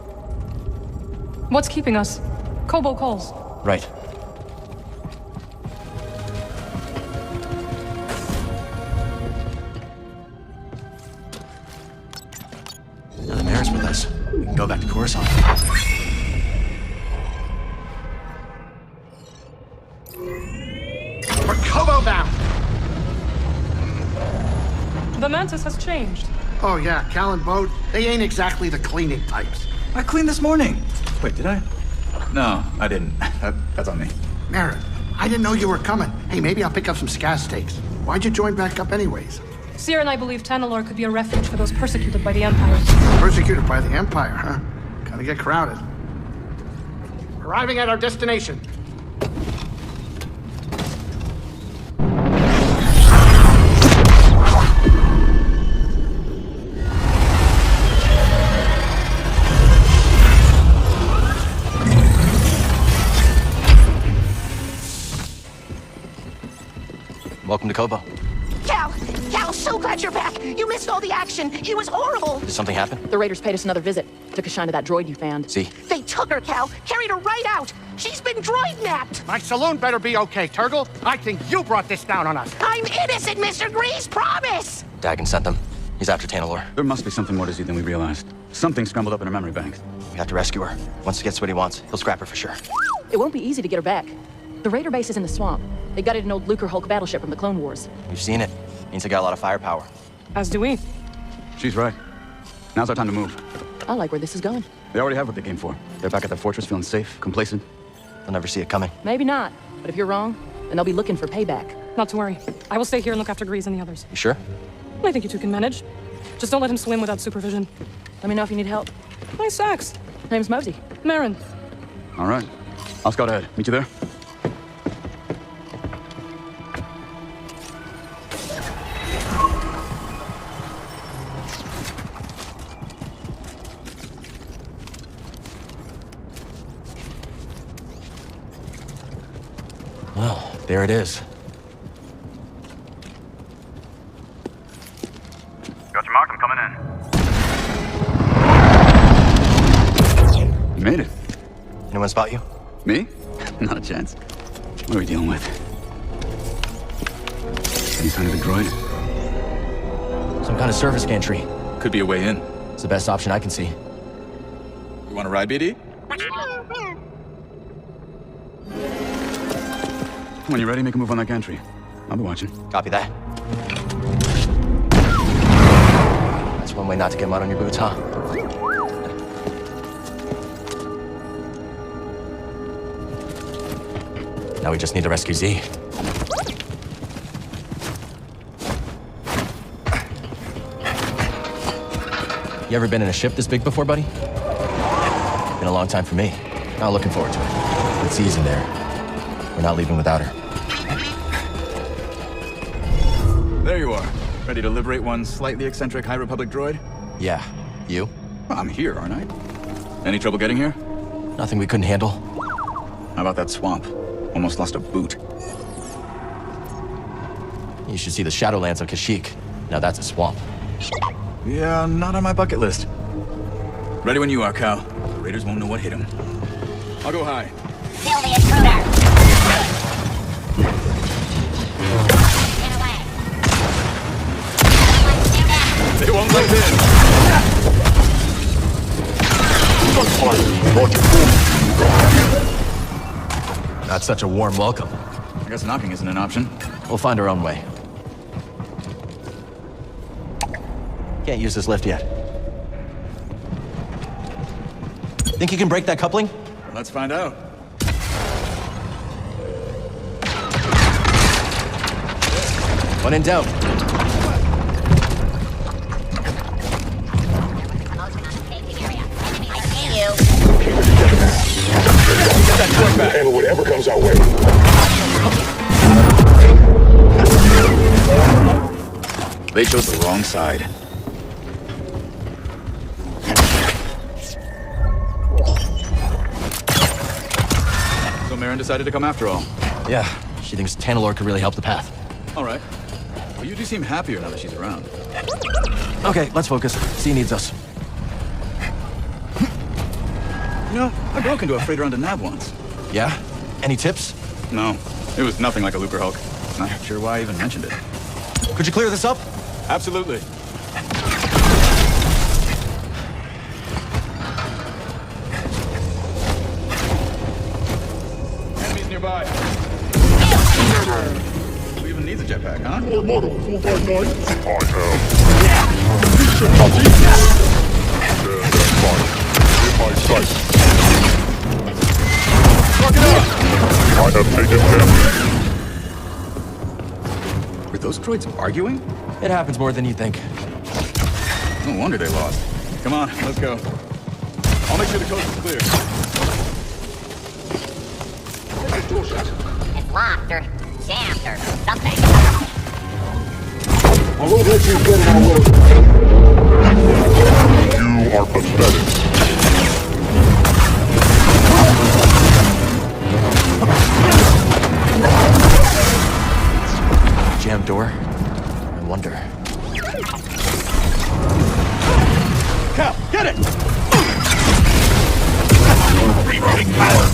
What's keeping us? Koboh calls. Right. Now the mayor's with us. We can go back to Coruscant. We're Koboh bound! The Mantis has changed. Oh yeah, Cal and Bode, they ain't exactly the cleaning types. I cleaned this morning. Wait, did I? No, I didn't. That's on me. Merritt, I didn't know you were coming. Hey, maybe I'll pick up some scat steaks. Why'd you join back up anyways? Seer and I believe Tanalorr could be a refuge for those persecuted by the Empire. Persecuted by the Empire, huh? Gotta get crowded. Arriving at our destination. Welcome to Koboh. Cal, Cal, so glad you're back. You missed all the action. It was horrible. Did something happen? The Raiders paid us another visit. Took a shine to that droid you found. See? They took her, Cal. Carried her right out. She's been droid napped. My saloon better be okay, Turgle. I think you brought this down on us. I'm innocent, Mr. Grease. Promise. Dagon sent them. He's after Tanalor. There must be something more to Z than we realized. Something scrambled up in her memory bank. We have to rescue her. Once he gets what he wants, he'll scrap her for sure. It won't be easy to get her back. The Raider base is in the swamp. They gutted an old Lucre Hulk battleship from the Clone Wars. We've seen it. Means they got a lot of firepower. As do we. She's right. Now's our time to move. I like where this is going. They already have what they came for. They're back at their fortress feeling safe, complacent. They'll never see it coming. Maybe not. But if you're wrong, then they'll be looking for payback. Not to worry. I will stay here and look after Grease and the others. You sure? I think you two can manage. Just don't let him swim without supervision. Let me know if you need help. Nice sax. Name's Mosey. Marin. All right. I'll scout ahead. Meet you there. Well, there it is. Got your mark, I'm coming in. You made it. Anyone spot you? Me? Not a chance. What are we dealing with? Any sign of the droid? Some kind of service gantry. Could be a way in. It's the best option I can see. You want to ride, BD? When you're ready, make a move on that gantry. I'll be watching. Copy that. That's one way not to get mud on your boots, huh? Now we just need to rescue Z. You ever been in a ship this big before, buddy? Been a long time for me. Not looking forward to it. But Z's in there. We're not leaving without her. There you are. Ready to liberate one slightly eccentric High Republic droid? Yeah. You? Well, I'm here, aren't I? Any trouble getting here? Nothing we couldn't handle. How about that swamp? Almost lost a boot. You should see the Shadowlands of Kashyyyk. Now that's a swamp. Yeah, not on my bucket list. Ready when you are, Cal. The Raiders won't know what hit them. I'll go high. Kill the intruder! Get away! They won't let in! Not such a warm welcome. I guess knocking isn't an option. We'll find our own way. Can't use this lift yet. Think you can break that coupling? Let's find out. When in doubt. Handle whatever comes our way. They chose the wrong side. So Marin decided to come after all. Yeah, she thinks Tanalor could really help the path. All right. Well, you do seem happier now that she's around. Okay, let's focus. Z needs us. You know, I broke into a freighter onto Nav once. Yeah? Any tips? No, it was nothing like a Lucre Hulk. Not sure why I even mentioned it. Could you clear this up? Absolutely. Enemies nearby. Who even needs a jetpack, huh? Or model 459. I am. Mission complete. That's fine. In my sight. Fuck it up! I have taken damage. Were those droids arguing? It happens more than you think. No wonder they lost. Come on, let's go. I'll make sure the coast is clear. It's locked or jammed or something. I won't let you get in our way. You are pathetic. Jammed door? I wonder. it! Rerouting power!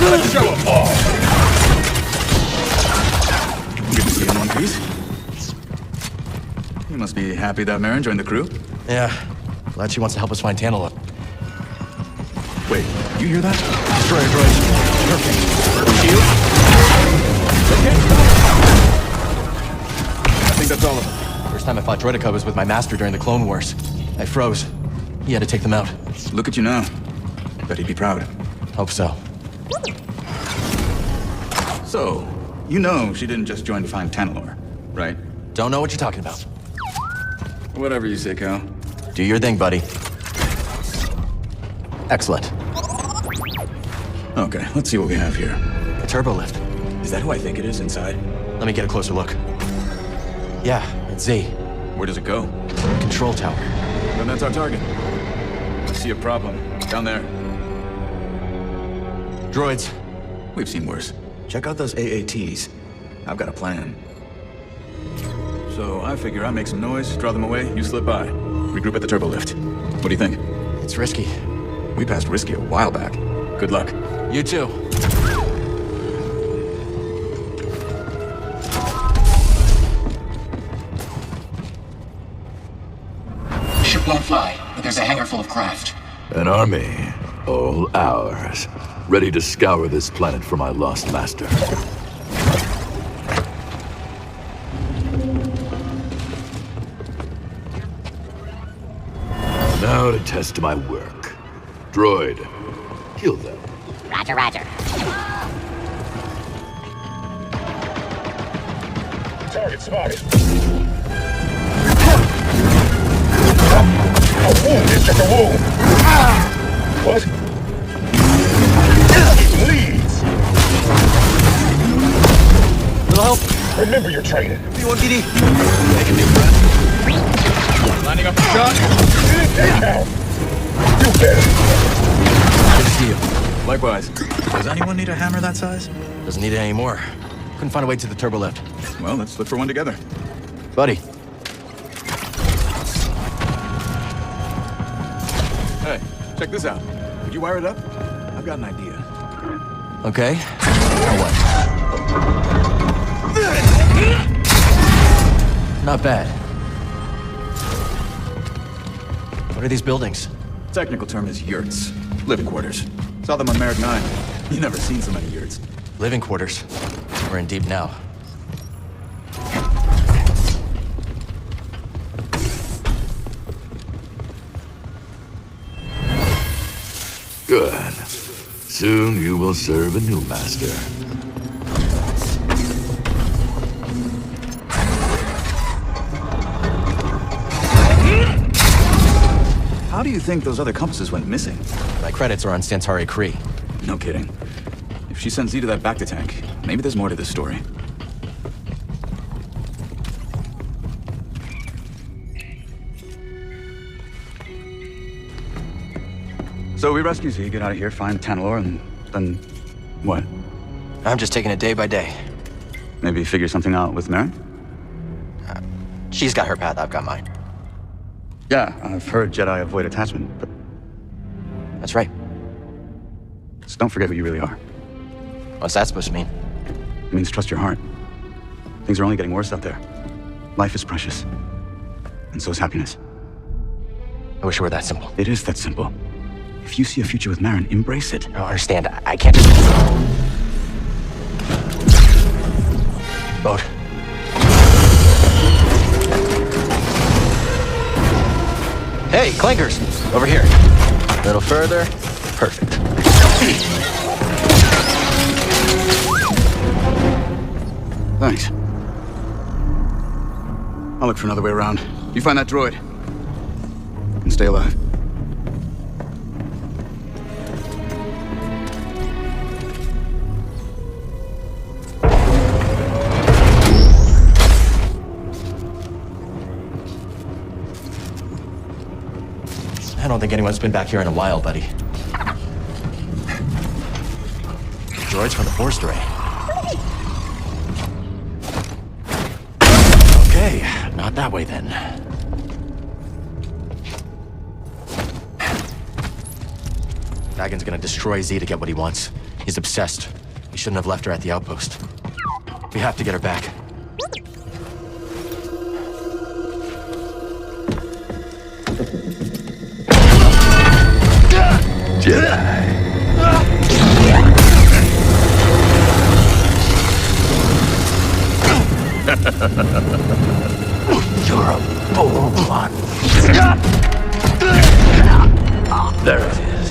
Let's show 'em all! Good to see you in one piece. You must be happy that Marin joined the crew? Yeah. Glad she wants to help us find Tantalus. Wait, you hear that? Destroyer droids. Perfect. Shield? I think that's all of them. First time I fought droideka was with my master during the Clone Wars. I froze. He had to take them out. Look at you now. Bet he'd be proud. Hope so. So, you know she didn't just join to find Tantalor, right? Don't know what you're talking about. Whatever you say, Cal. Do your thing, buddy. Excellent. Okay, let's see what we have here. A turbo lift. Is that who I think it is inside? Let me get a closer look. Yeah, it's Z. Where does it go? Control tower. Then that's our target. I see a problem. Down there. Droids. We've seen worse. Check out those AATs. I've got a plan. So I figure I make some noise, draw them away, you slip by. Regroup at the turbo lift. What do you think? It's risky. We passed risky a while back. Good luck. You too. Ship won't fly, but there's a hangar full of craft. An army, all ours, ready to scour this planet for my lost master. Now to test my work. Droid, kill them. Roger, roger. Target spotted. A wound is just a wound. What? It bleeds. Little help. Remember your training. B1PD. Take a deep breath. Lining up the shot. Take out. You better. Good to see you. Likewise. Does anyone need a hammer that size? Doesn't need it anymore. Couldn't find a way to the turbo lift. Well, let's look for one together. Buddy. Hey, check this out. Could you wire it up? I've got an idea. Okay. Now what? Not bad. What are these buildings? Technical term is yurts. Living quarters. Saw them on Merrick 9. You never seen so many yurts. Living quarters. We're in deep now. Good. Soon you will serve a new master. How do you think those other compasses went missing? My credits are on Stantari Kree. No kidding. If she sends Z to that Bacta tank, maybe there's more to this story. So we rescue Z, get out of here, find Tantalor, and then what? I'm just taking it day by day. Maybe figure something out with Marin? She's got her path, I've got mine. Yeah, I've heard Jedi avoid attachment, but... That's right. Just don't forget who you really are. What's that supposed to mean? It means trust your heart. Things are only getting worse out there. Life is precious. And so is happiness. I wish it were that simple. It is that simple. If you see a future with Marin, embrace it. I don't understand. I can't just... Boat. Hey, clankers! Over here. A little further. Perfect. Thanks. I'll look for another way around. You find that droid. And stay alive. I don't think anyone's been back here in a while, buddy. Droids from the Force Array. Okay, not that way then. Dagon's gonna destroy Z to get what he wants. He's obsessed. He shouldn't have left her at the outpost. We have to get her back. Jedi. You're a bold one. There it is.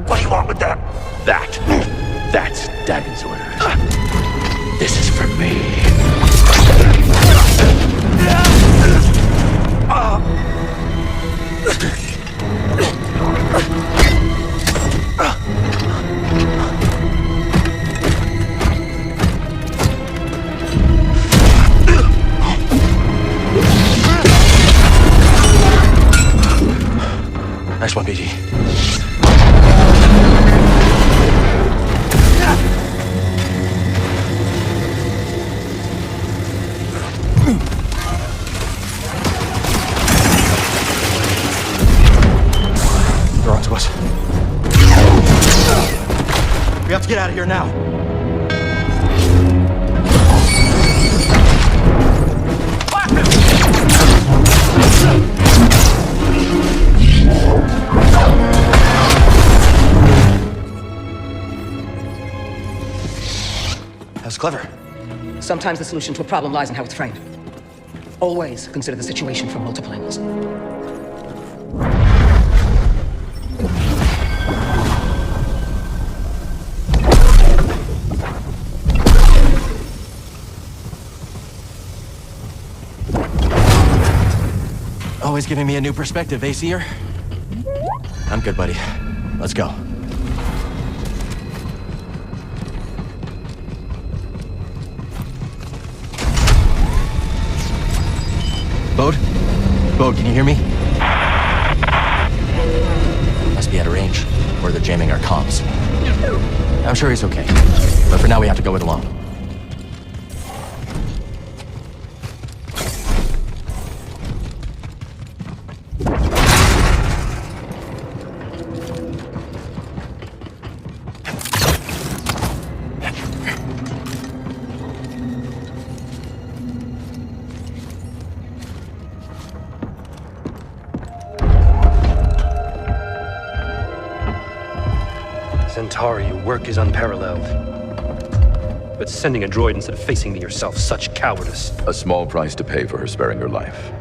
What do you want with that? That's Dagon's orders. This is for me. Nice one, BG. They're onto us. We have to get out of here now. That's clever. Sometimes the solution to a problem lies in how it's framed. Always consider the situation from multiple angles. Always giving me a new perspective, eh, Seer? I'm good, buddy. Let's go. Bode, can you hear me? Must be out of range, or they're jamming our comms. I'm sure he's okay, but for now we have to go it alone. Centauri, your work is unparalleled. But sending a droid instead of facing me yourself, such cowardice. A small price to pay for her sparing your life.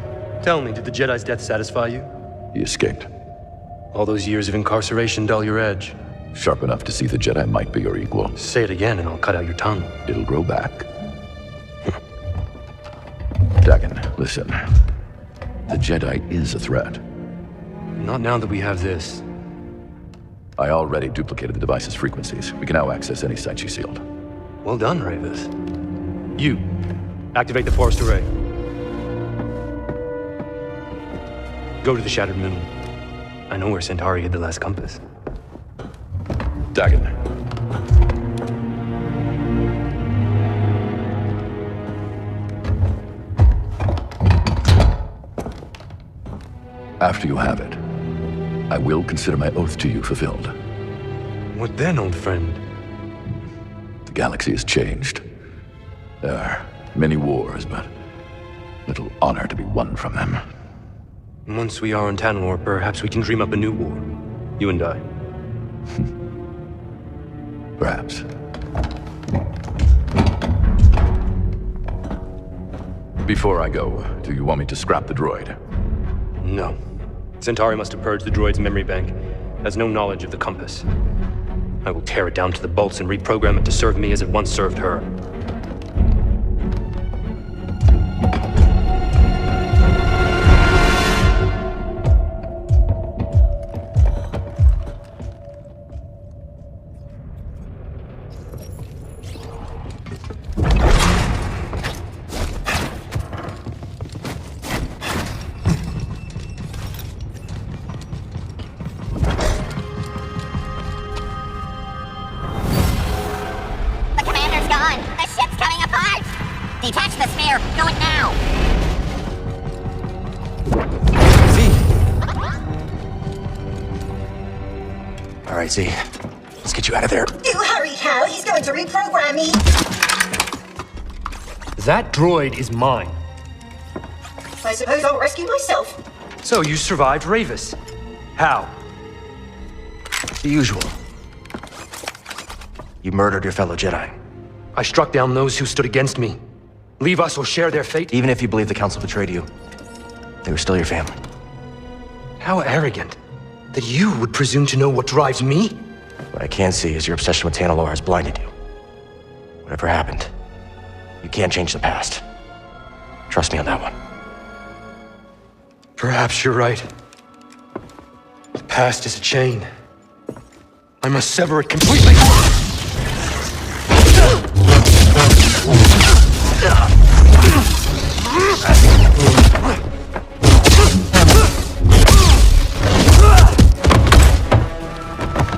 Tell me, did the Jedi's death satisfy you? He escaped. All those years of incarceration dull your edge. Sharp enough to see the Jedi might be your equal. Say it again and I'll cut out your tongue. It'll grow back. Dagon, listen. The Jedi is a threat. Not now that we have this. I already duplicated the device's frequencies. We can now access any site she sealed. Well done, Ravis. You, activate the forest array. Go to the shattered moon. I know where Centauri hid the last compass. Dagon. After you have it, I will consider my oath to you fulfilled. What then, old friend? The galaxy has changed. There are many wars, but little honor to be won from them. Once we are on Tanalor, perhaps we can dream up a new war. You and I. Perhaps. Before I go, do you want me to scrap the droid? No. Centauri must have purged the droid's memory bank. It has no knowledge of the compass. I will tear it down to the bolts and reprogram it to serve me as it once served her. right, Z. Let's get you out of there. Do hurry, Cal. He's going to reprogram me. That droid is mine. I suppose I'll rescue myself. So you survived Ravis. How? The usual. You murdered your fellow Jedi. I struck down those who stood against me. Leave us or share their fate? Even if you believe the Council betrayed you, they were still your family. How arrogant. That you would presume to know what drives me? What I can see is your obsession with Tanalorr has blinded you. Whatever happened, you can't change the past. Trust me on that one. Perhaps you're right. The past is a chain. I must sever it completely.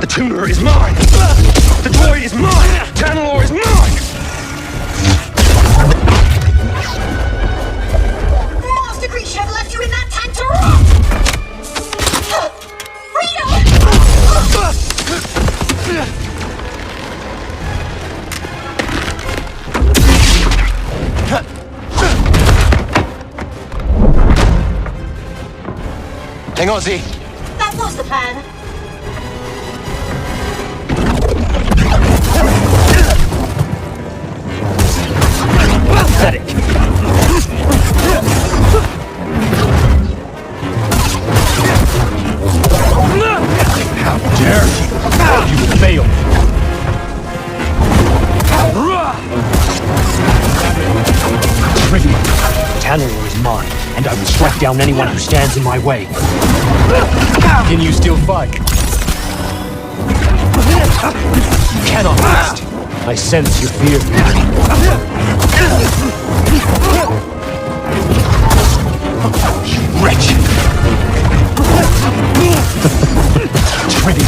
The tuner is mine! The droid is mine! Tanalorr is mine! Master Creed should have left you in that tank to rot! Hang on, Z. That was the plan. Pathetic. How dare you! You failed. Trivia. Tanalorr is mine, and I will strike down anyone who stands in my way. Can you still fight? You cannot rest. I sense your fear. You wretch! Trivia.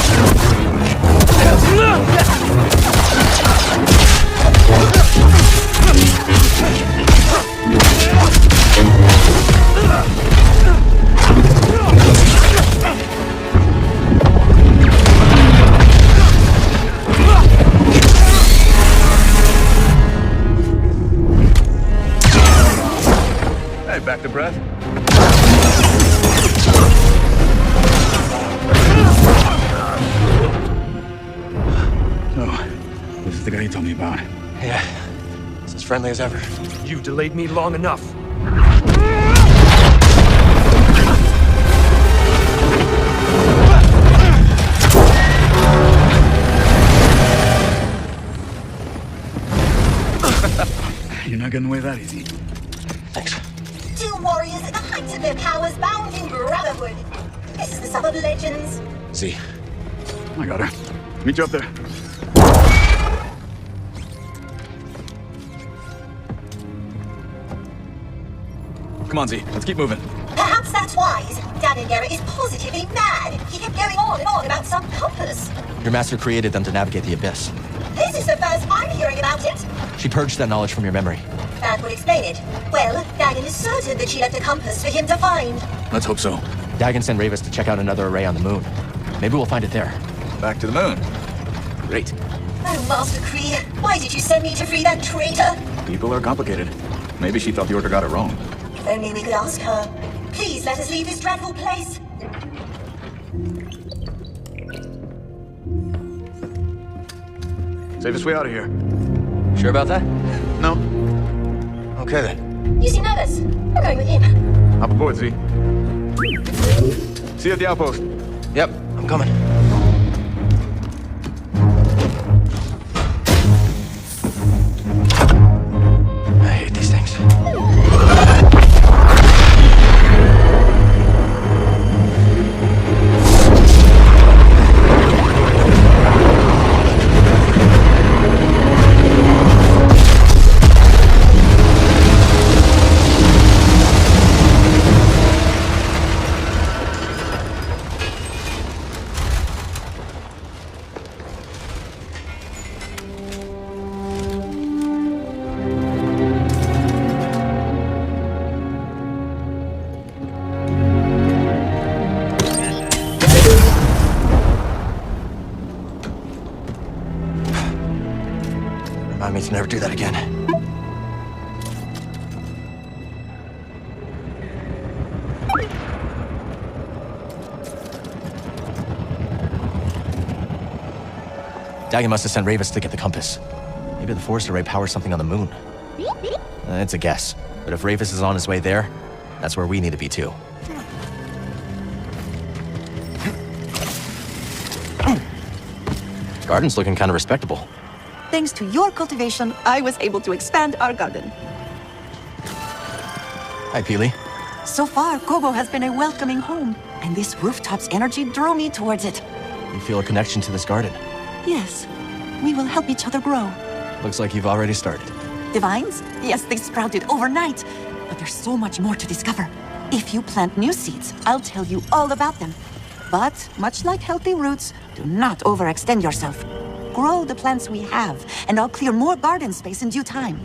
Hey, back to breath. Oh, this is the guy you told me about. Yeah, it's as friendly as ever. You delayed me long enough. You're not getting away that easy. Thanks. Two warriors at the height of their powers bound in brotherhood. This is the sum of legends. Z. I got her. Meet you up there. Come on, Z. Let's keep moving. Perhaps that's wise. Daniel Garrett is positively mad. He kept going on and on about some compass. Your master created them to navigate the Abyss. This is the first I'm hearing about it. She purged that knowledge from your memory. That would explain it. Well, Dagon is certain that she left a compass for him to find. Let's hope so. Dagon sent Ravis to check out another array on the moon. Maybe we'll find it there. Back to the moon. Great. Oh, Master Kree, why did you send me to free that traitor? People are complicated. Maybe she thought the Order got it wrong. If only we could ask her. Please let us leave this dreadful place. Safest way out of here. Sure about that? No. Okay then. You seem nervous. We're going with him. Hop aboard, Z. See you at the outpost. Yep, I'm coming. I hate these things. me to never do that again. Dagon must have sent Ravis to get the compass. Maybe the force array powers something on the moon. It's a guess. But if Ravis is on his way there, that's where we need to be too. Garden's looking kind of respectable. Thanks to your cultivation, I was able to expand our garden. Hi, Peely. So far, Koboh has been a welcoming home, and this rooftop's energy drew me towards it. You feel a connection to this garden? Yes, we will help each other grow. Looks like you've already started. Divines? Yes, they sprouted overnight, but there's so much more to discover. If you plant new seeds, I'll tell you all about them. But, much like healthy roots, do not overextend yourself. Grow the plants we have, and I'll clear more garden space in due time.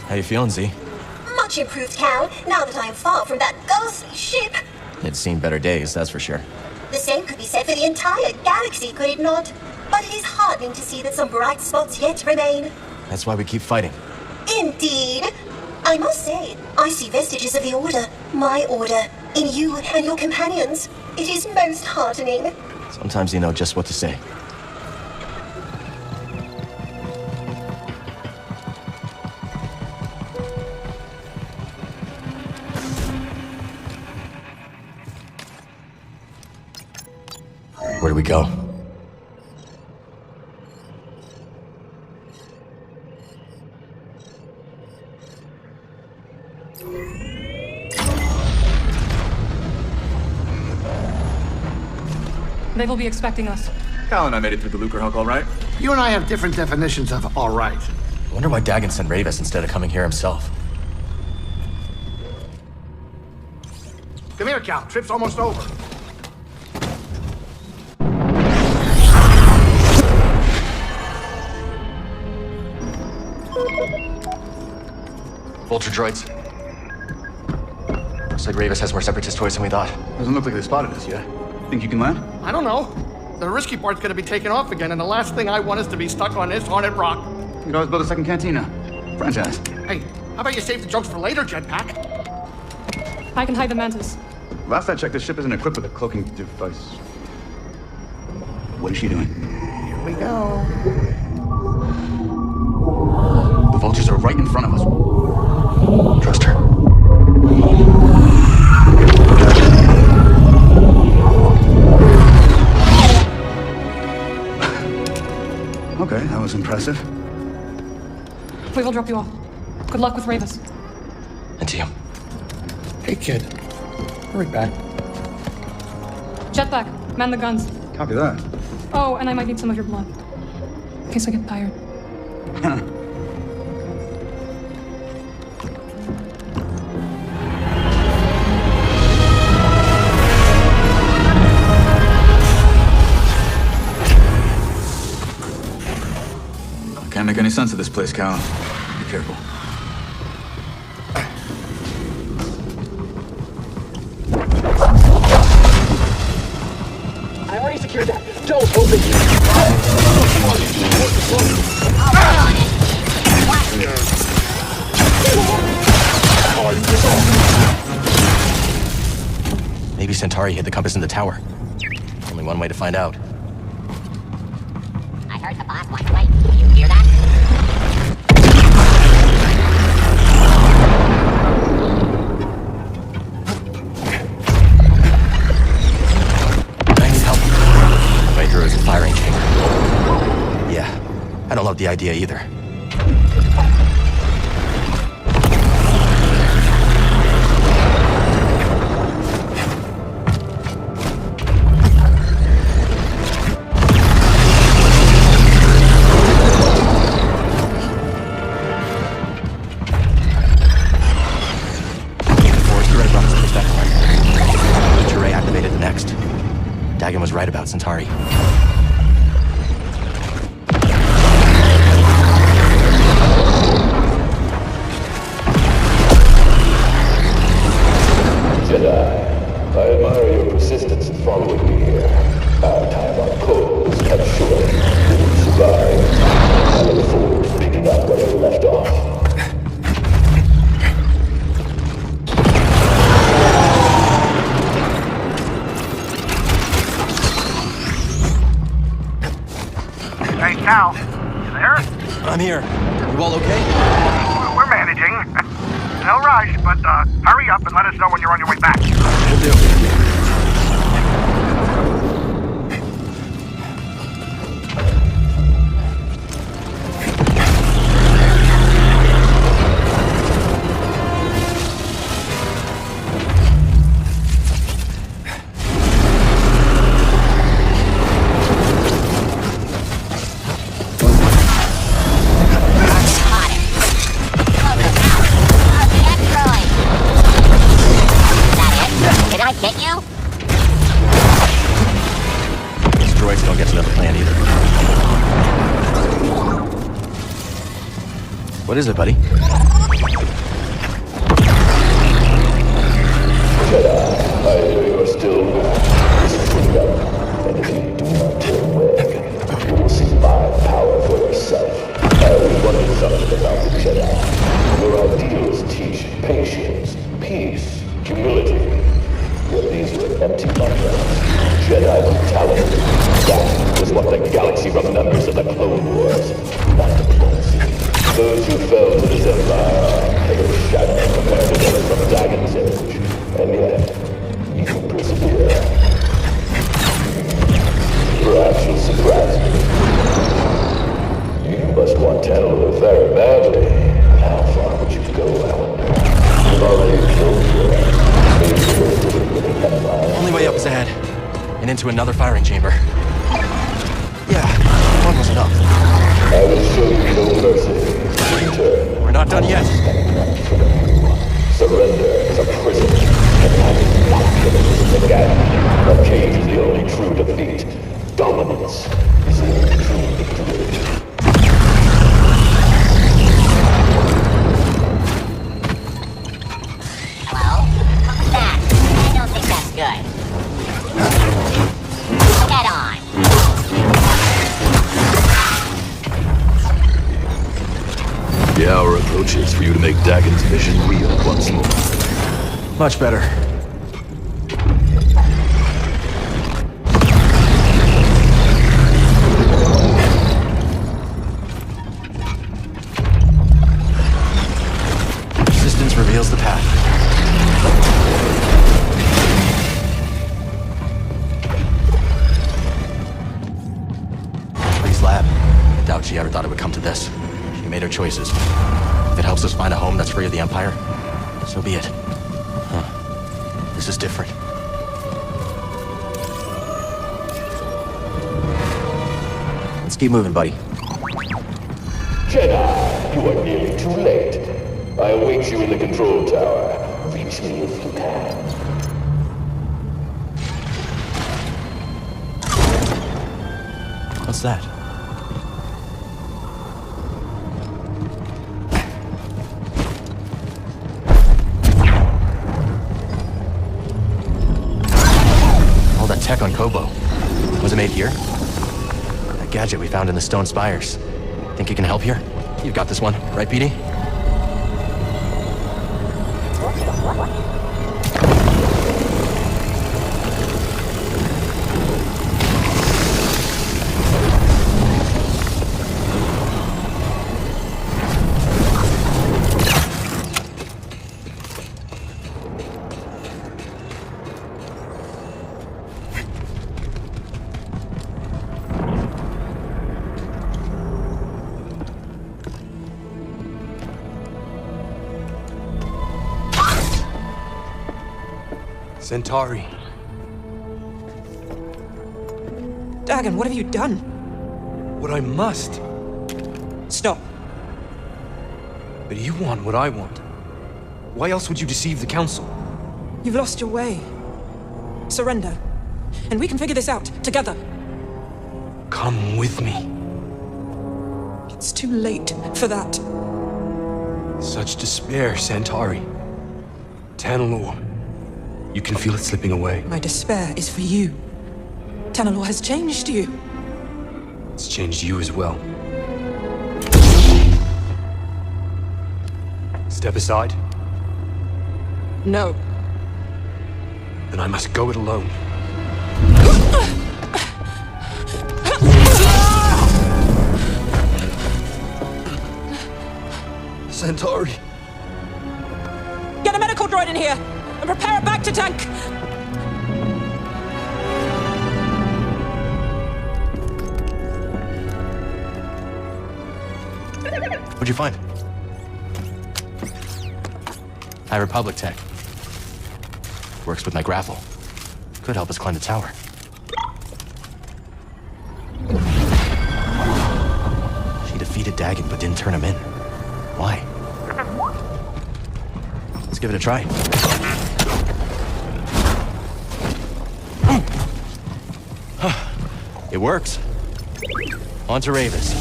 How you feeling, Z? Much improved, Cal, now that I'm far from that ghostly ship. It's seen better days, that's for sure. The same could be said for the entire galaxy, could it not? But it is heartening to see that some bright spots yet remain. That's why we keep fighting. Indeed. I must say, I see vestiges of the Order, my Order, in you and your companions. It is most heartening. Sometimes you know just what to say. Where do we go? They will be expecting us. Cal and I made it through the Lucre Hulk all right. You and I have different definitions of all right. I wonder why Dagon sent Ravis instead of coming here himself. Come here, Cal. Trip's almost over. Vulture droids. Looks like Ravis has more separatist toys than we thought. Doesn't look like they spotted us yet. Think you can land? I don't know. The risky part's gonna be taken off again, and the last thing I want is to be stuck on this haunted rock. You could always build a second cantina. Franchise. Hey, how about you save the jokes for later, Jetpack? I can hide the mantis. Last I checked, the ship isn't equipped with a cloaking device. What is she doing? Here we go. The vultures are right in front of us. Trust her. Okay, that was impressive. We will drop you off. Good luck with Ravis. And to you. Hey, kid. Hurry back. Jetpack, man the guns. Copy that. Oh, and I might need some of your blood. In case I get tired. Can't make any sense of this place, Cal. Be careful. I already secured that. Don't open it. Maybe Centauri hid the compass in the tower. Only one way to find out. I heard the boss wants light. Do you hear that? I need help. Vader is a firing chamber. Yeah, I don't love the idea either. Dagon was right about Centauri. Cal, you there? I'm here. You all okay? We're managing. No rush, but hurry up and let us know when you're on your way back. Will do. What is it, buddy? Jedi, I hear you are still freed up, and if you do not turn away, you will see my power for yourself. I always wondered something about the Jedi. Your ideals teach patience, peace, humility. Yet these were empty mantras. Jedi brutality. That was what the galaxy remembers of the Clone Wars, not diplomacy. Those who fell to this empire are pale shadow compared to those from Dagon's age, and yet you persevere. Perhaps you'll surprise me. You must want to handle her very badly. How far would you go, I wonder? You've already killed her. Maybe you're living with the empire. Only way up is ahead, and into another firing chamber. Yeah, one was enough. I will show you no mercy. Return. We're not done yet. Surrender is a prison, and that is not killing again. A cage is the only true defeat. Dominance is the only true victory. Hello? What's that? I don't think that's good. Get on. The hour approaches for you to make Dagon's mission real once more. Much better. Resistance reveals the path. Freeze lab. I doubt she ever thought it would come to this. Made her choices. If it helps us find a home that's free of the Empire, so be it. Huh. This is different. Let's keep moving, buddy. Jedi, you are nearly too late. I await you in the control tower. Reach me if you can. What's that? Tech on Koboh. Was it made here? That gadget we found in the stone spires. Think you can help here? You've got this one, right, PD? Centauri. Dagon, what have you done? What I must. Stop. But you want what I want. Why else would you deceive the Council? You've lost your way. Surrender. And we can figure this out, together. Come with me. It's too late for that. Such despair, Centauri. Tanalor. You can feel it slipping away. My despair is for you. Tanalor has changed you. It's changed you as well. Step aside. No. Then I must go it alone. Centauri. Get a medical droid in here and prepare a back to tank. What'd you find? High Republic tech. Works with my grapple. Could help us climb the tower. She defeated Dagon but didn't turn him in. Why? Let's give it a try. It works. On to Ravis.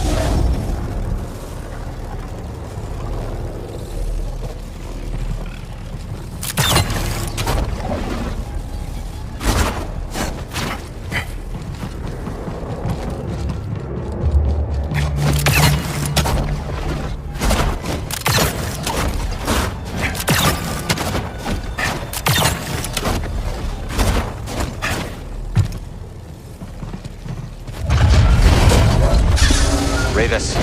Ravis.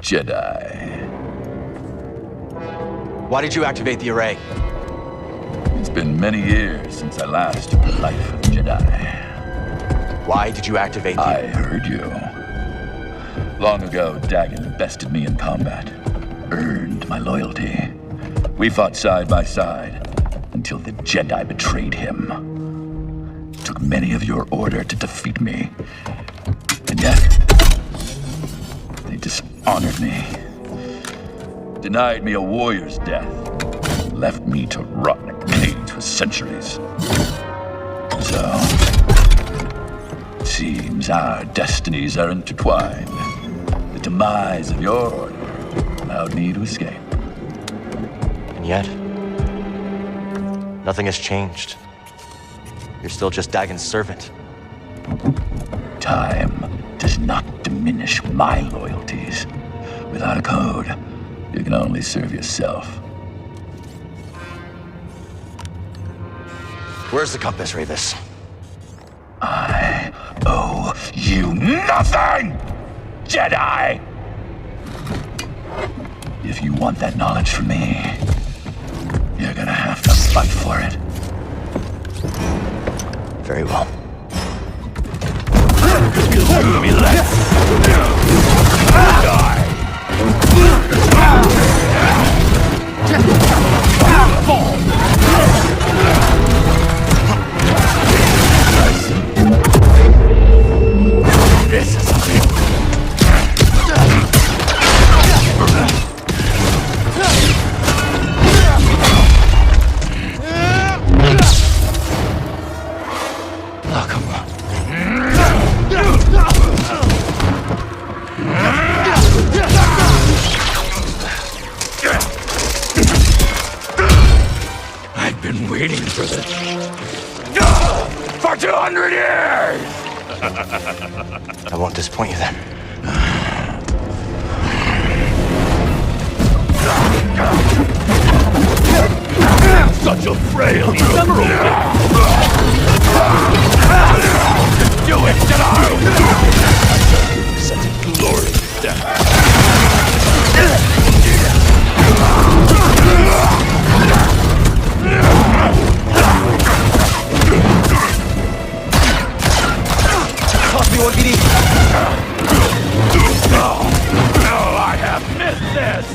Jedi. Why did you activate the array? It's been many years since I last took the life of a Jedi. Why did you activate the... I heard you. Long ago, Dagon bested me in combat. Earned my loyalty. We fought side by side until the Jedi betrayed him. Took many of your order to defeat me. And yet, they dishonored me. Denied me a warrior's death. Left me to rot in a cage for centuries. So, it seems our destinies are intertwined. The demise of your order allowed me to escape. And yet, nothing has changed. You're still just Dagon's servant. Time does not diminish my loyalties. Without a code, you can only serve yourself. Where's the compass, Ravis? I owe you nothing, Jedi! If you want that knowledge from me, you're gonna have to fight for it. Very well. This is oh, come on. I've been waiting for this for 200 years! I won't disappoint you then. Such a frail, ephemeral thing! Do it, Jedi! Such a glorious death. Toss me one, BD. No, I have missed this!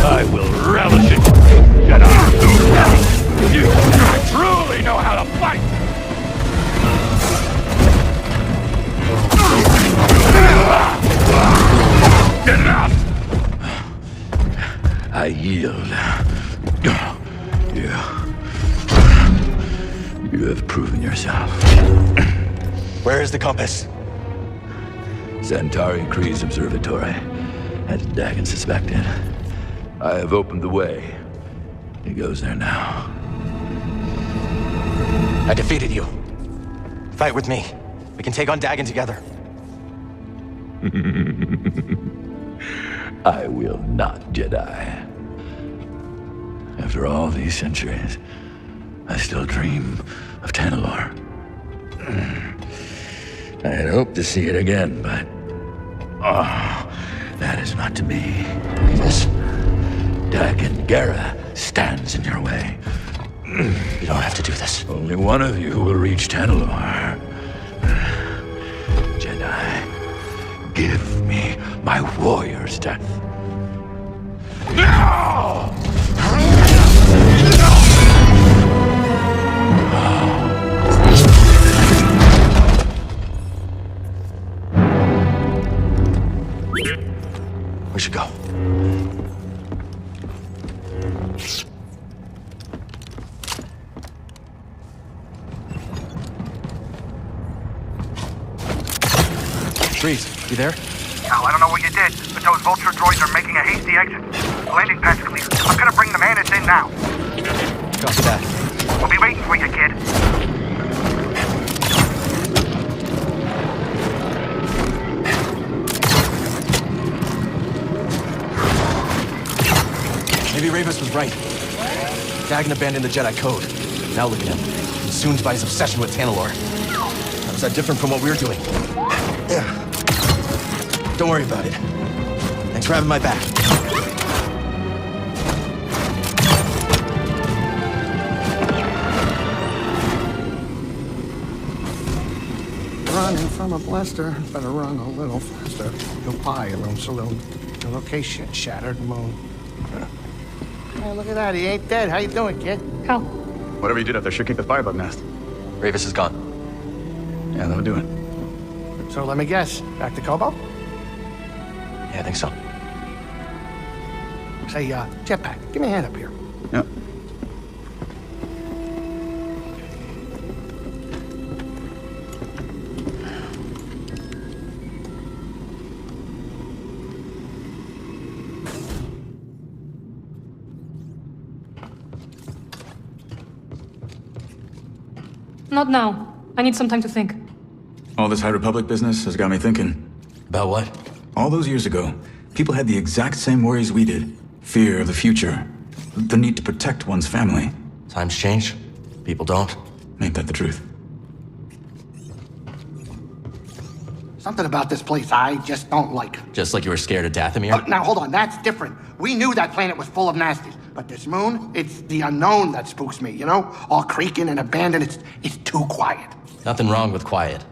I will relish it, Jedi! You truly know how to fight! Enough! I yield. You have proven yourself. Where is the compass? Centauri Kree's observatory, as Dagon suspected. I have opened the way. He goes there now. I defeated you. Fight with me. We can take on Dagon together. I will not, Jedi. After all these centuries, I still dream of Tanalorr. I had hoped to see it again, but... that is not to be. This Dagan Gera stands in your way. You don't have to do this. Only one of you will reach Tanalorr. Jedi, give me my warrior's death. Now! We should go. Trees, you there? Cal, I don't know what you did, but those vulture droids are making a hasty exit. Landing pad's clear. I'm gonna bring the Mantis in now. Copy that. We'll be waiting for you, kid. Maybe Ravis was right. Dagan abandoned the Jedi Code. Now look at him, consumed by his obsession with Tanalorr. How is that different from what we're doing? Yeah. Don't worry about it. Thanks for having my back. Running from a blaster, better run a little faster. You'll pie a room saloon. The location shattered moon. Hey, look at that. He ain't dead. How you doing, kid? Cal. Whatever you did up there should kick the firebug nest. Ravis is gone. Yeah, that'll do it. So let me guess. Back to Koboh? Yeah, I think so. Say, jetpack, give me a hand up here. Yep. Not now. I need some time to think. All this High Republic business has got me thinking. About what? All those years ago, people had the exact same worries we did. Fear of the future. The need to protect one's family. Times change. People don't. Ain't that the truth? Something about this place I just don't like. Just like you were scared of Dathomir? Now, hold on. That's different. We knew that planet was full of nasties. But this moon, it's the unknown that spooks me, you know? All creaking and abandoned. It's too quiet. Nothing wrong with quiet.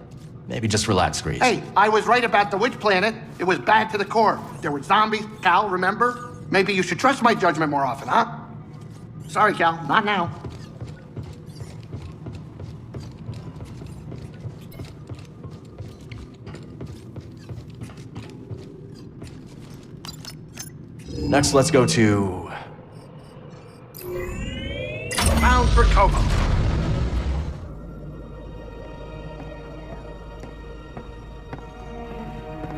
Maybe just relax, Grease. Hey, I was right about the witch planet. It was bad to the core. There were zombies. Cal, remember? Maybe you should trust my judgment more often, huh? Sorry, Cal. Not now. Next, let's go to... Bound for Koboh.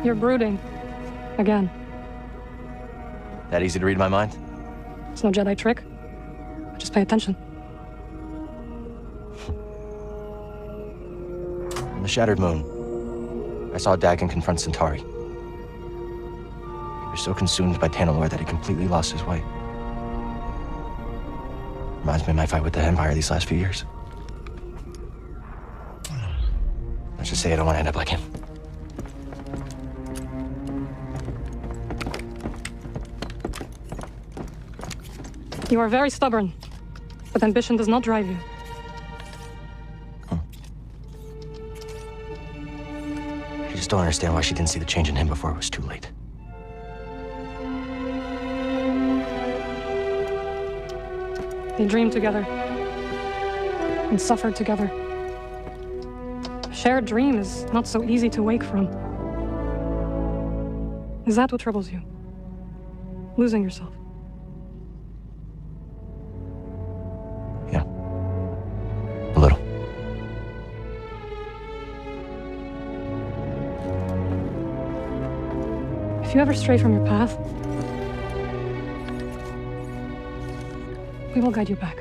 You're brooding. Again. That easy to read my mind? It's no Jedi trick. Just pay attention. On the Shattered Moon, I saw Dagan confront Centauri. He was so consumed by Tanalorr that he completely lost his way. Reminds me of my fight with the Empire these last few years. Let's just say I don't want to end up like him. You are very stubborn, but ambition does not drive you. I just don't understand why she didn't see the change in him before it was too late. They dreamed together and suffered together. A shared dream is not so easy to wake from. Is that what troubles you? Losing yourself? Yeah. A little. If you ever stray from your path, we will guide you back.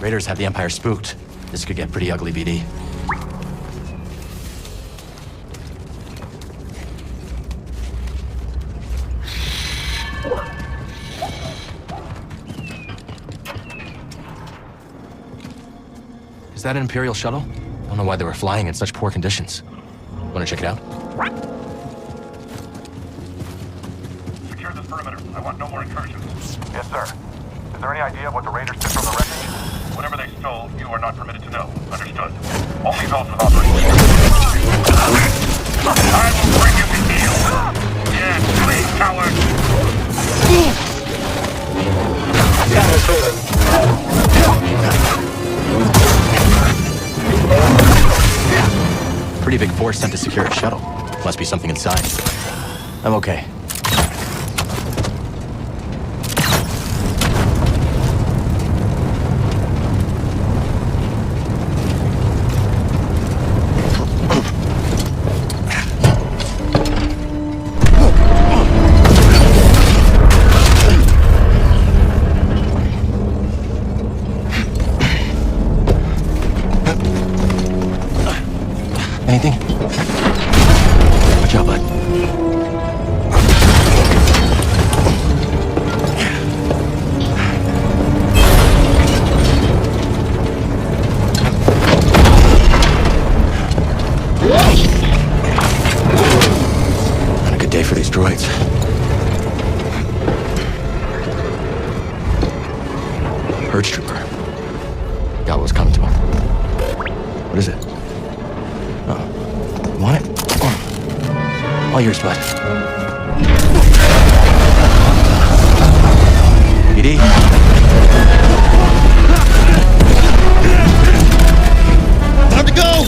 Raiders have the Empire spooked. This could get pretty ugly, BD. Is that an Imperial shuttle? I don't know why they were flying in such poor conditions. Want to check it out? Secure this perimeter. I want no more incursions. Yes, sir. Is there any idea what the Raiders took from the wreckage? Whatever they stole, you are not permitted to know. Understood. Only those with authorization. I will bring you to heel. Yes, please, coward. Pretty big force sent to secure a shuttle. Must be something inside. I'm okay. Anything? Watch out, bud. Not a good day for these droids. Purge trooper. Got what was coming to him. What is it? Want it? All yours, bud. BD? Time to go!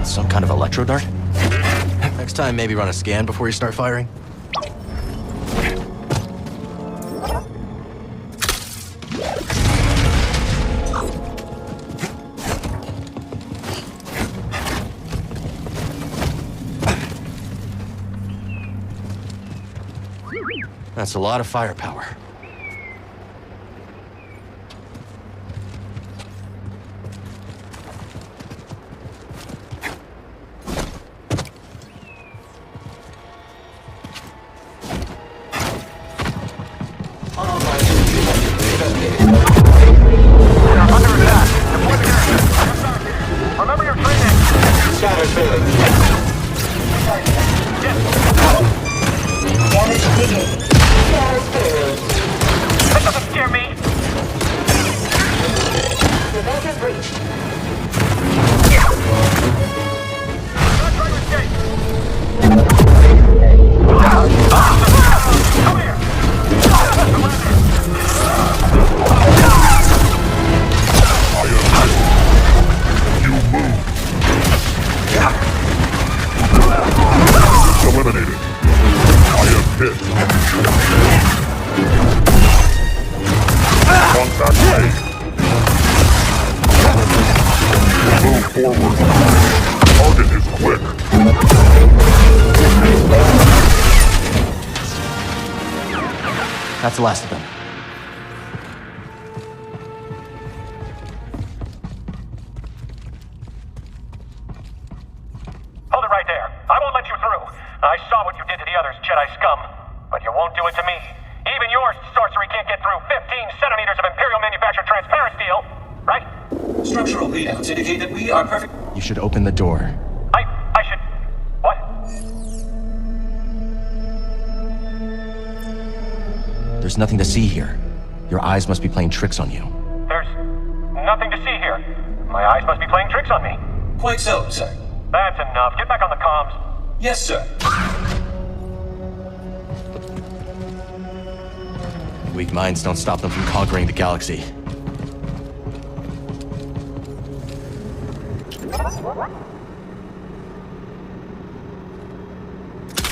Some kind of electro dart? Next time, maybe run a scan before you start firing. That's a lot of firepower. Remember your training. Shadow training. Damage taken. That doesn't scare me! Defensive breach. Not trying to escape! Come here! You move! Eliminated! I am hit! Contact made. Move forward. Target is quick. That's the last of them. Hold it right there. I won't let you through. I saw what you did to the others, Jedi scum. But you won't do it to me. Even your sorcery can't get through 15 centimeters of Imperial manufactured transparent steel, right? Structural readouts indicate that we are perfect. You should open the door. I should... What? There's nothing to see here. Your eyes must be playing tricks on you. There's nothing to see here. My eyes must be playing tricks on me. Quite so, sir. That's enough. Get back on the comms. Yes, sir. Weak minds don't stop them from conquering the galaxy.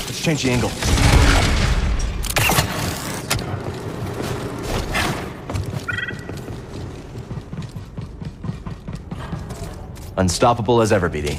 Let's change the angle. Unstoppable as ever, BD.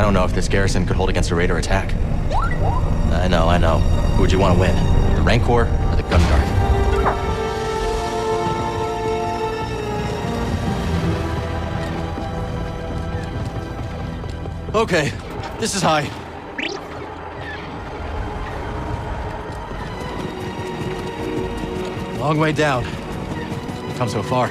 don't know if this garrison could hold against a raider attack. I know. Who would you want to win? The Rancor or the Gun Guard? Okay, this is high. Long way down. Come so far.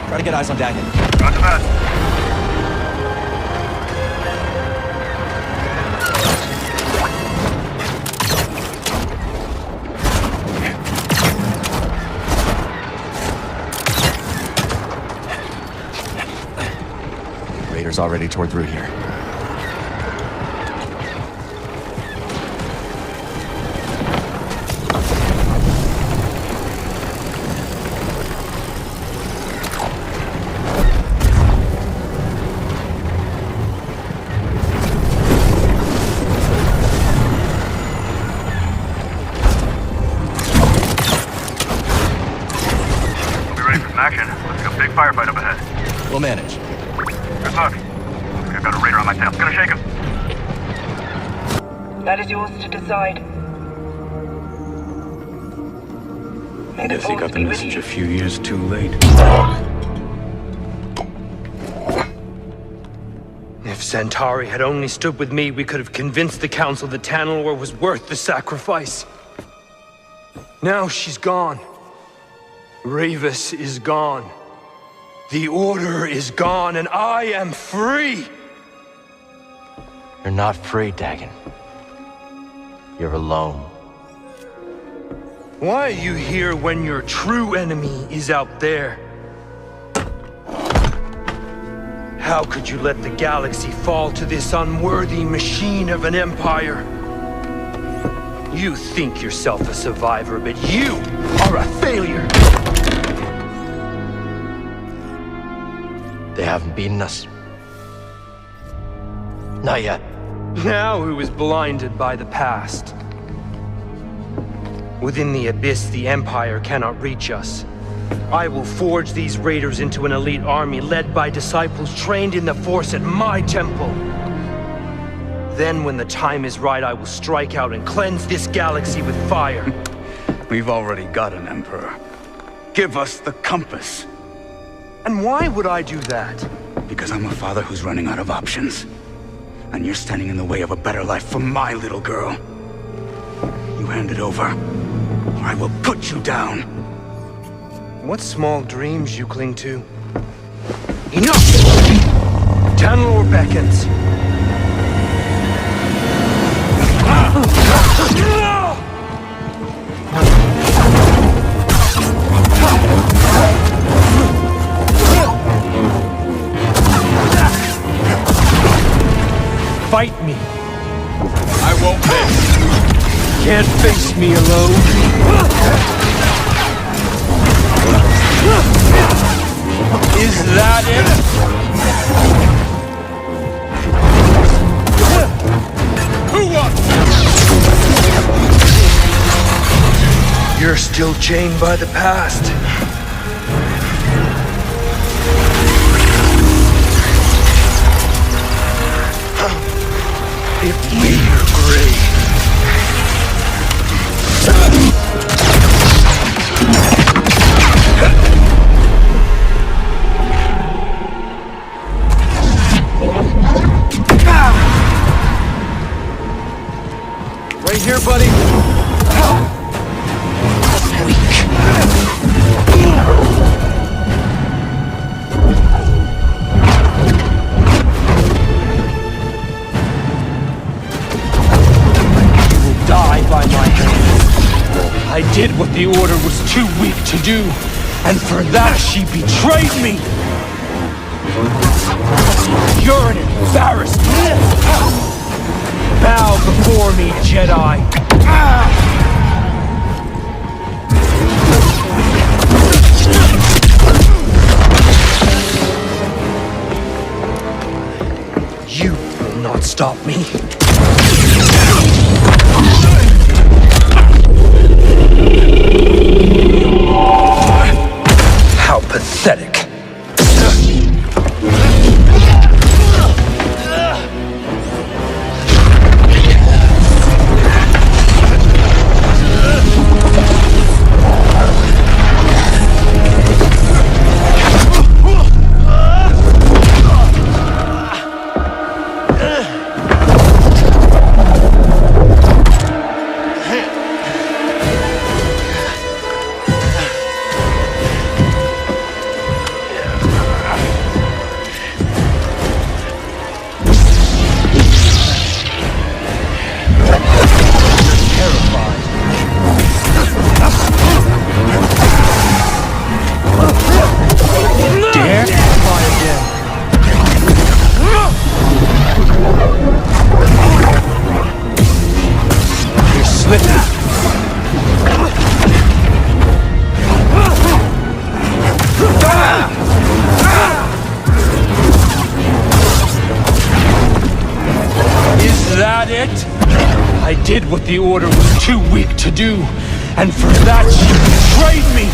Try to get eyes on Dagon. Roger that. Raiders already tore through here. Firefight up ahead. We'll manage. Good luck. I've got a raider on my tail. Gonna shake him. That is yours to decide. I guess he got the message a few years too late. If Centauri had only stood with me, we could have convinced the Council that Tanalor was worth the sacrifice. Now she's gone. Ravis is gone. The Order is gone, and I am free! You're not free, Dagon. You're alone. Why are you here when your true enemy is out there? How could you let the galaxy fall to this unworthy machine of an empire? You think yourself a survivor, but you are a failure! They haven't beaten us. Not yet. Now who is blinded by the past? Within the Abyss, the Empire cannot reach us. I will forge these raiders into an elite army led by disciples trained in the Force at my temple. Then when the time is right, I will strike out and cleanse this galaxy with fire. We've already got an Emperor. Give us the compass. And why would I do that? Because I'm a father who's running out of options. And you're standing in the way of a better life for my little girl. You hand it over, or I will put you down. What small dreams you cling to. Enough! Tanalor beckons. Fight me. I won't miss. Can't face me alone. Is that it? Who won? You're still chained by the past. If we are great. Right here, buddy. I did what the Order was too weak to do, and for that she betrayed me! You're an embarrassment! Bow before me, Jedi! stop me. How pathetic. I did what the Order was too weak to do, and for that she betrayed me!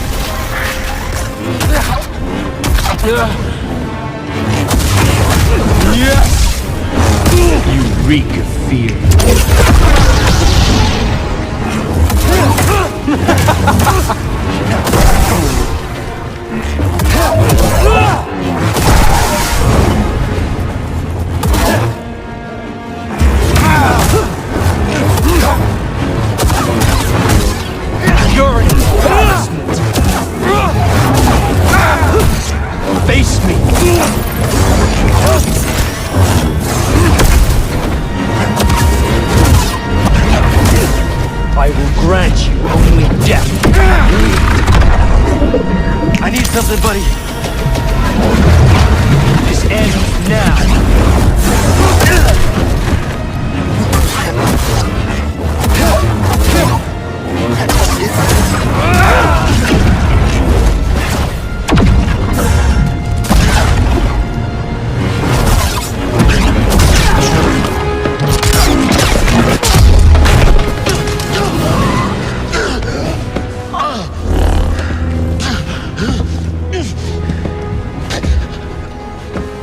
Yes! You reek of fear. You're an embarrassment! Face me! I will grant you only death. I need something, buddy. This ends now.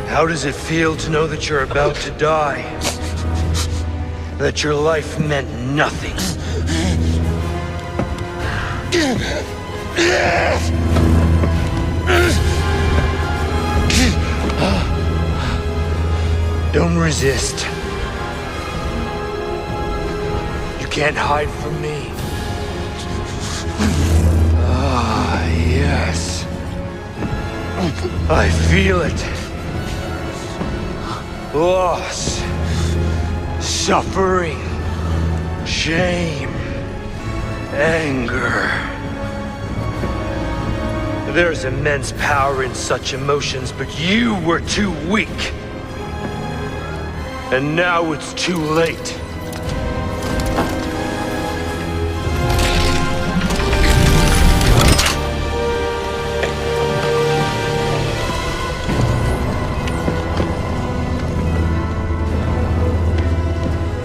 How does it feel to know that you're about to die? That your life meant nothing? Don't resist. You can't hide from me. Ah, yes. I feel it. Loss, suffering, shame, anger. There's immense power in such emotions, but you were too weak. And now it's too late.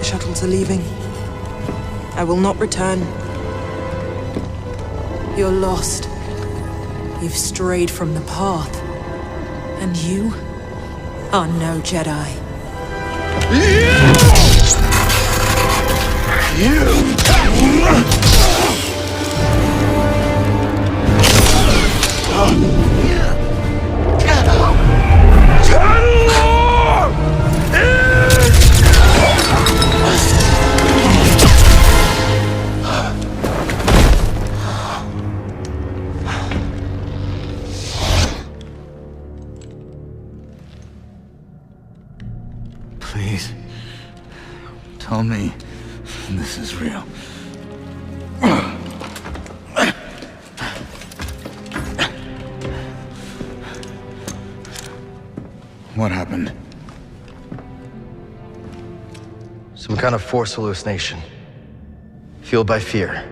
Shuttles are leaving. I will not return. You're lost. You've strayed from the path. And you are no Jedi. Please, tell me this is real. What happened? Some kind of force hallucination. Fueled by fear.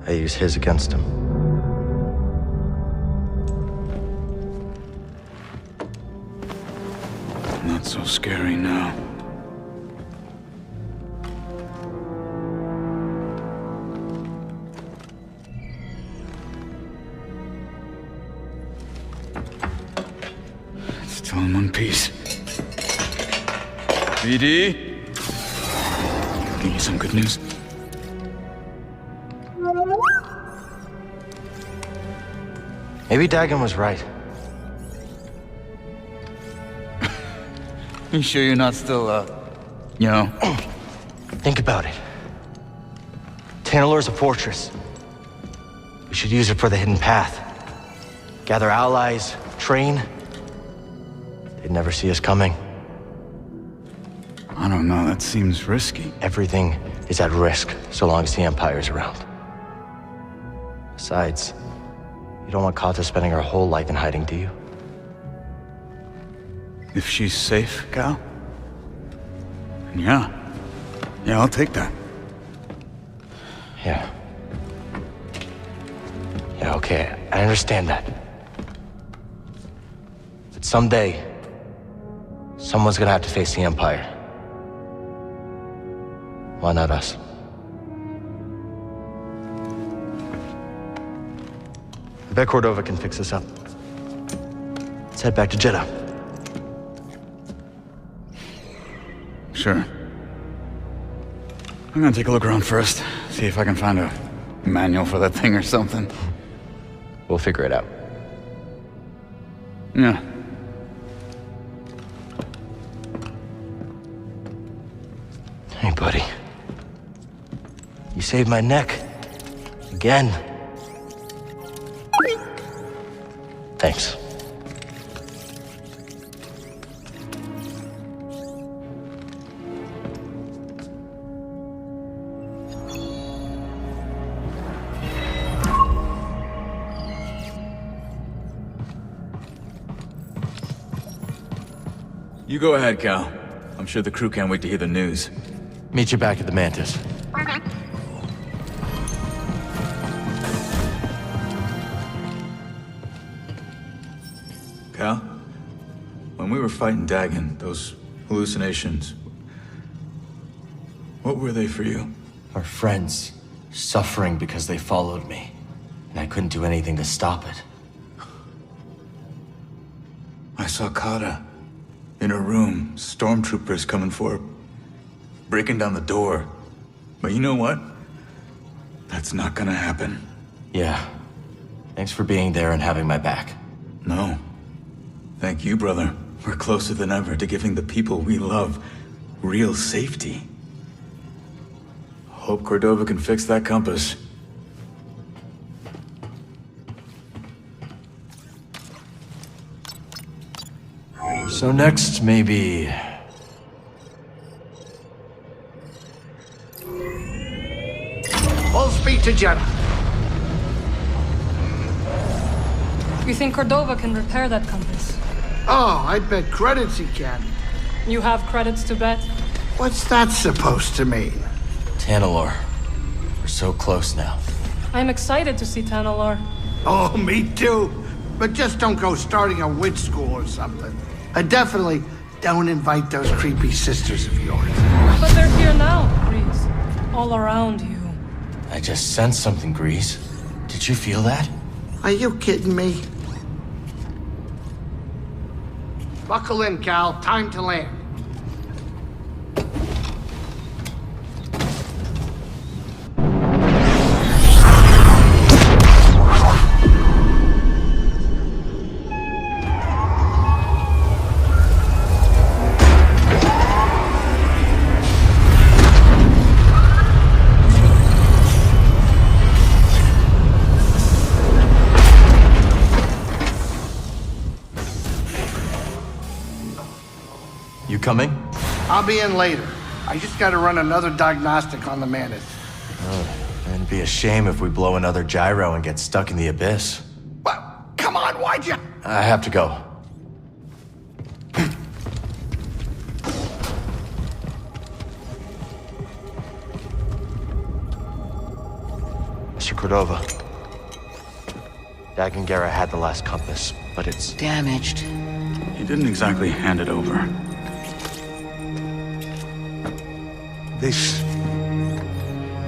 I use his against him. Not so scary now. Still in one piece. BD? Give me some good news. Maybe Dagon was right. You sure you're not still, you know? Think about it. Tanalor's a fortress. We should use it for the hidden path. Gather allies, train. They'd never see us coming. I don't know, that seems risky. Everything is at risk so long as the Empire's around. Besides, you don't want Kata spending her whole life in hiding, do you? If she's safe, Cal? Yeah. Yeah, I'll take that. Yeah. Yeah, okay, I understand that. But someday, someone's gonna have to face the Empire. Why not us? I bet Cordova can fix this up. Let's head back to Jeddah. Sure. I'm gonna take a look around first, see if I can find a manual for that thing or something. We'll figure it out. Yeah. Hey, buddy. You saved my neck. Again. Thanks. You go ahead, Cal. I'm sure the crew can't wait to hear the news. Meet you back at the Mantis. Cal? When we were fighting Dagon, those hallucinations, what were they for you? Our friends, suffering because they followed me, and I couldn't do anything to stop it. I saw Kata. In her room, stormtroopers coming for her, breaking down the door. But you know what? That's not gonna happen. Yeah. Thanks for being there and having my back. No. Thank you, brother. We're closer than ever to giving the people we love real safety. Hope Cordova can fix that compass. So next, maybe... Full speed to Jeddah. You think Cordova can repair that compass? Oh, I'd bet credits he can. You have credits to bet? What's that supposed to mean? Tanalor. We're so close now. I'm excited to see Tanalor. Oh, me too. But just don't go starting a witch school or something. And definitely don't invite those creepy sisters of yours. But they're here now, Grease. All around you. I just sensed something, Grease. Did you feel that? Are you kidding me? Buckle in, Cal. Time to land. You coming? I'll be in later. I just gotta run another diagnostic on the Mantis. Oh, it'd be a shame if we blow another gyro and get stuck in the abyss. What? Come on, why'd you? I have to go. Mr. Cordova. Dagon Gera had the last compass, but it's damaged. He didn't exactly hand it over. This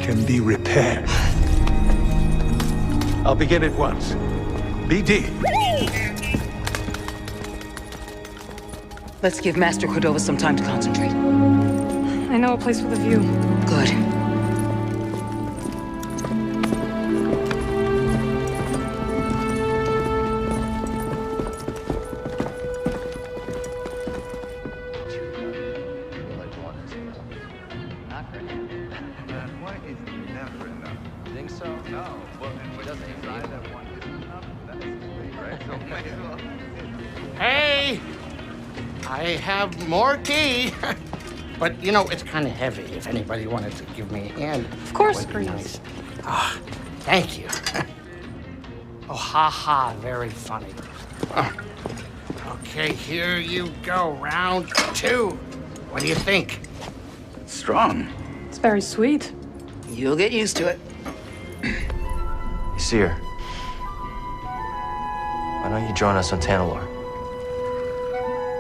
can be repaired. I'll begin at once. BD. Let's give Master Cordova some time to concentrate. I know a place with a view. Good. Hey! I have more tea. But, you know, it's kind of heavy. If anybody wanted to give me a hand. Of course, that would be Grease. nice. Ah, thank you. Oh, ha, very funny. Okay, here you go. Round 2. What do you think? Strong. It's very sweet. You'll get used to it. You see her. Why don't you join us on Tanalor?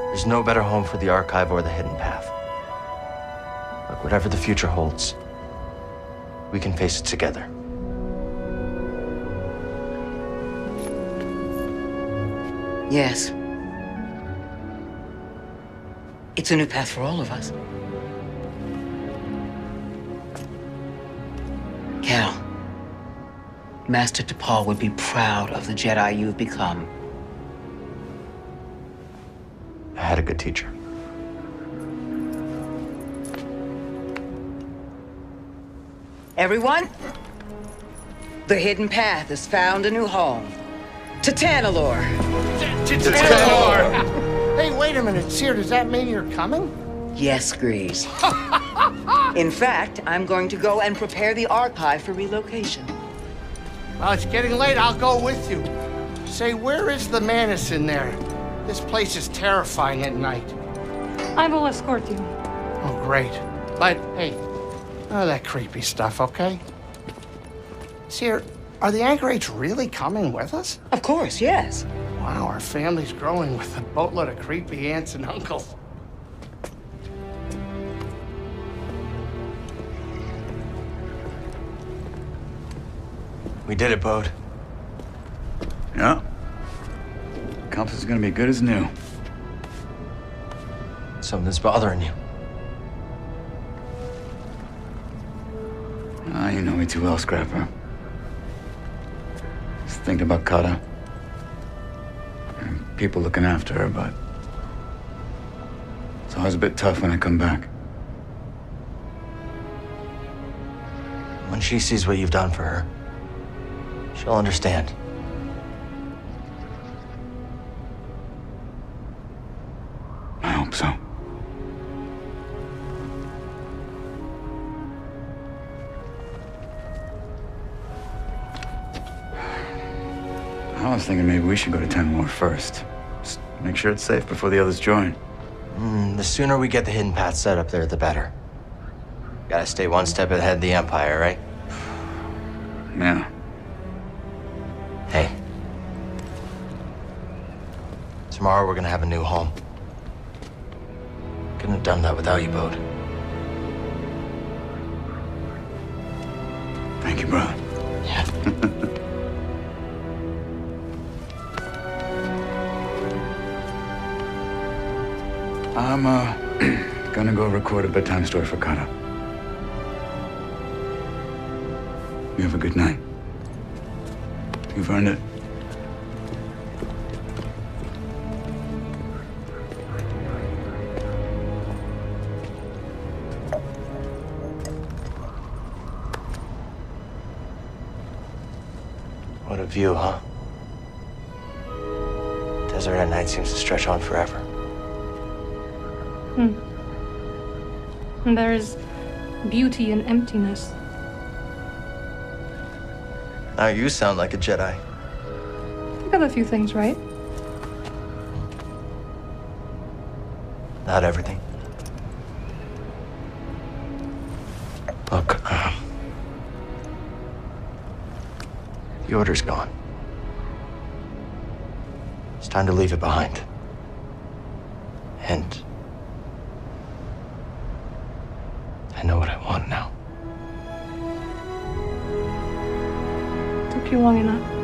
There's no better home for the Archive or the Hidden Path. But whatever the future holds, we can face it together. Yes. It's a new path for all of us. Cal, Master T'Pol would be proud of the Jedi you've become. I had a good teacher. Everyone, the Hidden Path has found a new home. To Tanalor. Tanalor! Hey, wait a minute, Seer, does that mean you're coming? Yes, Grease. In fact, I'm going to go and prepare the Archive for relocation. Well, it's getting late. I'll go with you. Say, where is the Manus in there? This place is terrifying at night. I will escort you. Oh, great. But, hey, none of that creepy stuff, okay? Seer, are the Anchorites really coming with us? Of course, yes. Wow, our family's growing with a boatload of creepy aunts and uncles. We did it, Bode. Yeah. Compass is gonna be good as new. Something's bothering you. Ah, you know me too well, Scrapper. Just thinking about Kata. And people looking after her, but it's always a bit tough when I come back. When she sees what you've done for her, she'll understand. I hope so. I was thinking maybe we should go to Tanalor first. Just make sure it's safe before the others join. The sooner we get the Hidden Path set up there, the better. Gotta stay one step ahead of the Empire, right? Yeah. Hey. Tomorrow we're gonna have a new home. Couldn't have done that without you, Bode. Thank you, brother. Yeah. I'm, gonna go record a bedtime story for Kata. You have a good night. You've earned it. What a view, huh? Desert at night seems to stretch on forever. And there is beauty in emptiness. Now you sound like a Jedi. You got a few things right. Not everything. Look, the Order's gone. It's time to leave it behind. And I know what I want now. Took you long enough.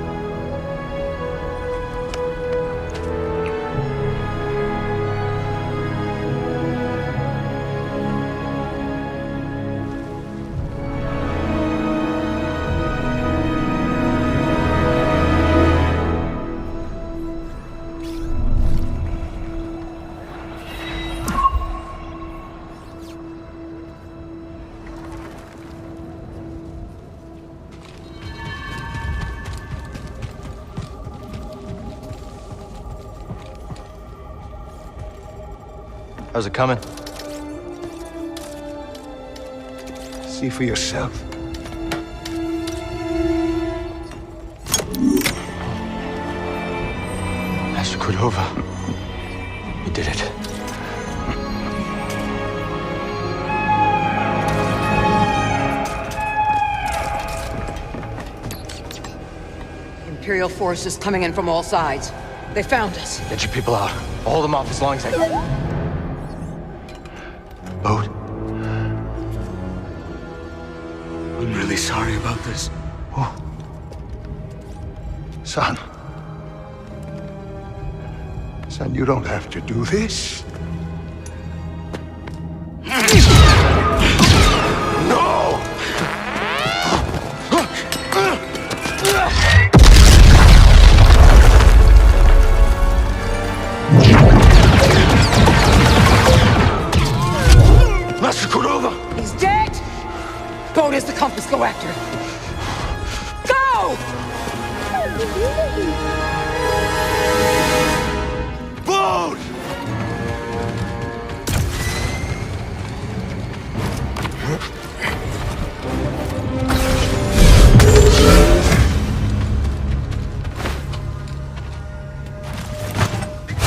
How's it coming? See for yourself. Master Cordova. You did it. Imperial forces coming in from all sides. They found us. Get your people out. Hold them off as long as I can. Boat. I'm really sorry about this. Oh. Son. Son, you don't have to do this. No! Master Cordova! He's dead! Boat has the compass. Go after him. Go! Boat!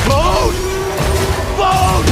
Boat! Boat!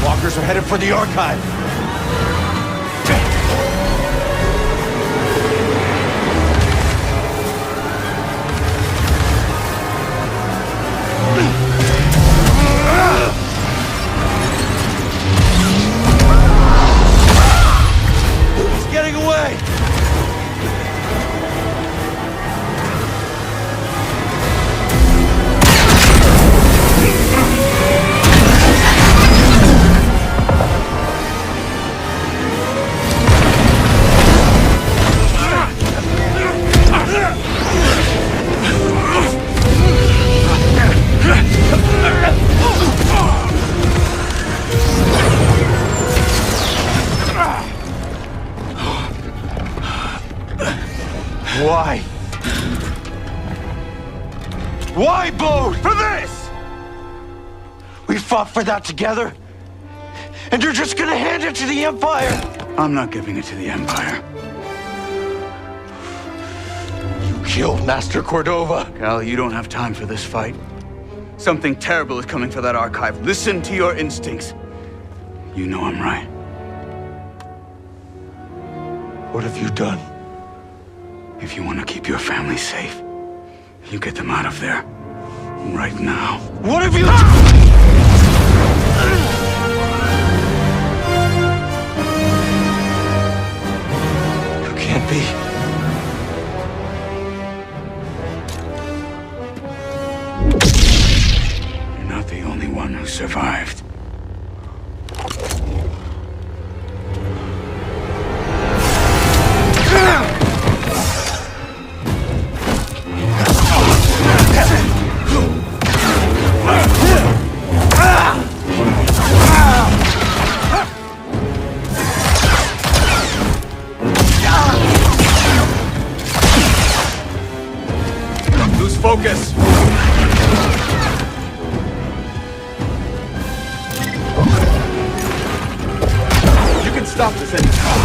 Walkers are headed for the archive. He's getting away! Why? Why, Boat? For this! We fought for that together, and you're just gonna hand it to the Empire! I'm not giving it to the Empire. You killed Master Cordova. Cal, you don't have time for this fight. Something terrible is coming for that archive. Listen to your instincts. You know I'm right. What have you done? If you want to keep your family safe, you get them out of there. Right now. What have you... You can't be. You're not the only one who survived. stop this anytime.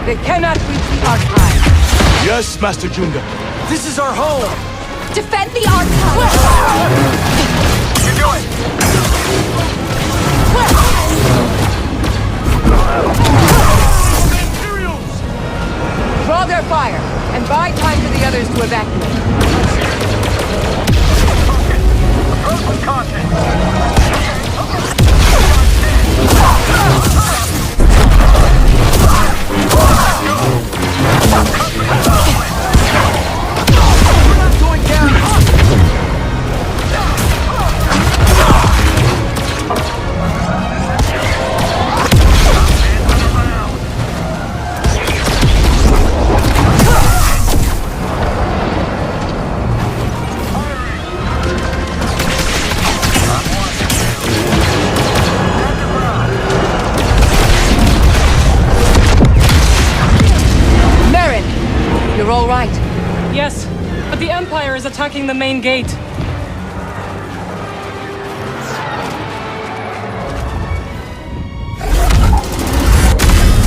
They cannot reach the archive. Yes, Master Junga. This is our home. Defend the archive! You do it! Draw their fire, and buy time for the others to evacuate. Approach with caution! We're not going down! You're all right. Yes, but the Empire is attacking the main gate.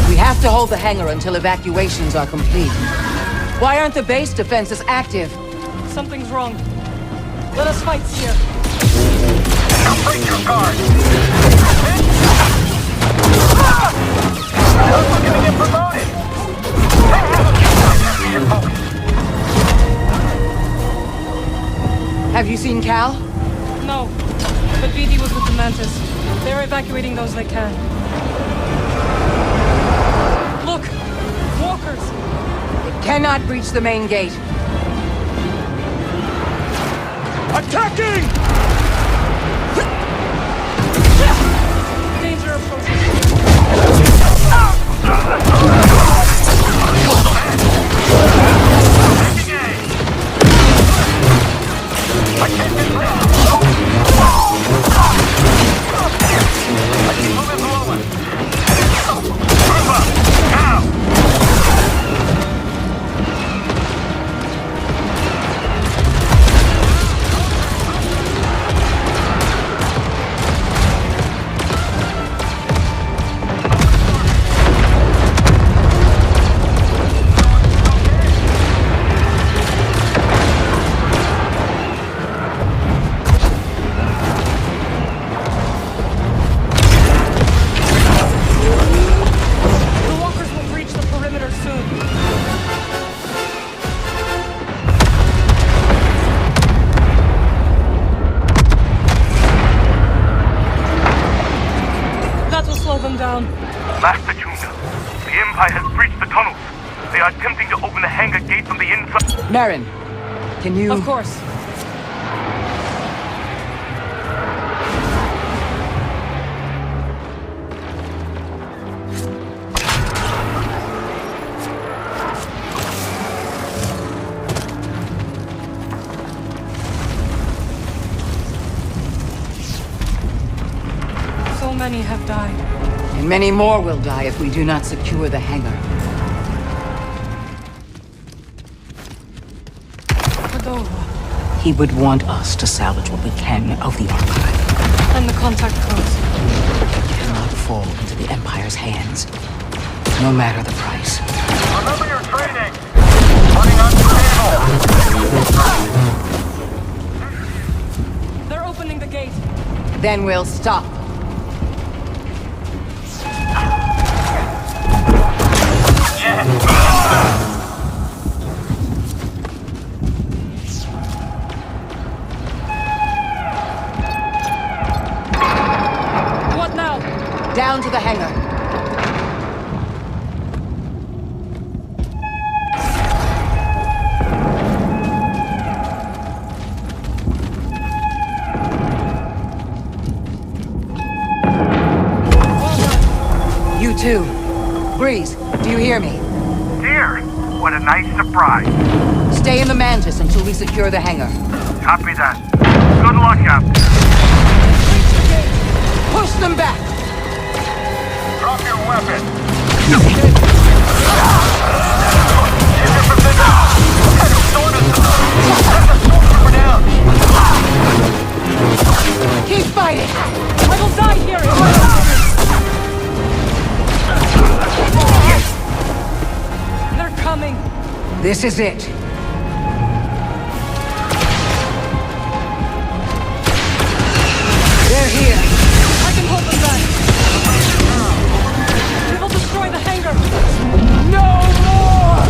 We have to hold the hangar until evacuations are complete. Why aren't the base defenses active? Something's wrong. Let us fight here. Complete your guard! Look at me get promoted! Have you seen Cal? No, but BD was with the Mantis. They're evacuating those they can. Look! Walkers! They cannot breach the main gate. Attacking! Danger approaching. I can't get through! I keep moving below him! Move up! Now! Master Junga, the Empire has breached the tunnels. They are attempting to open the hangar gate from the inside. Marin, can you... Of course. Many have died. And many more will die if we do not secure the hangar. Koboh. He would want us to salvage what we can of the archive. And the contact codes. It cannot fall into the Empire's hands, no matter the price. Remember your training! Running unplayable! They're opening the gate. Then we'll stop. What now? Down to the hangar. You too. Breeze, do you hear me? Dear, what a nice surprise. Stay in the Mantis until we secure the hangar. Copy that. Good luck, Captain. Push them back! Drop your weapon. Keep fighting! I will die here! They're coming! This is it. They're here. I can hold them back. We will destroy the hangar. No more!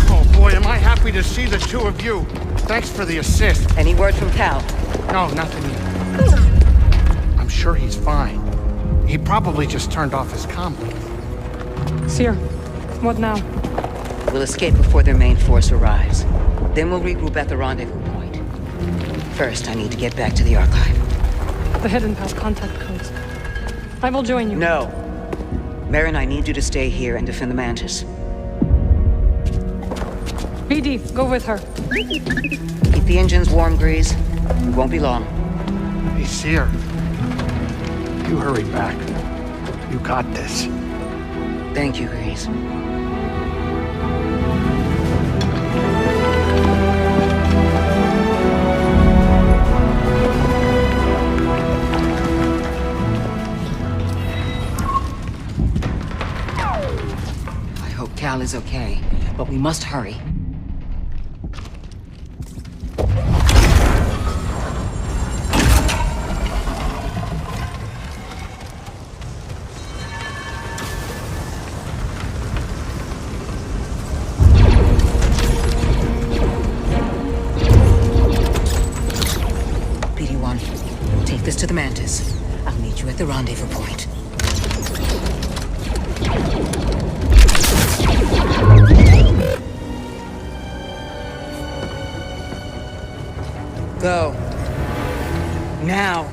Oh boy, am I happy to see the two of you. Thanks for the assist. Any word from Cal? No, nothing yet. I'm sure he's fine. He probably just turned off his comm. Seer, what now? We'll escape before their main force arrives. Then we'll regroup at the rendezvous point. First, I need to get back to the archive. The hidden path contact codes. I will join you. No. Marin, I need you to stay here and defend the Mantis. BD, go with her. Keep the engines warm, Grease. We won't be long. Hey, Seer. You hurry back. You got this. Thank you, Grease. I hope Cal is okay, but we must hurry. Take this to the Mantis. I'll meet you at the rendezvous point. Go. Now.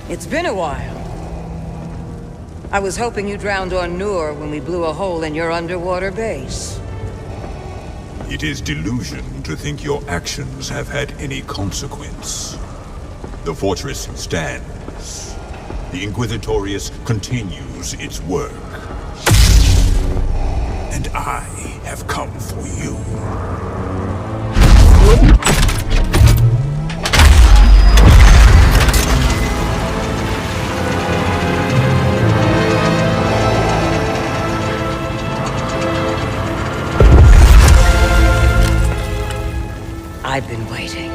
It's been a while. I was hoping you drowned on Nur when we blew a hole in your underwater base. It is delusion to think your actions have had any consequence. The fortress stands. The Inquisitorius continues its work. And I have come for you. I've been waiting.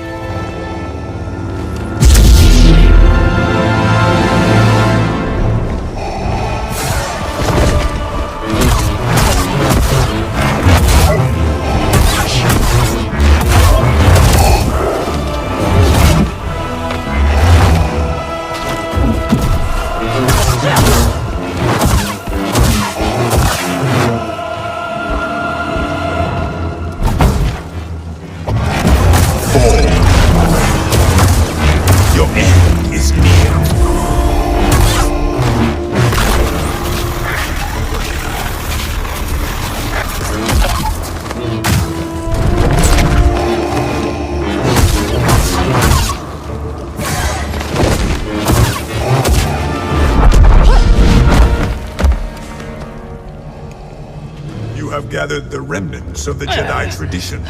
have gathered the remnants of the Jedi tradition.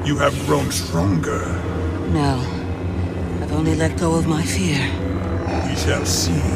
You have grown stronger. No. I've only let go of my fear. We shall see.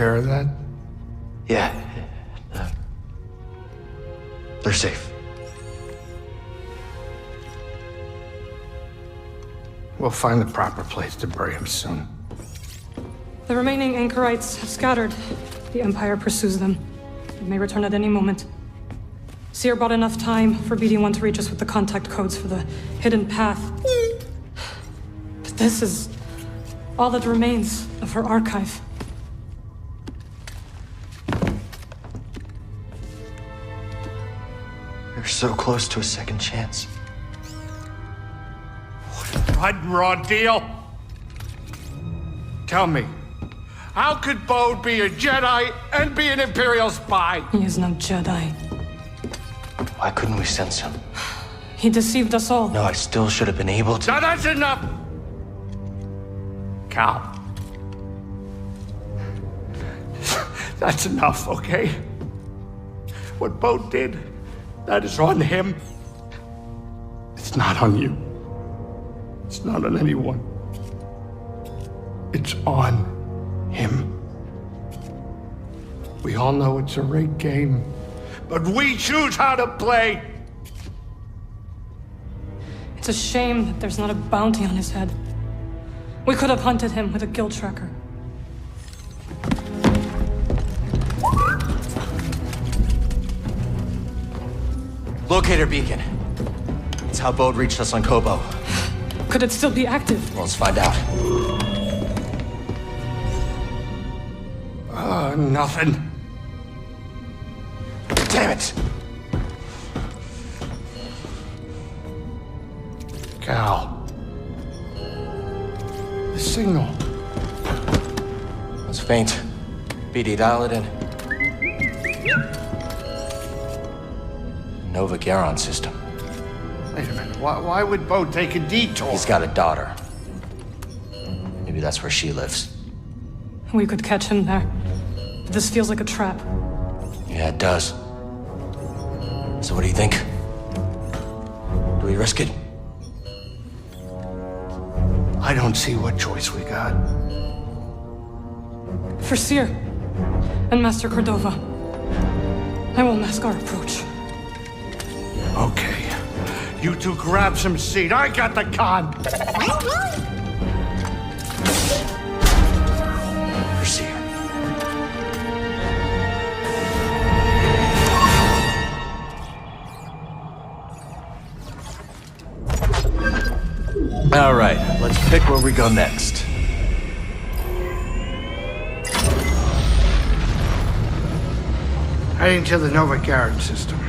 care of that? Yeah. They're safe. We'll find the proper place to bury him soon. The remaining anchorites have scattered. The Empire pursues them. It may return at any moment. Seer bought enough time for BD-1 to reach us with the contact codes for the hidden path. But this is all that remains of her archive. You're so close to a second chance. What raw deal? Tell me, how could Bode be a Jedi and be an Imperial spy? He is no Jedi. Why couldn't we sense him? He deceived us all. No, I still should have been able to. Now that's enough! Cal. That's enough, okay? What Bode did, that is on him. It's not on you. It's not on anyone. It's on him. We all know it's a rigged game, but we choose how to play. It's a shame that there's not a bounty on his head. We could have hunted him with a guild tracker. Locator beacon. It's how Bode reached us on Koboh. Could it still be active? Well, let's find out. Nothing. Damn it! Cal. The signal. It's faint. BD, dial it in. Nova Garon system. Wait a minute. Why would Bode take a detour? He's got a daughter. Maybe that's where she lives. We could catch him there. But this feels like a trap. Yeah, it does. So what do you think? Do we risk it? I don't see what choice we got. For Seer and Master Cordova, I will mask our approach. Okay. You two grab some seed. I got the con. For Seer. All right, let's pick where we go next. Heading to the Nova Garon system.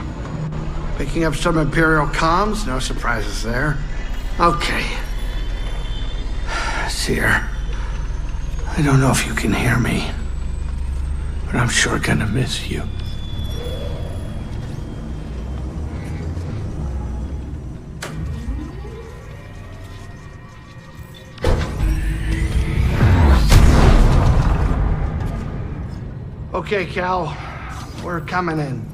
Picking up some Imperial comms, no surprises there. Okay. Seer, I don't know if you can hear me, but I'm sure gonna miss you. Okay, Cal, we're coming in.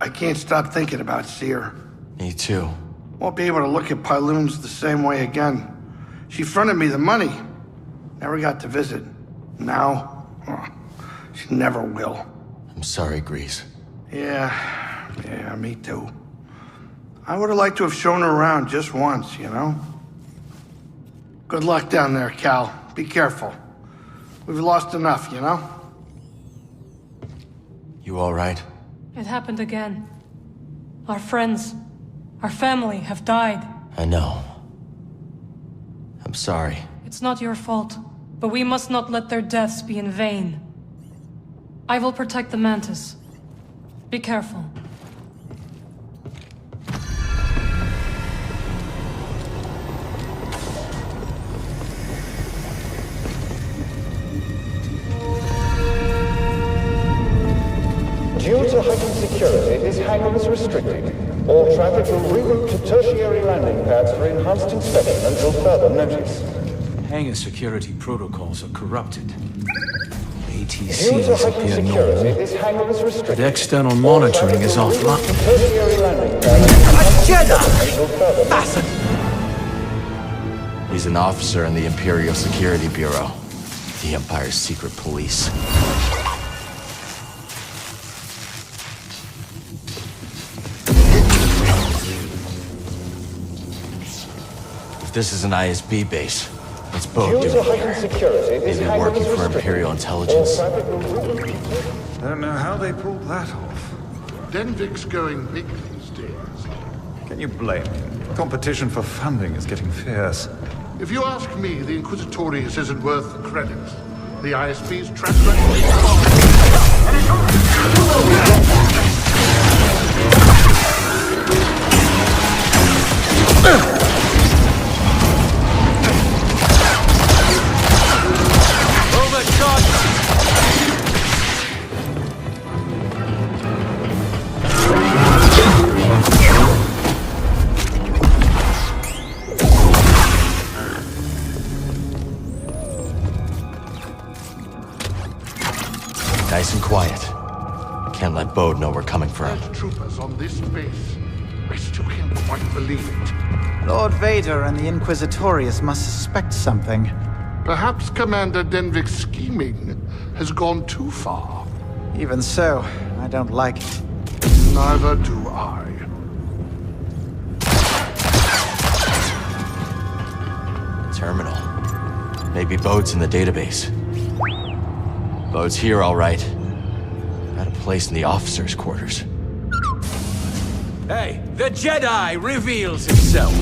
I can't stop thinking about Seer. Me too. Won't be able to look at Pyloons the same way again. She fronted me the money. Never got to visit. Now, she never will. I'm sorry, Grease. Yeah, me too. I would have liked to have shown her around just once, you know? Good luck down there, Cal. Be careful. We've lost enough, you know? You all right? It happened again. Our friends, our family have died. I know. I'm sorry. It's not your fault, but we must not let their deaths be in vain. I will protect the Mantis. Be careful. Due to heightened security, this hangar is restricted. All traffic will reroute to tertiary landing pads for enhanced inspection until further notice. Hangar security protocols are corrupted. Due to ATCs heightened appear security, normal, this hangar is but restricted. external monitoring is offline. Tertiary landing pads until further notice. He's an officer in the Imperial Security Bureau, the Empire's secret police. If this is an ISB base, what's Boat Due to doing heightened here? security, this Maybe hangar working is for restricted. Imperial intelligence. All traffic will reroute. Don't know how they pulled that off. Denvik's going big these days. Can you blame him? Competition for funding is getting fierce. If you ask me, the Inquisitorius isn't worth the credit. The ISB's track record is Nice and quiet. Can't let Bode know we're coming for him. troopers on this base. I still can't quite believe it. Lord Vader and the Inquisitorius must suspect something. Perhaps Commander Denvik's scheming has gone too far. Even so, I don't like it. Neither do I. Terminal. Maybe Bode's in the database. Bode's here, all right. Got a place in the officers' quarters. Hey, the Jedi reveals himself.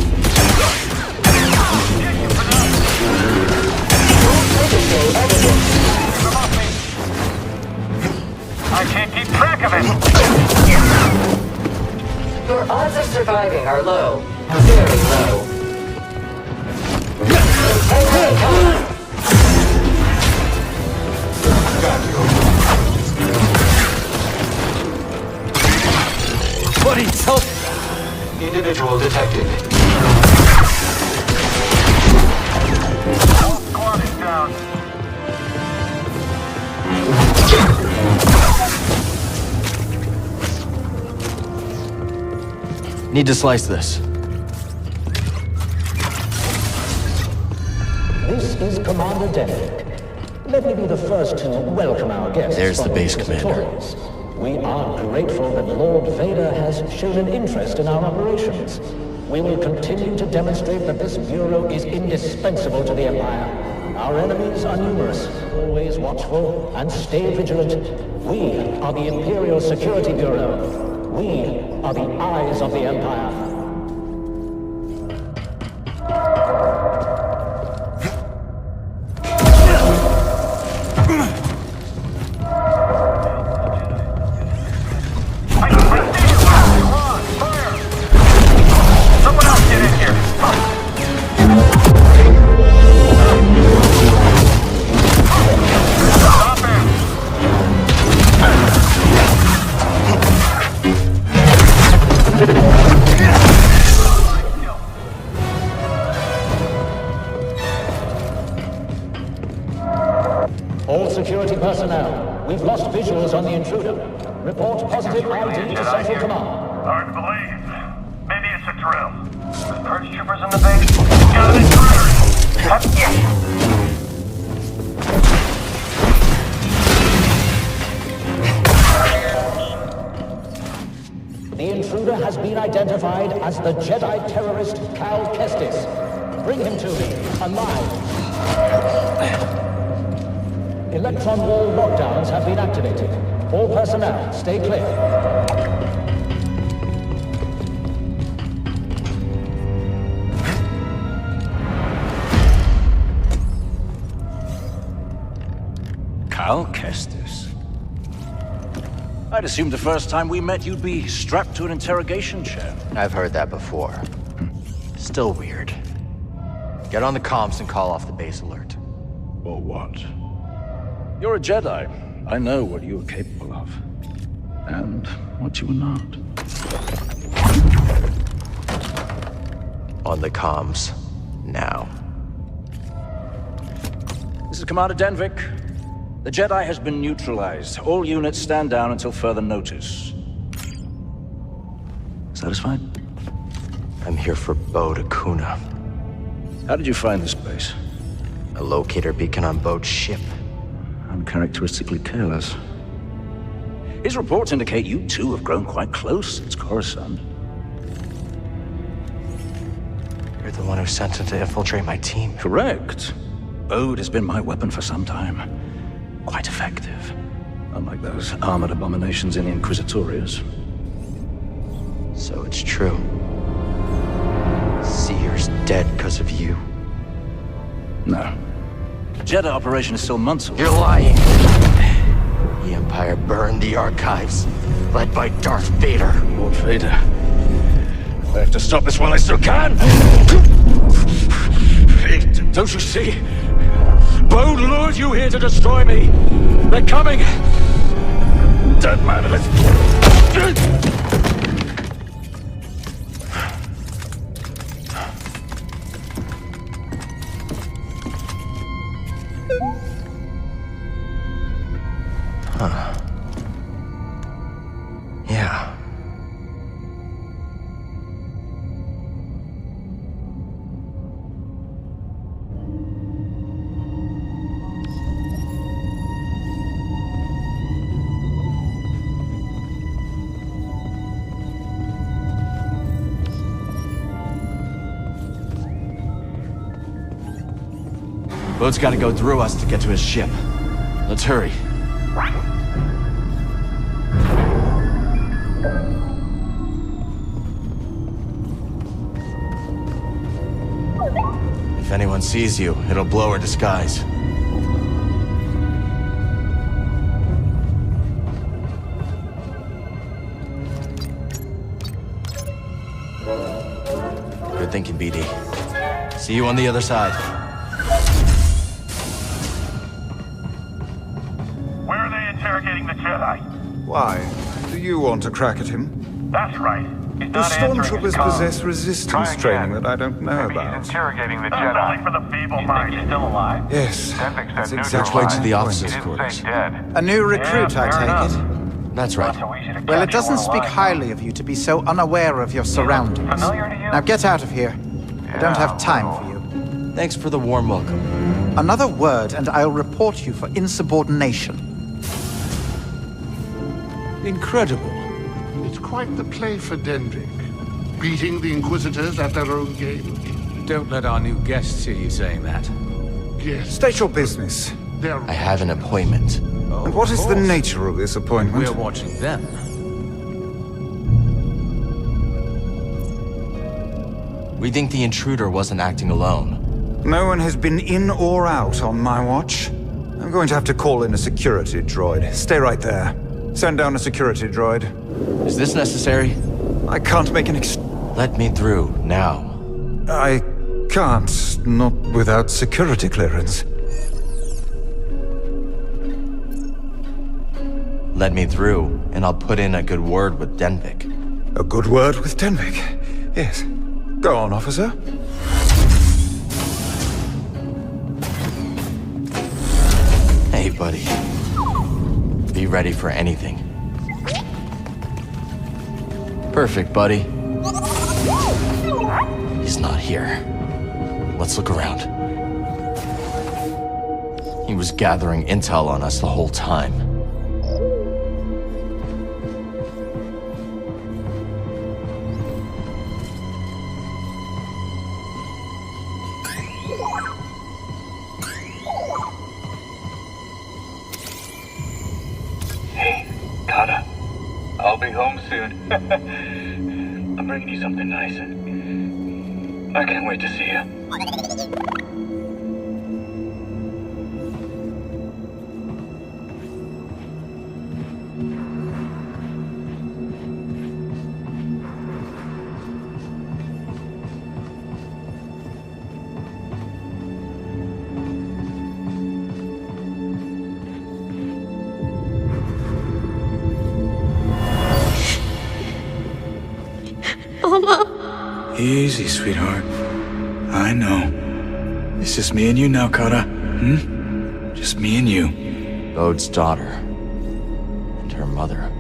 I can't keep track of it. Your odds of surviving are low. Very low. Buddy, help! Individual detected. Whole squad is down. Need to slice this. This is Commander Denvik. Let me be the first to welcome our guests. There's the from base commander. Inquisitorius. We are grateful that Lord Vader has shown an interest in our operations. We will continue to demonstrate that this Bureau is indispensable to the Empire. Our enemies are numerous, always watchful, and stay vigilant. We are the Imperial Security Bureau. We are the eyes of the Empire. Someone else get in here. Stop him. All security personnel, we've lost visuals on the intruder. Report positive ID to Central Command. Hard to believe. Maybe it's a drill. There's purge troopers in the base. Got an intruder. The intruder has been identified as the Jedi terrorist Cal Kestis. Bring him to me, alive. Electron wall lockdowns have been activated. All personnel, stay clear. Cal Kestis? I'd assumed the first time we met you'd be strapped to an interrogation chair. I've heard that before. Still weird. Get on the comms and call off the base alert. Or what? You're a Jedi. I know what you are capable of. And what you are not. On the comms. Now. This is Commander Denvik. The Jedi has been neutralized. All units stand down until further notice. Satisfied? I'm here for Bo to Kuna. How did you find this place? A locator beacon on Bo's ship. Uncharacteristically careless. His reports indicate you two have grown quite close since Coruscant. You're the one who sent him to infiltrate my team. Correct. Bo has been my weapon for some time. Quite effective. Unlike those armored abominations in the Inquisitorius. So it's true. Seer's dead because of you. No. The Jedi operation is still months away. You're lying. The Empire burned the archives, led by Darth Vader. Lord Vader. I have to stop this while I still can! Don't you see? Bo lured you here to destroy me! They're coming! Don't matter, let's... Huh. Yeah. Boat's gotta go through us to get to his ship. Let's hurry. If anyone sees you, it'll blow our disguise. Good thinking, BD. See you on the other side. Where are they interrogating the Jedi? Why? Do you want to crack at him? That's right. He's The not answering his stormtroopers calls. possess resistance training that I don't know about. Interrogating the Jedi. Only for the feeble-minded. Still alive? Yes, that's exactly to the my officers' point. quarters. A new recruit, I take it. That's right. Well, it doesn't speak highly of you to be so unaware of your surroundings. Now get out of here. I don't have time for you. Thanks for the warm welcome. Another word and I'll report you for insubordination. Incredible. It's quite the play for Denvik. Beating the Inquisitors at their own game. Don't let our new guests hear you saying that. Yes. State your business. I have an appointment. And what is the nature of this appointment? We're watching them. We think the intruder wasn't acting alone. No one has been in or out on my watch. I'm going to have to call in a security droid. Stay right there. Send down a security droid. Is this necessary? I can't make an Let me through, now. I can't, not without security clearance. Let me through, and I'll put in a good word with Denvik. A good word with Denvik? Yes. Go on, officer. Hey, buddy. Be ready for anything. Perfect, buddy. He's not here. Let's look around. He was gathering intel on us the whole time. Hey, Kata. I'll be home soon. I'm bringing you something nice. I can't wait to see you. Easy, sweetheart. I know. It's just me and you now, Kata. Just me and you. Bode's daughter. And her mother.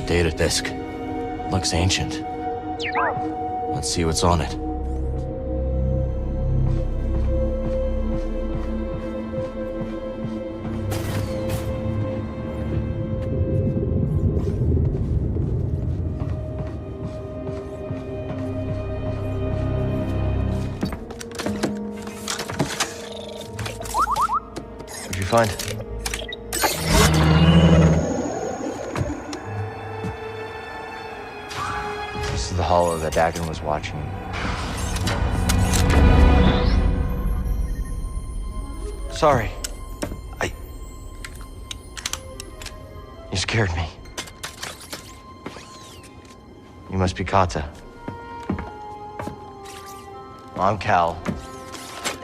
Data disk. Looks ancient. Let's see what's on it. What'd you find? This is the hollow that Dagon was watching. Sorry. You scared me. You must be Kata. I'm Cal.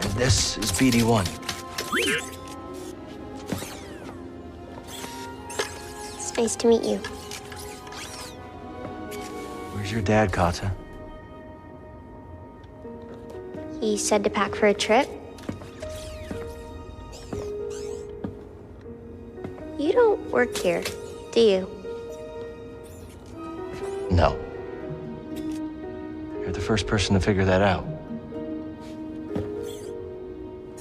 And this is BD1. It's nice to meet you. Where's your dad, Kata? He said to pack for a trip. You don't work here, do you? No. You're the first person to figure that out.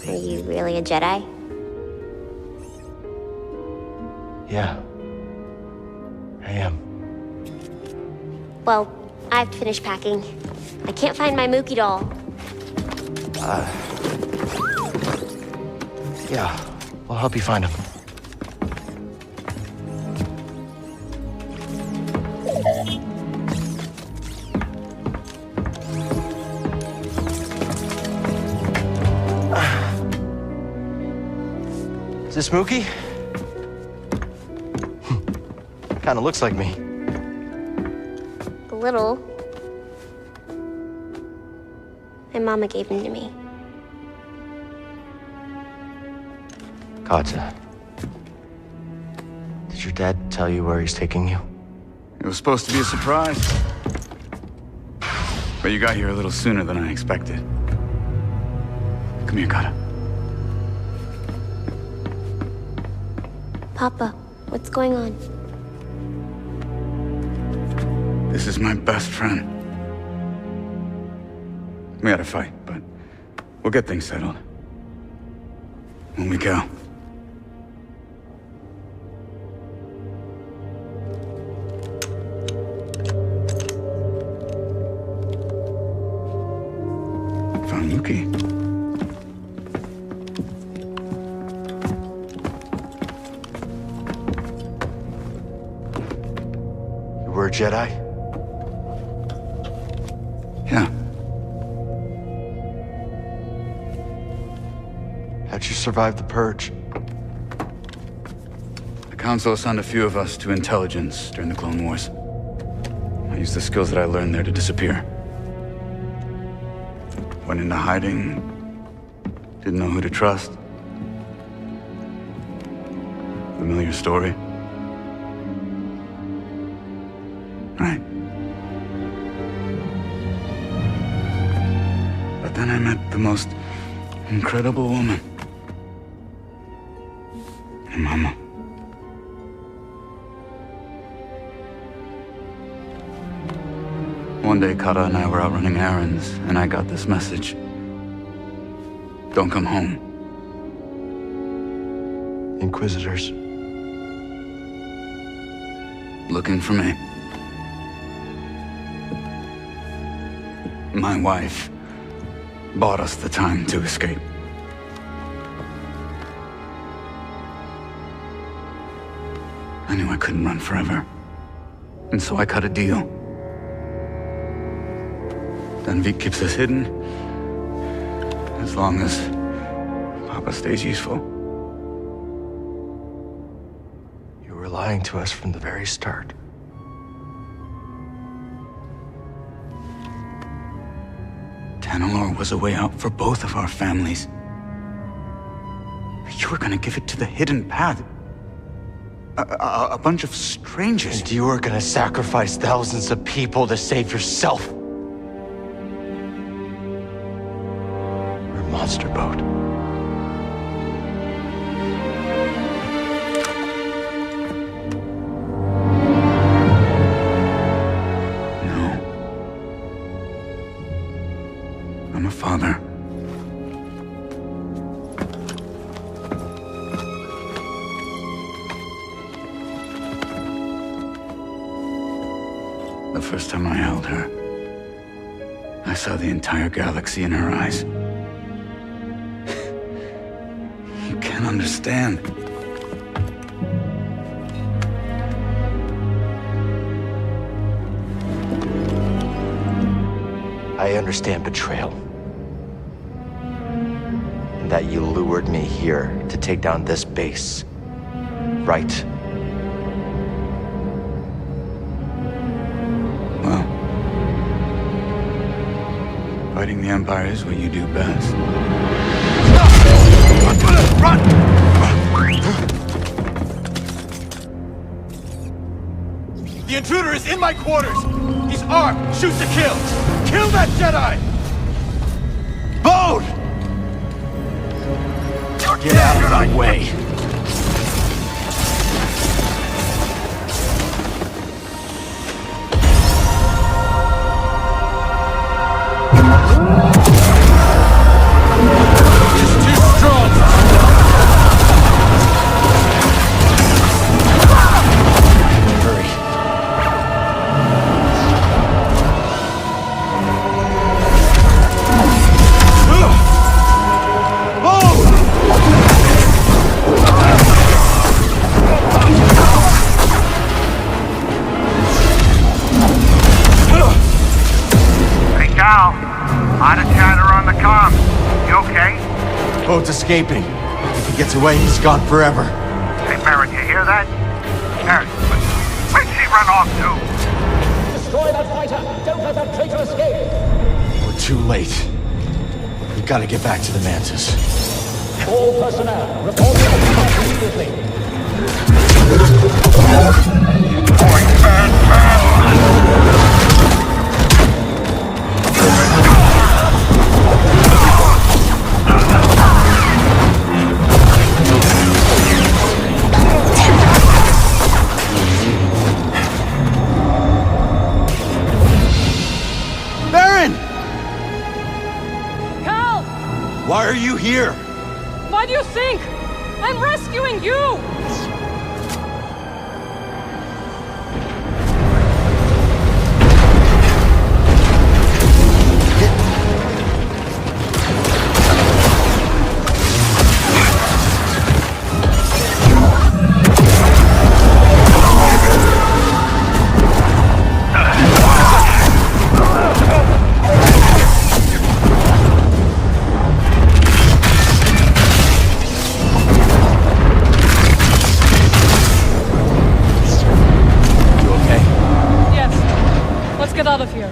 Are you really a Jedi? Yeah. I am. Well, I have to finish packing. I can't find my Mookie doll. Yeah. We'll help you find him. Is this Mookie? Kinda looks like me. A little. My mama gave him to me. Kata. Did your dad tell you where he's taking you? It was supposed to be a surprise. But you got here a little sooner than I expected. Come here, Kata. Papa, what's going on? This is my best friend. We had a fight, but we'll get things settled. When we go. Found Mookie. You were a Jedi? Yeah. How'd you survive the Purge? The Council assigned a few of us to intelligence during the Clone Wars. I used the skills that I learned there to disappear. Went into hiding. Didn't know who to trust. Familiar story. Right. But then I met the most incredible woman. Your mama. One day, Kata and I were out running errands, and I got this message. Don't come home. Inquisitors. Looking for me. My wife bought us the time to escape. I knew I couldn't run forever, and so I cut a deal. Then Vic keeps us hidden, as long as Papa stays useful. You were lying to us from the very start. Tanalorr was a way out for both of our families. You were gonna give it to the hidden path. A bunch of strangers. And you were gonna sacrifice thousands of people to save yourself. We're a monster boat. I'm a father. The first time I held her, I saw the entire galaxy in her eyes. You can't understand. I understand betrayal. And that you lured me here to take down this base. Right? Well, fighting the Empire is what you do best. Run! The intruder is in my quarters! He's armed! Shoot to kill! Kill that Jedi! Bode! Get out of my way! He's too strong! Hurry. Lot of chatter on the comms. You okay? Boat's escaping. If he gets away, he's gone forever. Hey, Barrett, you hear that? Barrett, where'd she run off to? Destroy that fighter! Don't let that traitor escape! We're too late. We've got to get back to the Mantis. All personnel, report to the top immediately. Why are you here? Why do you think? I'm rescuing you! Get out of here.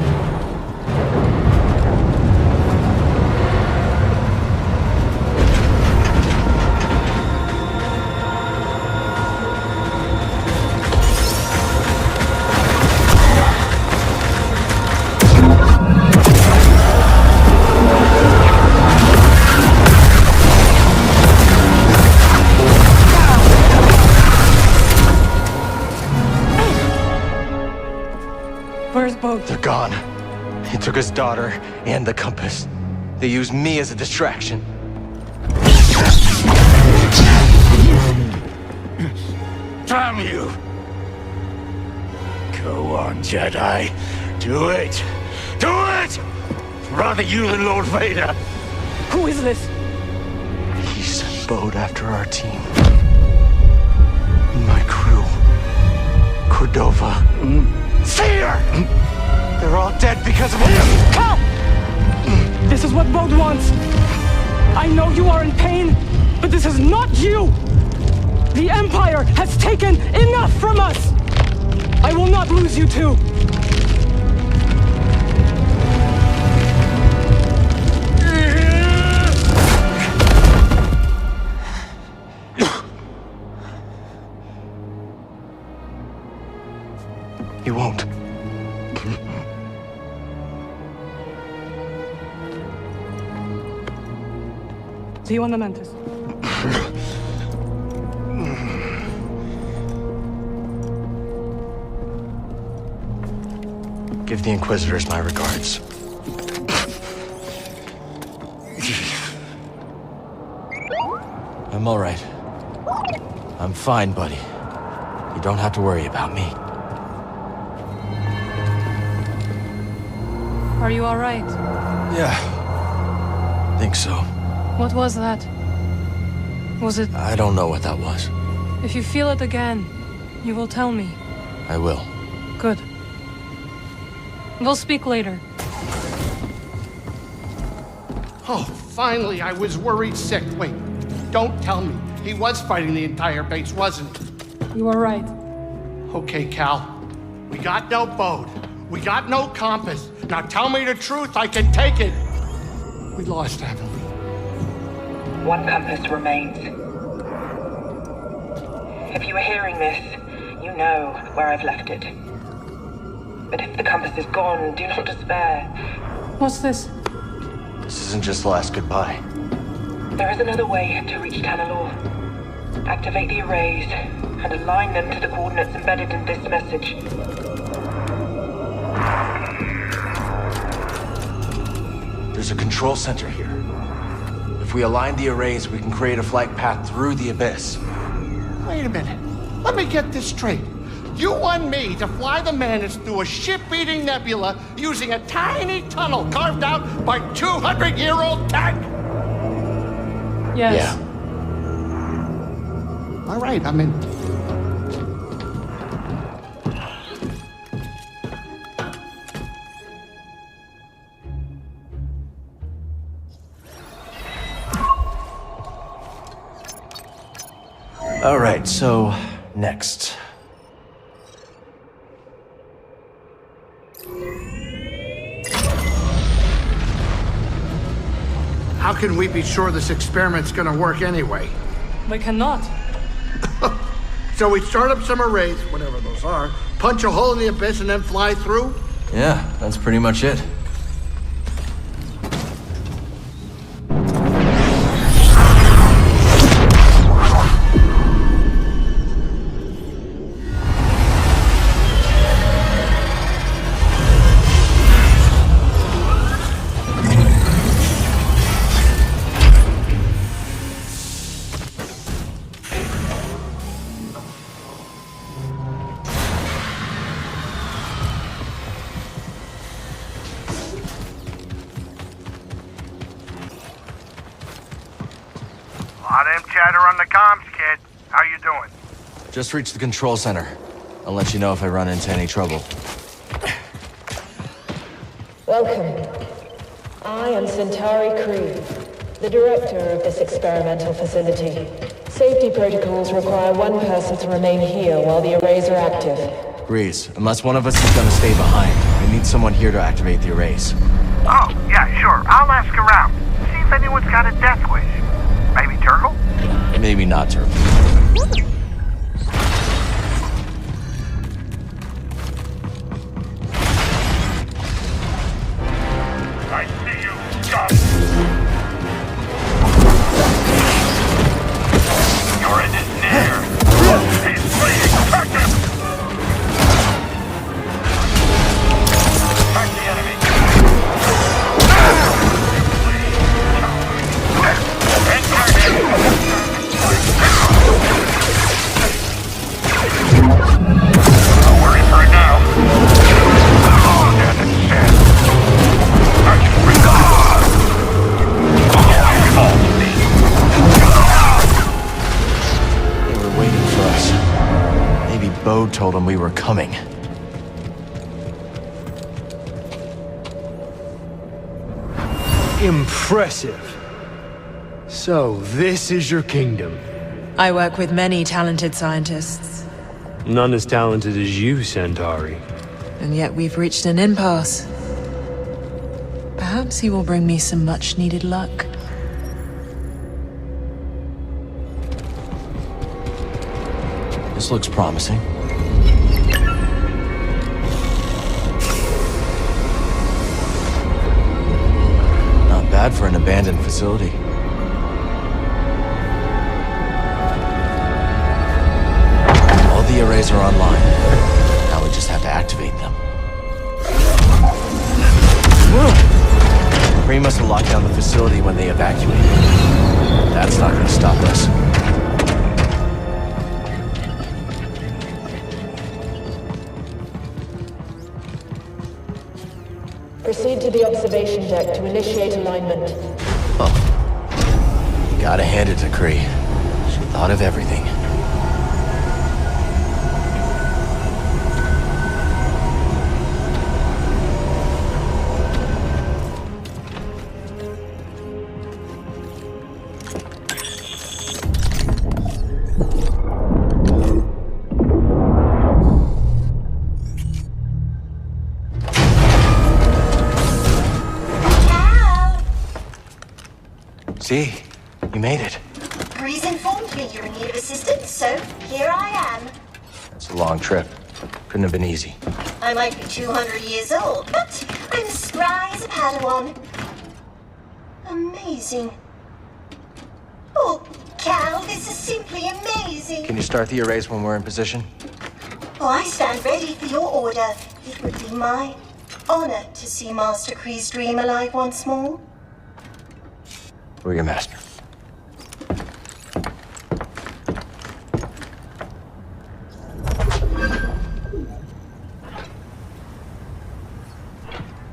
Where's Boat? They're gone. He took his daughter and the compass. They used me as a distraction. Damn you! Go on, Jedi. Do it! Do it! Rather you than Lord Vader. Who is this? He sent Boat after our team. My crew. Cordova. Fear! They're all dead because of him! Cal! This is what Boat wants. I know you are in pain, but this is not you! The Empire has taken enough from us! I will not lose you too! you and the Mantis. Give the Inquisitors my regards. I'm all right. I'm fine, buddy. You don't have to worry about me. Are you all right? Yeah. Think so. What was that? Was it... I don't know what that was. If you feel it again, you will tell me. I will. Good. We'll speak later. Oh, finally, I was worried sick. Wait, don't tell me. He was fighting the entire base, wasn't he? You are right. Okay, Cal. We got no boat. We got no compass. Now tell me the truth, I can take it. We lost, haven't we? One compass remains. If you are hearing this, you know where I've left it. But if the compass is gone, do not despair. What's this? This isn't just the last goodbye. There is another way to reach Tanalorr. Activate the arrays and align them to the coordinates embedded in this message. There's a control center here. If we align the arrays, we can create a flight path through the abyss. Wait a minute. Let me get this straight. You want me to fly the Mantis through a ship-eating nebula using a tiny tunnel carved out by 200-year-old tech? Yes. Yeah. All right, I'm in. All right, so next. How can we be sure this experiment's gonna work anyway? We cannot. So we start up some arrays, whatever those are, punch a hole in the abyss, and then fly through? Yeah, that's pretty much it. Chatter on the comms, kid. How you doing? Just reached the control center. I'll let you know if I run into any trouble. Welcome. I am Centauri Crew, the director of this experimental facility. Safety protocols require one person to remain here while the arrays are active. Breeze, unless one of us is gonna stay behind, we need someone here to activate the arrays. Oh, yeah, sure. I'll ask around. See if anyone's got a death wish. Maybe Turgle? Maybe not Turtle. I see you, scum! Your end is near. He's fleeing. Track him! Track the enemy. Don't worry for it now. Oh, there's a chance. I can bring They were waiting for us. Maybe Bo told them we were coming. Impressive. So, this is your kingdom. I work with many talented scientists. None as talented as you, Centauri. And yet we've reached an impasse. Perhaps he will bring me some much-needed luck. This looks promising. Not bad for an abandoned facility. are online. Now we just have to activate them. Kree must have locked down the facility when they evacuated. That's not gonna stop us. Proceed to the observation deck to initiate alignment. Oh. You gotta hand it to Kree. She thought of everything. See, you made it. Grease informed me you're in need of assistance, so here I am. It's a long trip. Couldn't have been easy. I might be 200 years old, but I'm as spry as a Padawan. Amazing. Oh, Cal, this is simply amazing. Can you start the arrays when we're in position? Oh, I stand ready for your order. It would be my honor to see Master Kree's dream alive once more. We're your master.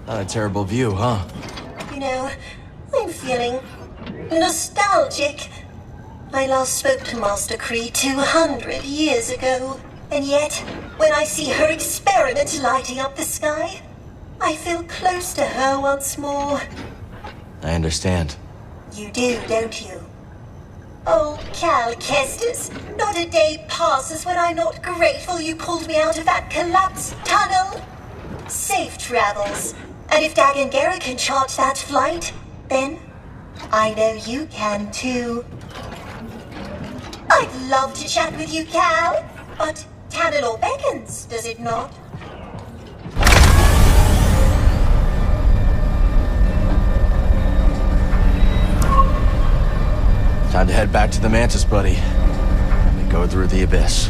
Not a terrible view, huh? You know, I'm feeling nostalgic. I last spoke to Master Kree 200 years ago, and yet, when I see her experiment lighting up the sky, I feel close to her once more. I understand. You do, don't you? Oh, Cal Kestis, not a day passes when I'm not grateful you pulled me out of that collapsed tunnel. Safe travels. And if Dagan Gera can chart that flight, then I know you can too. I'd love to chat with you, Cal, but Tanalor beckons, does it not? Time to head back to the Mantis, buddy. And go through the abyss.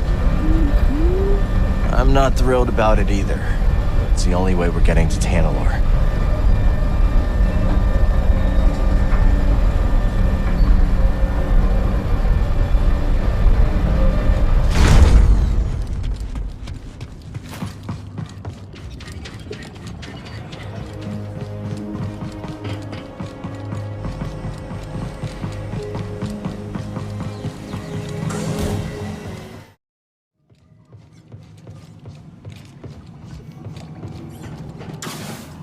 I'm not thrilled about it either. It's the only way we're getting to Tanalor.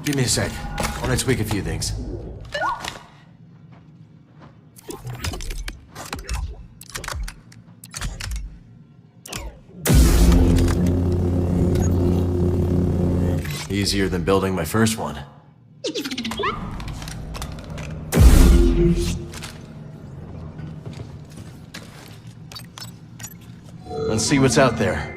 Give me a sec. I want to tweak a few things. Easier than building my first one. Let's see what's out there.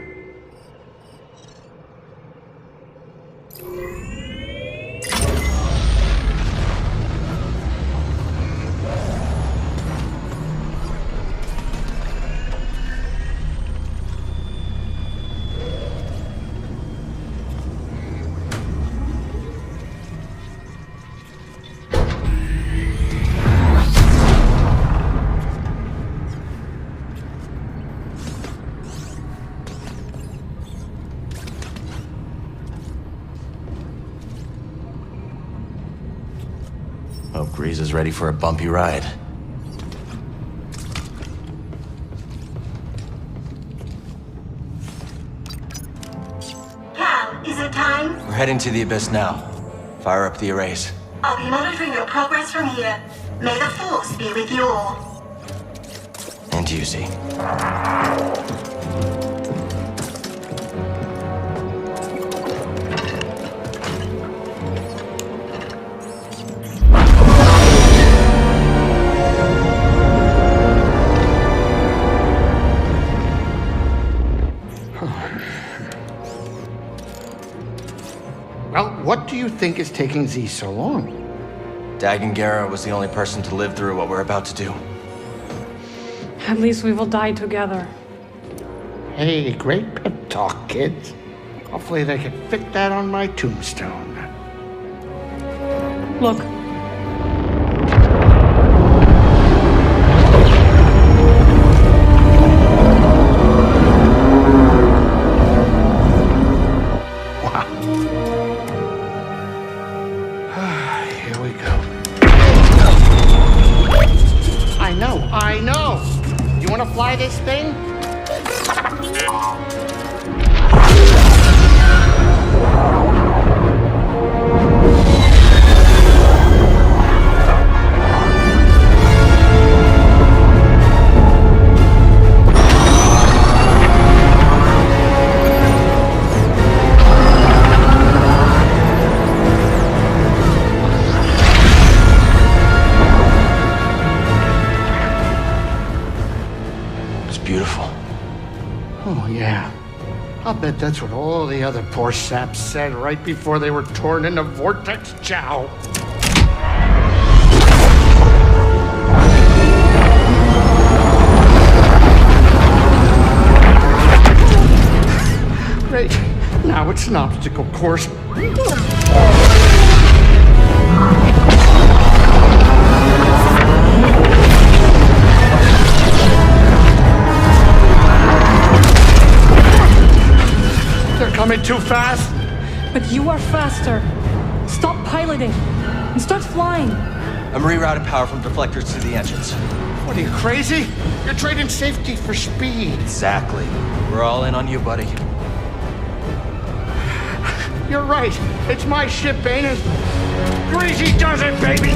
Hope Grease is ready for a bumpy ride. Cal, is it time? We're heading to the abyss now. Fire up the arrays. I'll be monitoring your progress from here. May the Force be with you all. And you, Z. Well, what do you think is taking Z so long? Dagan Gera was the only person to live through what we're about to do. At least we will die together. Hey, great pep talk, kids. Hopefully they can fit that on my tombstone. Look. Here we go. I know. You want to fly this thing? Oh, yeah. I'll bet that's what all the other poor saps said right before they were torn into Vortex Chow. Great. Now it's an obstacle course. They're coming too fast. But you are faster. Stop piloting and start flying. I'm rerouting power from deflectors to the engines. What are you, crazy? You're trading safety for speed. Exactly. We're all in on you, buddy. You're right. It's my ship, ain't it? Greasy does it, baby!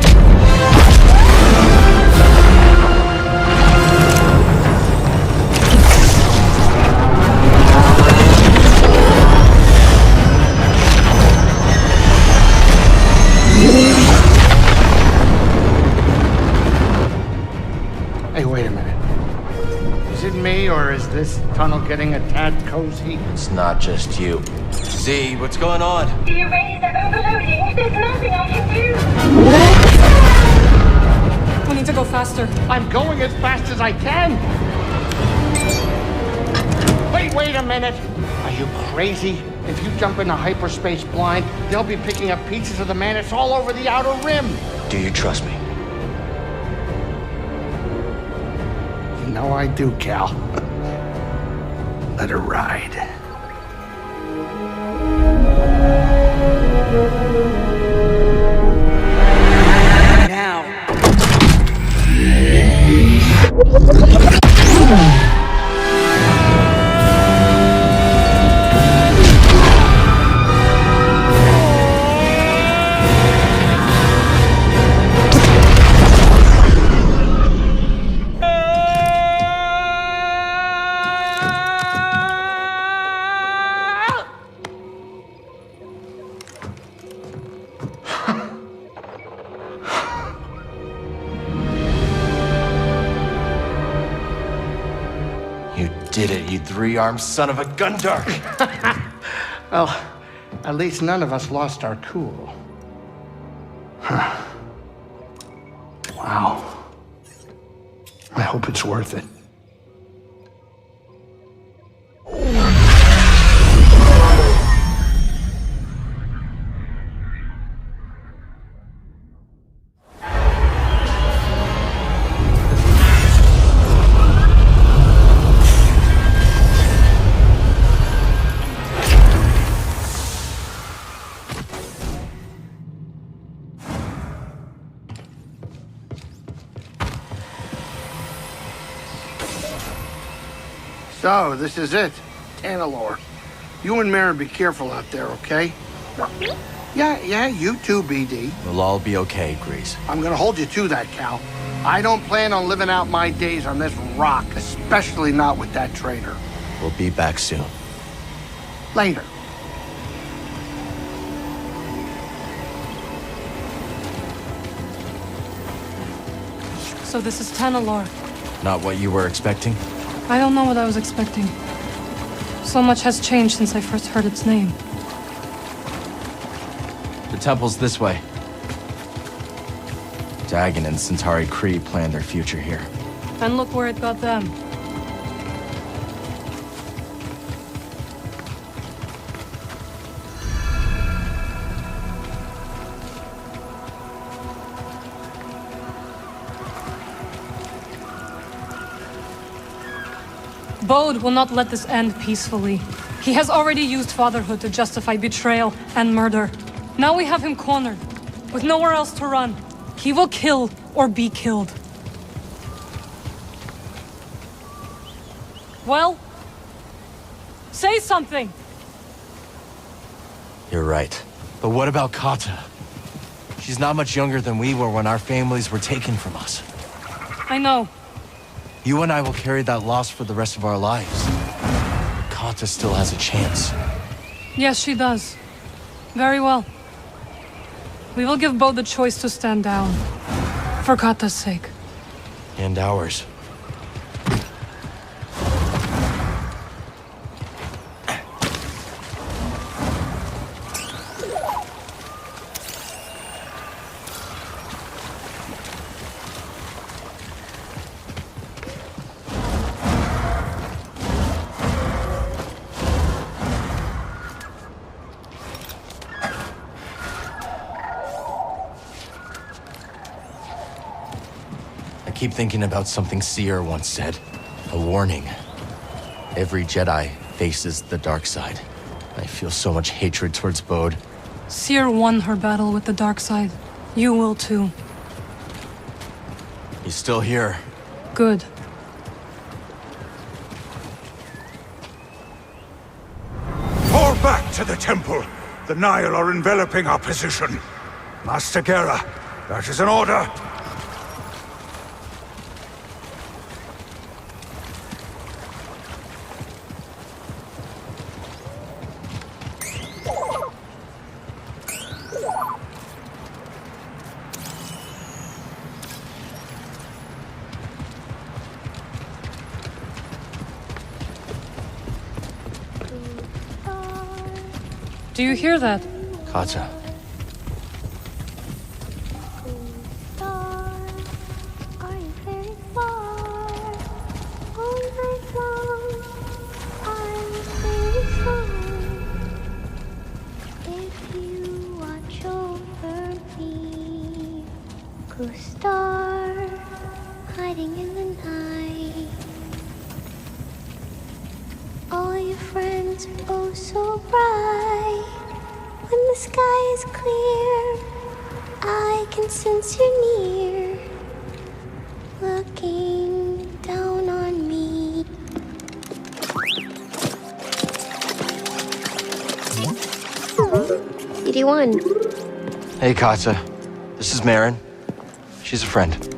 Hey, wait a minute. Is it me, or is this tunnel getting a tad cozy? It's not just you. Z, what's going on? The arrays are overloading. There's nothing I can do. We need to go faster. I'm going as fast as I can. Wait a minute. Are you crazy? If you jump into hyperspace blind, they'll be picking up pieces of the Mantis all over the outer rim. Do you trust me? You know I do, Cal. Let her ride. Now. Did it, you three-armed son of a gundark! Well, at least none of us lost our cool. Huh. Wow. I hope it's worth it. So, this is it. Tanalorr. You and Mara be careful out there, okay? Yeah, you too, BD. We'll all be okay, Grease. I'm gonna hold you to that, Cal. I don't plan on living out my days on this rock, especially not with that traitor. We'll be back soon. Later. So this is Tanalorr. Not what you were expecting? I don't know what I was expecting. So much has changed since I first heard its name. The temple's this way. Dagon and Centauri Kree planned their future here. And look where it got them. Bode will not let this end peacefully. He has already used fatherhood to justify betrayal and murder. Now we have him cornered, with nowhere else to run. He will kill or be killed. Well? Say something! You're right. But what about Kata? She's not much younger than we were when our families were taken from us. I know. You and I will carry that loss for the rest of our lives. Kata still has a chance. Yes, she does. Very well. We will give Bo the choice to stand down. For Kata's sake. And ours. I keep thinking about something Seer once said. A warning. Every Jedi faces the dark side. I feel so much hatred towards Bode. Seer won her battle with the dark side. You will too. He's still here. Good. Fall back to the temple. The Nile are enveloping our position. Master Gera, that is an order. Do you hear that? Kata. Star hiding in the night. All your friends are oh so bright. When the sky is clear, I can sense you're near, looking down on me. CD1. Hey, Kata. This is Marin. She's a friend.